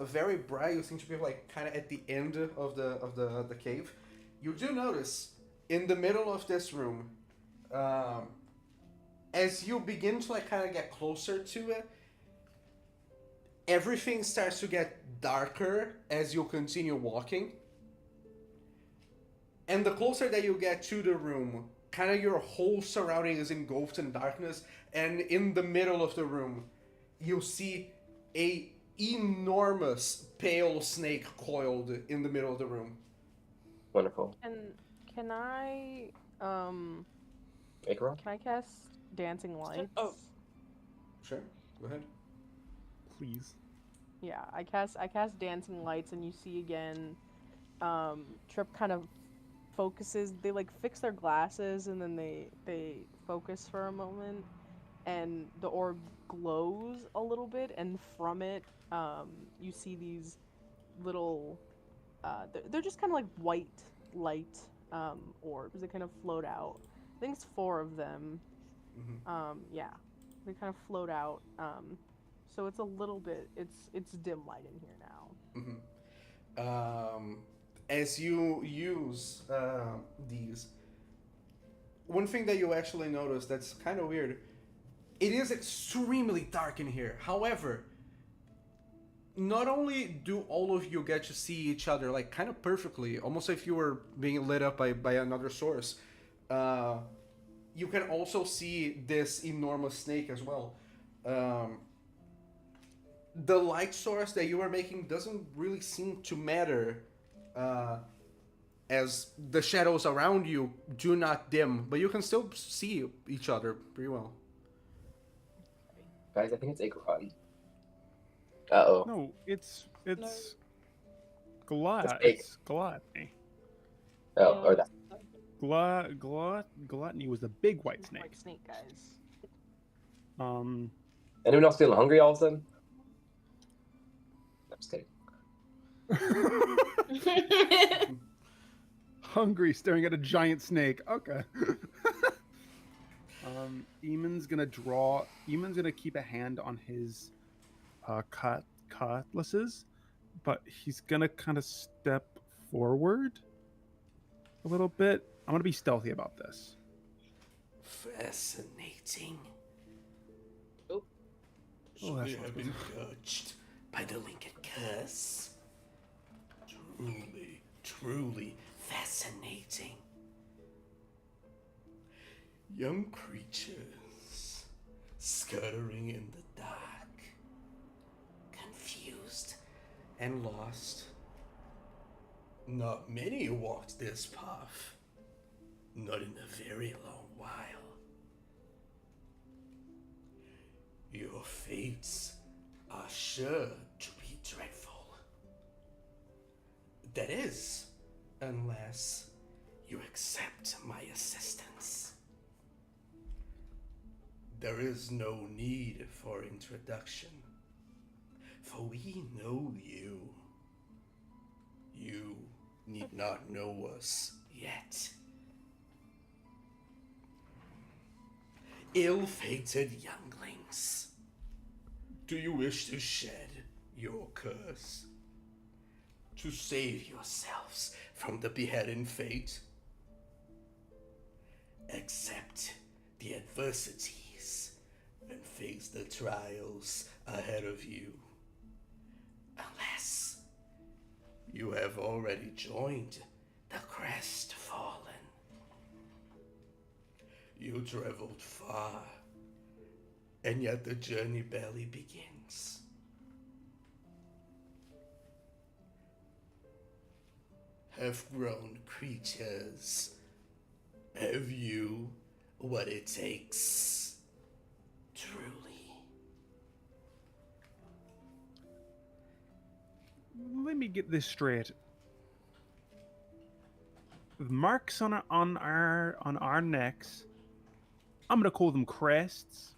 very bright. You seem to be like kind of at the end of the cave. You do notice in the middle of this room, as you begin to like kind of get closer to it, everything starts to get darker as you continue walking. And the closer that you get to the room, kind of your whole surrounding is engulfed in darkness. And in the middle of the room, you see a enormous pale snake coiled in the middle of the room. Wonderful. And can I Make a roll. can I cast dancing lights? Oh. Sure, go ahead. Please. Yeah, I cast dancing lights, and you see again, Trip kind of focuses. They like fix their glasses, and then they focus for a moment, and the orb glows a little bit, and from it, you see these little, they're just kind of like white light orbs that kind of float out. I think it's 4 of them. Mm-hmm. Yeah, they kind of float out. So it's a little bit, it's dim light in here now. Mm-hmm. As you use these, one thing that you actually notice that's kind of weird, it is extremely dark in here. However, not only do all of you get to see each other like kind of perfectly, almost if you were being lit up by another source, you can also see this enormous snake as well. The light source that you are making doesn't really seem to matter, as the shadows around you do not dim, but you can still see each other pretty well. Guys, I think it's Agron. Uh-oh. No, it's Glut. It's It's Gluttony. Oh, or that. Gluttony was the big white snake. White snake, guys. Anyone else feeling hungry all of a sudden? I'm just kidding. Hungry, staring at a giant snake. Okay. Eamon's gonna keep a hand on his cutlasses, but he's gonna kind of step forward a little bit. I'm gonna be stealthy about this. Fascinating. Oh. Oh, that's We not have good. been touched by the Lincoln curse. Truly, truly fascinating. Young creatures scuttering in the dark, confused and lost. Not many walked this path, not in a very long while. Your fates are sure to be dreadful. That is, unless you accept my assistance. There is no need for introduction, for we know you. You need not know us yet. Ill-fated younglings, do you wish to shed your curse? To save yourselves from the beheading fate? Accept the adversities and face the trials ahead of you. Alas, you have already joined the Crestfallen. You traveled far, and yet the journey barely begins. Half-grown creatures, have you what it takes? Truly. Let me get this straight. The marks on our necks, I'm gonna call them crests.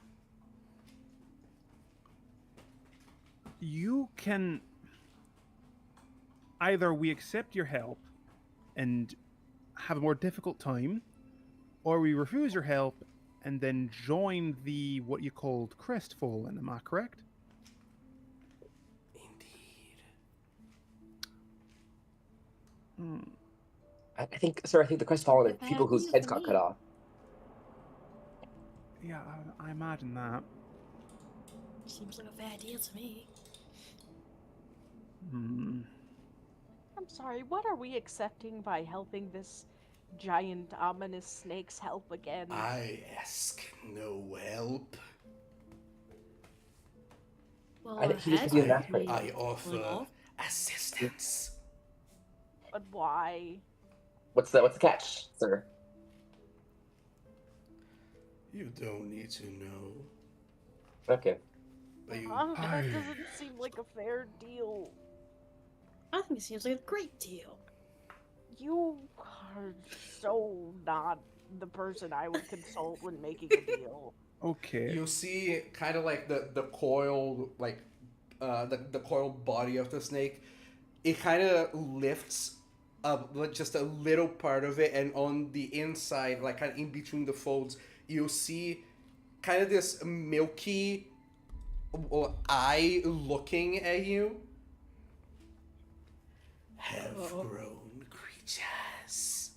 You can either we accept your help and have a more difficult time, or we refuse your help and then join the what you called Crestfallen. Am I correct? Indeed. Hmm. I think, sir, I think the crestfallen are Bad people whose deal heads for got me. cut off. Yeah, I imagine that. Seems like a fair deal to me. Hmm. I'm sorry, what are we accepting by helping this giant ominous snake's help again? I ask no help. Well, I think he just gives you a match price. I pulling offer off. assistance. But why? What's the catch, sir? You don't need to know. Okay. But you, That doesn't seem like a fair deal. I think it seems like a great deal. You are so not the person I would consult when making a deal. Okay. you see kind of like the coiled, like, the coiled body of the snake. It kind of lifts up like just a little part of it, and on the inside, like kind of in between the folds, you see kind of this milky eye looking at you. Have grown creatures.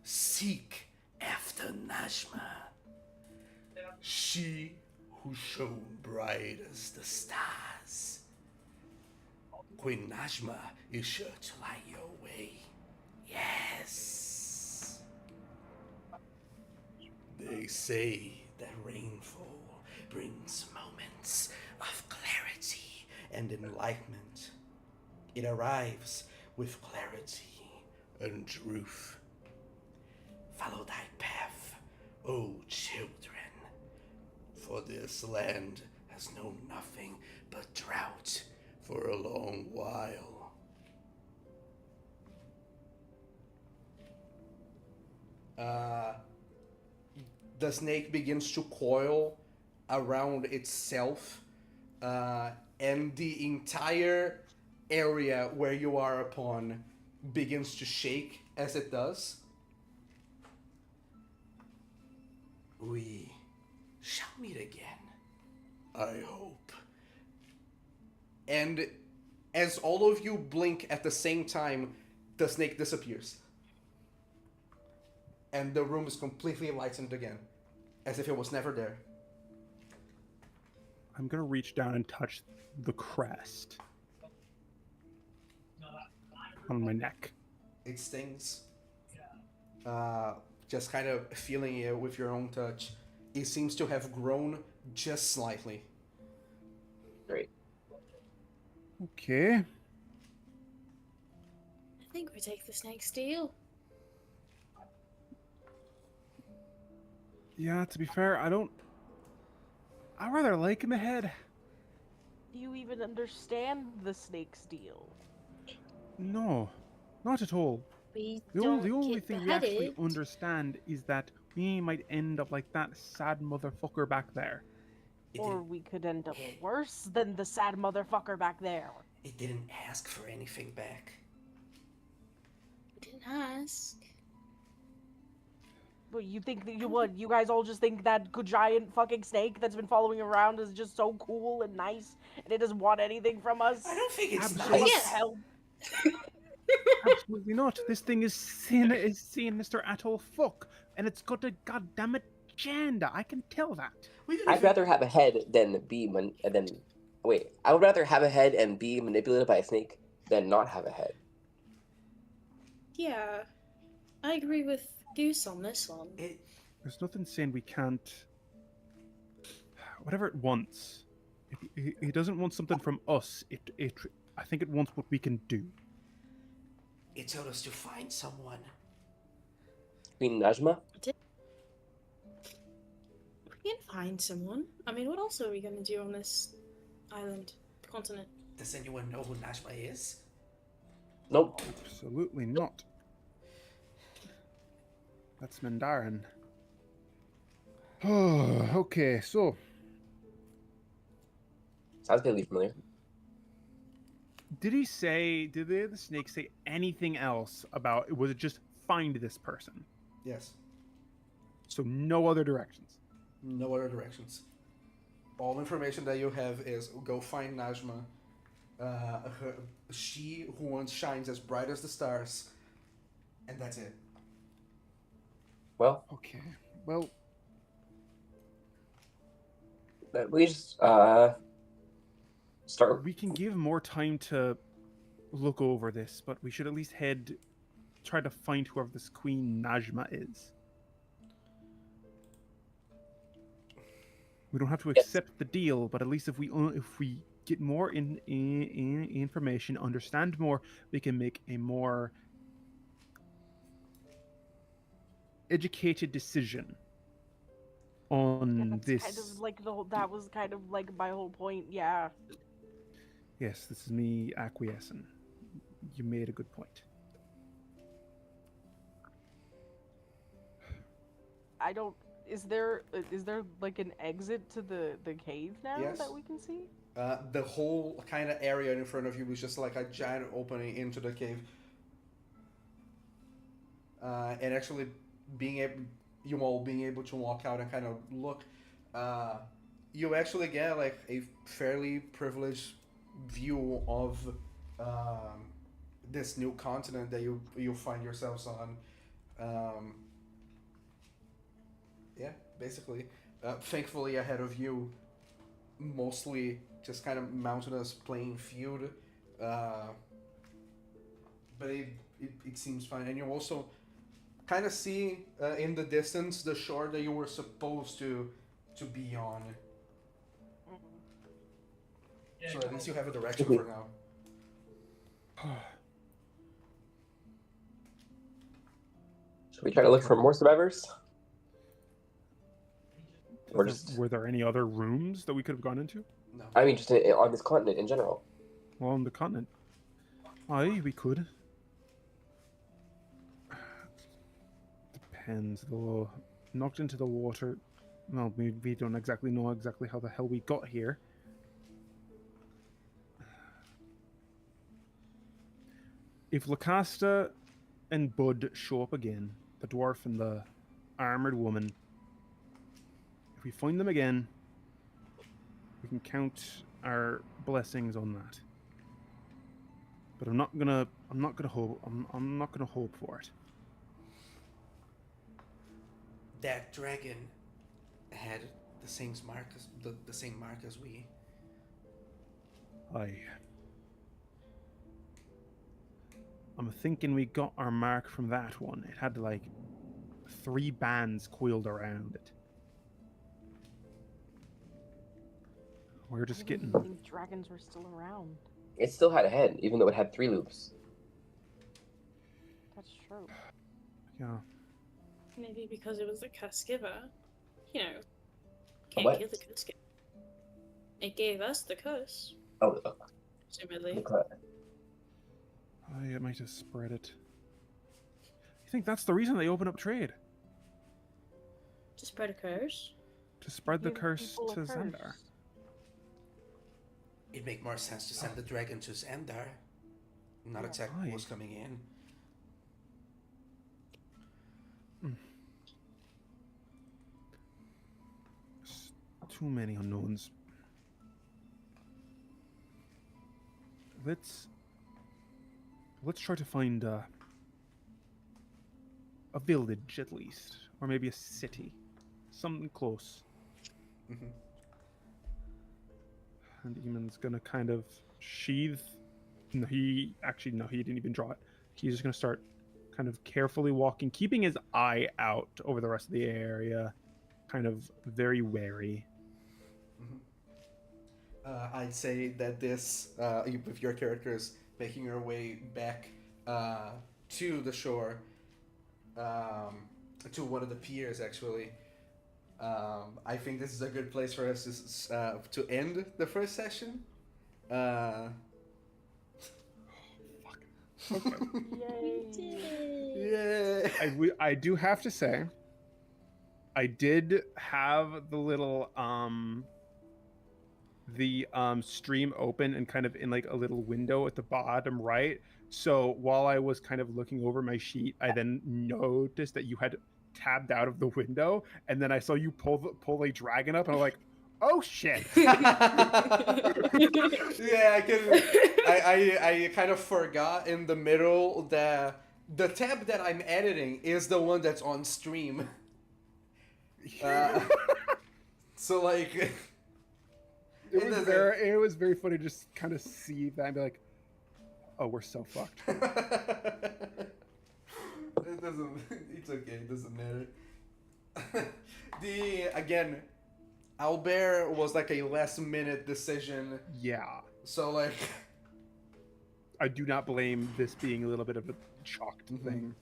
Seek after Najma. She who shone bright as the stars. Queen Najma is sure to light your way. Yes. They say that rainfall brings moments of clarity and enlightenment. It arrives with clarity and truth. Follow thy path, O children, for this land has known nothing but drought for a long while. The snake begins to coil around itself, and the entire area where you are upon begins to shake as it does. We shall meet again, I hope. And as all of you blink at the same time, the snake disappears. And the room is completely enlightened again, as if it was never there. I'm gonna reach down and touch the crest on my neck. It stings. Just kind of feeling it with your own touch. It seems to have grown just slightly. Great. Okay. I think we take the snake's deal. Yeah, to be fair, I rather like him ahead. Do you even understand the snake's deal? No, not at all. We The don't only get thing we actually beheaded. understand is that we might end up like that sad motherfucker back there. Or we could end up worse than the sad motherfucker back there. It didn't ask for anything back. We didn't ask. But you think that you guys all just think that giant fucking snake that's been following around is just so cool and nice, and it doesn't want anything from us? I don't think it's Absolutely. nice. Yes. Hell, Absolutely not. This thing is seeing Mr. Atoll fuck, and it's got a goddamn agenda. I can tell that. We didn't I'd even- rather have a head than be I would rather have a head and be manipulated by a snake than not have a head. Yeah, I agree with Goose on this one. There's nothing saying we can't. Whatever it wants. If he doesn't want something from us. I think it wants what we can do. It told us to find someone. Queen Najma? We can find someone. I mean, what else are we gonna do on this island, continent? Does anyone know who Najma is? Nope. Absolutely not. That's Mandarin. Oh, okay, so Sounds vaguely familiar. Did the snake say anything else about, was it just find this person? Yes. So no other directions. No other directions. All information that you have is go find Najma. She who once shines as bright as the stars, and that's it. Well, Okay. Well, we just start. we can give more time to look over this, but we should at least try to find whoever this Queen Najma is. We don't have to Yes. accept the deal, but at least if we get more information, understand more, we can make a more educated decision on That's this. kind of like that was kind of like my whole point. Yeah. Yes, this is me acquiescing. You made a good point. I don't. Is there like an exit to the cave now Yes. that we can see? The whole kind of area in front of you was just like a giant opening into the cave. And actually you all being able to walk out and kind of look, you actually get like a fairly privileged view of this new continent that you find yourselves on. Yeah, basically. Thankfully, ahead of you, mostly just kind of mountainous plain field. But it seems fine. And you also kind of see in the distance the shore that you were supposed to be on. So at least you have a direction for now. Should we try to look for more survivors? Or just, Were there any other rooms that we could have gone into? No. I mean, just on this continent in general. Well, on the continent. Aye, we could. Depends, though. Knocked into the water. Well, we don't exactly know exactly how the hell we got here. If Lacasta and Bud show up again, the dwarf and the armored woman, if we find them again, we can count our blessings on that. But I'm not gonna hope for it. That dragon had the same mark as the same mark as we. I'm thinking we got our mark from that one. It had like 3 bands coiled around it. We're just I didn't getting. think dragons were still around. It still had a head, even though it had 3 loops. That's true. Yeah. Maybe because it was the curse giver. You know, A can't what? kill the curse giver. It gave us the curse, Oh, presumably. okay. I might have spread it. You think that's the reason they open up trade? To spread a curse? To spread the Give curse people a to curse. Xandar? It'd make more sense to send the dragon to Xandar, not Yeah. attack Aye. what's coming in. There's too many unknowns. Let's try to find a village at least, or maybe a city, something close. Mm-hmm. And Eamon's gonna kind of sheath. No, he didn't even draw it. He's just gonna start kind of carefully walking, keeping his eye out over the rest of the area, kind of very wary. I'd say that this, if your character is making her way back to the shore, to one of the piers, actually, I think this is a good place for us to end the first session. Yay! Yeah. I do have to say, I did have the little the stream open and kind of in like a little window at the bottom right. So while I was kind of looking over my sheet, I then noticed that you had tabbed out of the window, and then I saw you pull a dragon up, and I'm like, oh shit. Yeah, I kind of forgot in the middle that the tab that I'm editing is the one that's on stream. So like, it was very funny to just kind of see that and be like, oh, we're so fucked. It doesn't. It's okay. It doesn't matter. Again, Albert was like a last-minute decision. Yeah. So like, I do not blame this being a little bit of a chalked thing.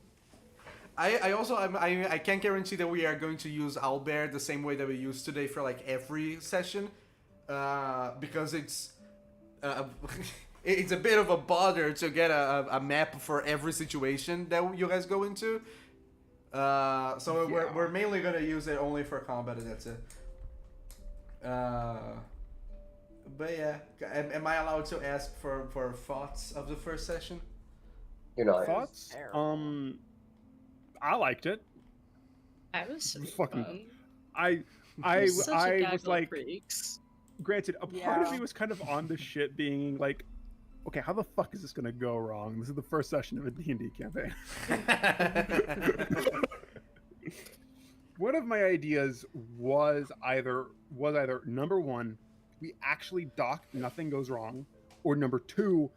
I also I can't guarantee that we are going to use Albert the same way that we used today for like every session, because it's it's a bit of a bother to get a map for every situation that you guys go into. So we're mainly gonna use it only for combat, and that's it. But yeah, am I allowed to ask for thoughts of the first session? You're not. Thoughts? I liked it. I was Fucking- fun. I Such a was gaggle like, of freaks. granted, a part of me was kind of on the shit being like, okay, how the fuck is this gonna go wrong? This is the first session of a D&D campaign. One of my ideas was either number one, we actually dock, nothing goes wrong, or number two,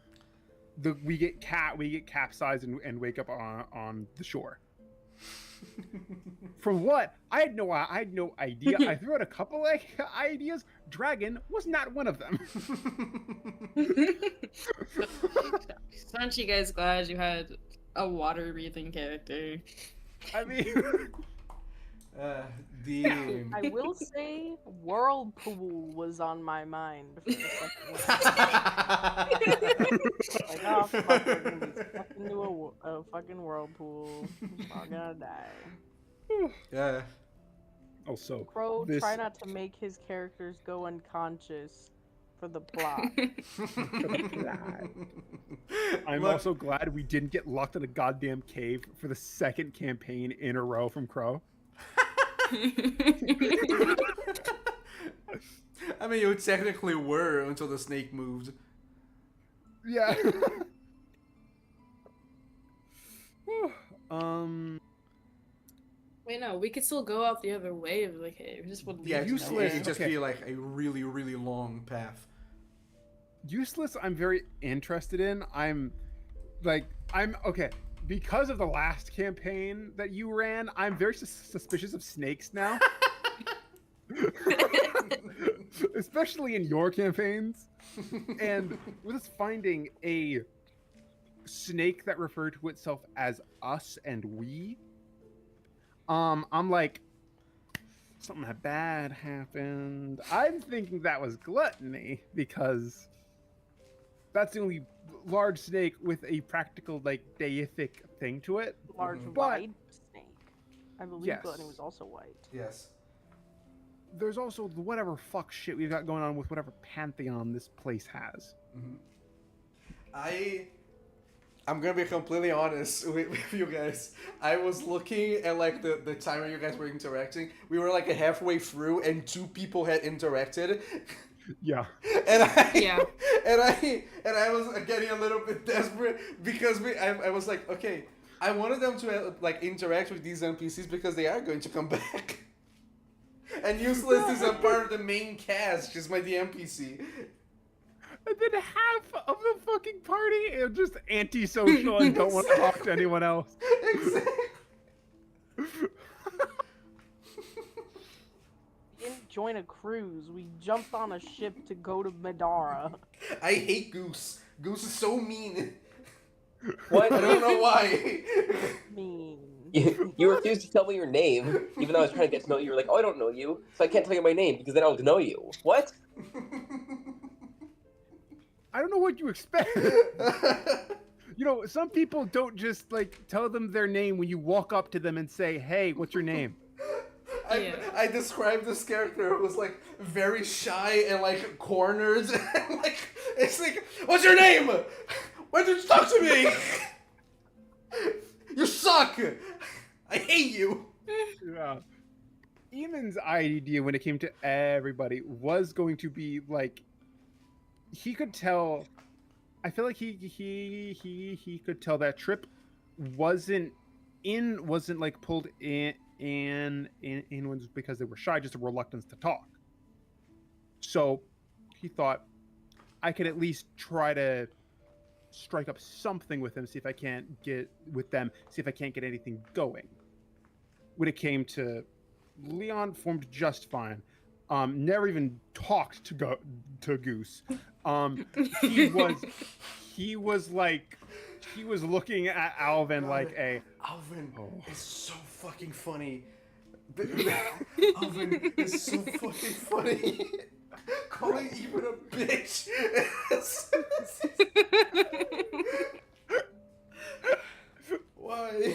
we get capsized and wake up on the shore. From what I had no idea. I threw out a couple ideas. Dragon was not one of them. Aren't you guys glad you had a water breathing character? I mean, I will say Whirlpool was on my mind for the second one. Like, oh fuck, we're gonna be stuck into a fucking whirlpool. We're all gonna die. Yeah. also, Crow, this- try not to make his characters go unconscious for the plot. I'm Look, also glad we didn't get locked in a goddamn cave for the second campaign in a row from Crow. I mean, you technically were until the snake moved. Yeah. Wait, no, we could still go out the other way of the cave. We just wouldn't Yeah, leave useless. It'd just Okay. be like a really, really long path. Useless, I'm very interested in. I'm okay. Because of the last campaign that you ran, I'm very suspicious of snakes now. Especially in your campaigns. And with us finding a snake that referred to itself as us and we, I'm like, something bad happened. I'm thinking that was gluttony because that's the only large snake with a practical, like, deific thing to it. Large Mhm. white snake. I believe Yes. Gluttony was also white. Yes. There's also the whatever fuck shit we've got going on with whatever pantheon this place has. I'm gonna be completely honest with you guys. I was looking at like the time when you guys were interacting. We were like halfway through, and 2 people had interacted. Yeah. And Yeah. and I was getting a little bit desperate because I was like, okay, I wanted them to like interact with these NPCs because they are going to come back. And Useless is a part of the main cast. She's my NPC. And then half of the fucking party are just antisocial and don't want to talk to anyone else. Exactly. We didn't join a cruise. We jumped on a ship to go to Madara. I hate Goose. Goose is so mean. What? I don't know why. Mean. You refused to tell me your name, even though I was trying to get to know you. You were like, oh, I don't know you, so I can't tell you my name because then I'll know you. What? I don't know what you expect. You know, some people don't just like tell them their name when you walk up to them and say, "Hey, what's your name?" I described this character who was like very shy and like cornered and like it's like, what's your name? Why did you talk to me? You suck. I hate you. Yeah. Eamon's idea when it came to everybody was going to be like he could tell. I feel like he could tell that Trip wasn't like pulled in was because they were shy, just a reluctance to talk. So he thought I could at least try to strike up something with him, see if I can't get with them, see if I can't get anything going. When it came to Leon, formed just fine. Never even talked to Goose. He was looking at Alvin like a Alvin is so fucking funny. Alvin is so fucking funny. Calling even a bitch. Why?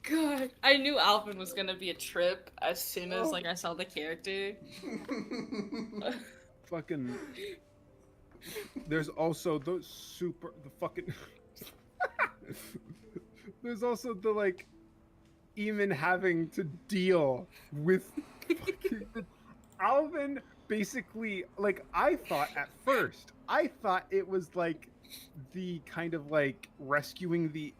God, I knew Alvin was gonna be a trip as soon as like I saw the character. fucking. There's also the fucking. There's also the like, even having to deal with fucking Alvin. Basically, like I thought at first, it was like the kind of like rescuing the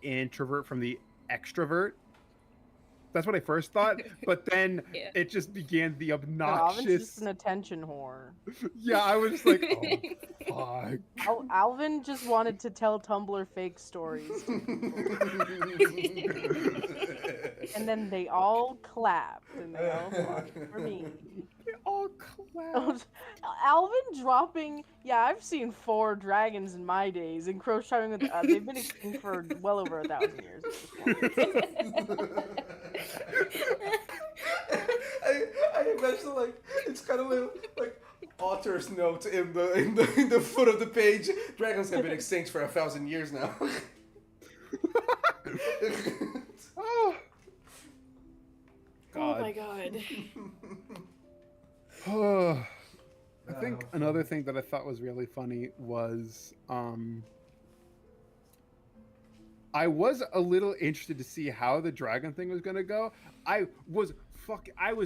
introvert from the extrovert. That's what I first thought, but then it just began the obnoxious. Alvin's just an attention whore. Yeah, I was just like, oh, fuck. Alvin just wanted to tell Tumblr fake stories to people. And then they all clapped, and they all clapped for me. They all clapped. Alvin dropping... Yeah, I've seen 4 dragons in my days, and crows shouting with... they've been extinct for well over 1,000 years at this point. I imagine like it's kind of like author's note in the foot of the page. Dragons have been extinct for 1,000 years now. Oh. Oh my god. I think another thing that I thought was really funny was I was a little interested to see how the dragon thing was gonna go. I was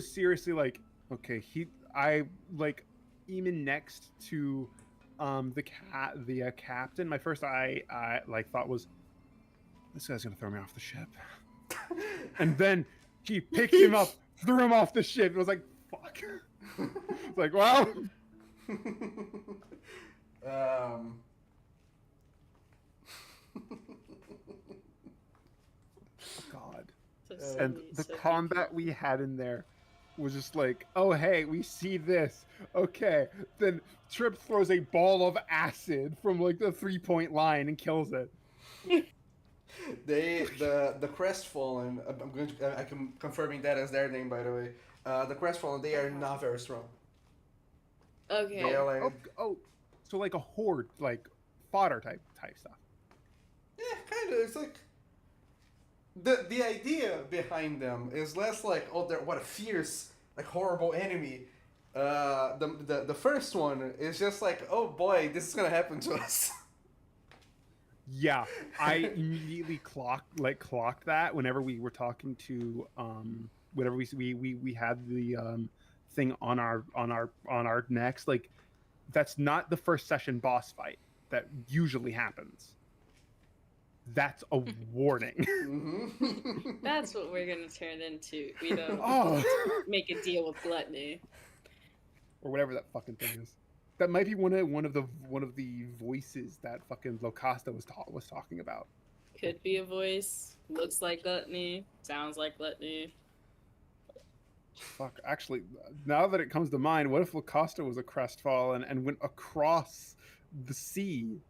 seriously like, okay, Eamon next to the captain. My first I like thought was, this guy's gonna throw me off the ship. And then he picked him up, threw him off the ship. It was like, fuck. It's like, wow. God. And the combat we had in there was just like, oh hey, we see this. Okay. Then Trip throws a ball of acid from like the 3-point line and kills it. The Crestfallen, I'm confirming that as their name, by the way. The Crestfallen, they are not very strong. Okay. They are like, so like a horde, like fodder type stuff. yeah, kind of. It's like the idea behind them is less like, oh, they're what a fierce, like horrible enemy. The first one is just like, oh boy, this is gonna happen to us. Yeah, I immediately clocked that whenever we were talking to whenever we had the thing on our next, like that's not the first session boss fight that usually happens. That's a warning. That's what we're gonna turn into. We don't make a deal with gluttony. Or whatever that fucking thing is. That might be one of the voices that fucking Locusta was talking about. Could be a voice. Looks like gluttony. Sounds like gluttony. Fuck. Actually, now that it comes to mind, what if Locusta was a crestfallen and went across the sea?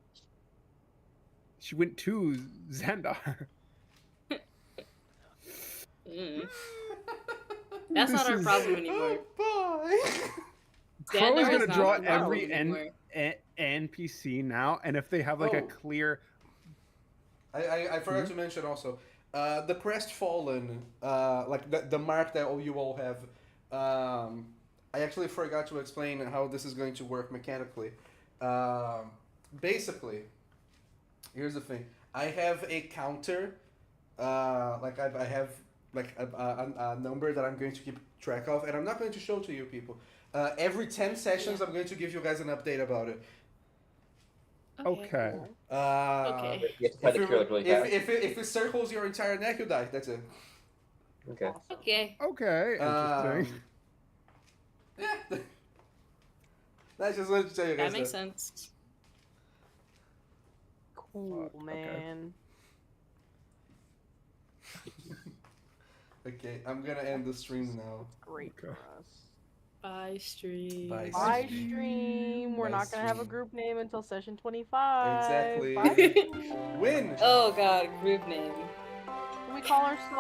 She went to Xandar. That's not our problem anymore. Bye. Crow is Xandar going to not draw our problem every anymore. NPC now, and if they have like a clear... I forgot to mention also, The crestfallen, like the mark that you all have. I actually forgot to explain how this is going to work mechanically. Basically, here's the thing. I have a counter. I have like a number that I'm going to keep track of, and I'm not going to show to you people. Every 10 sessions, I'm going to give you guys an update about it. Okay. Okay. You have to find the cure like really fast. If it circles your entire neck, you die. That's it. Okay. Awesome. Okay. Okay. Interesting. Yeah. I just wanted to tell you guys That makes sense. Cool, Okay. man. Okay, I'm gonna end the stream now. Great Okay. for us. Bye, stream. Bye. Bye, stream. We're Bye, not gonna have a stream. group name until session 25. Exactly. Bye. Win! Oh god, group name. Can we call ourselves?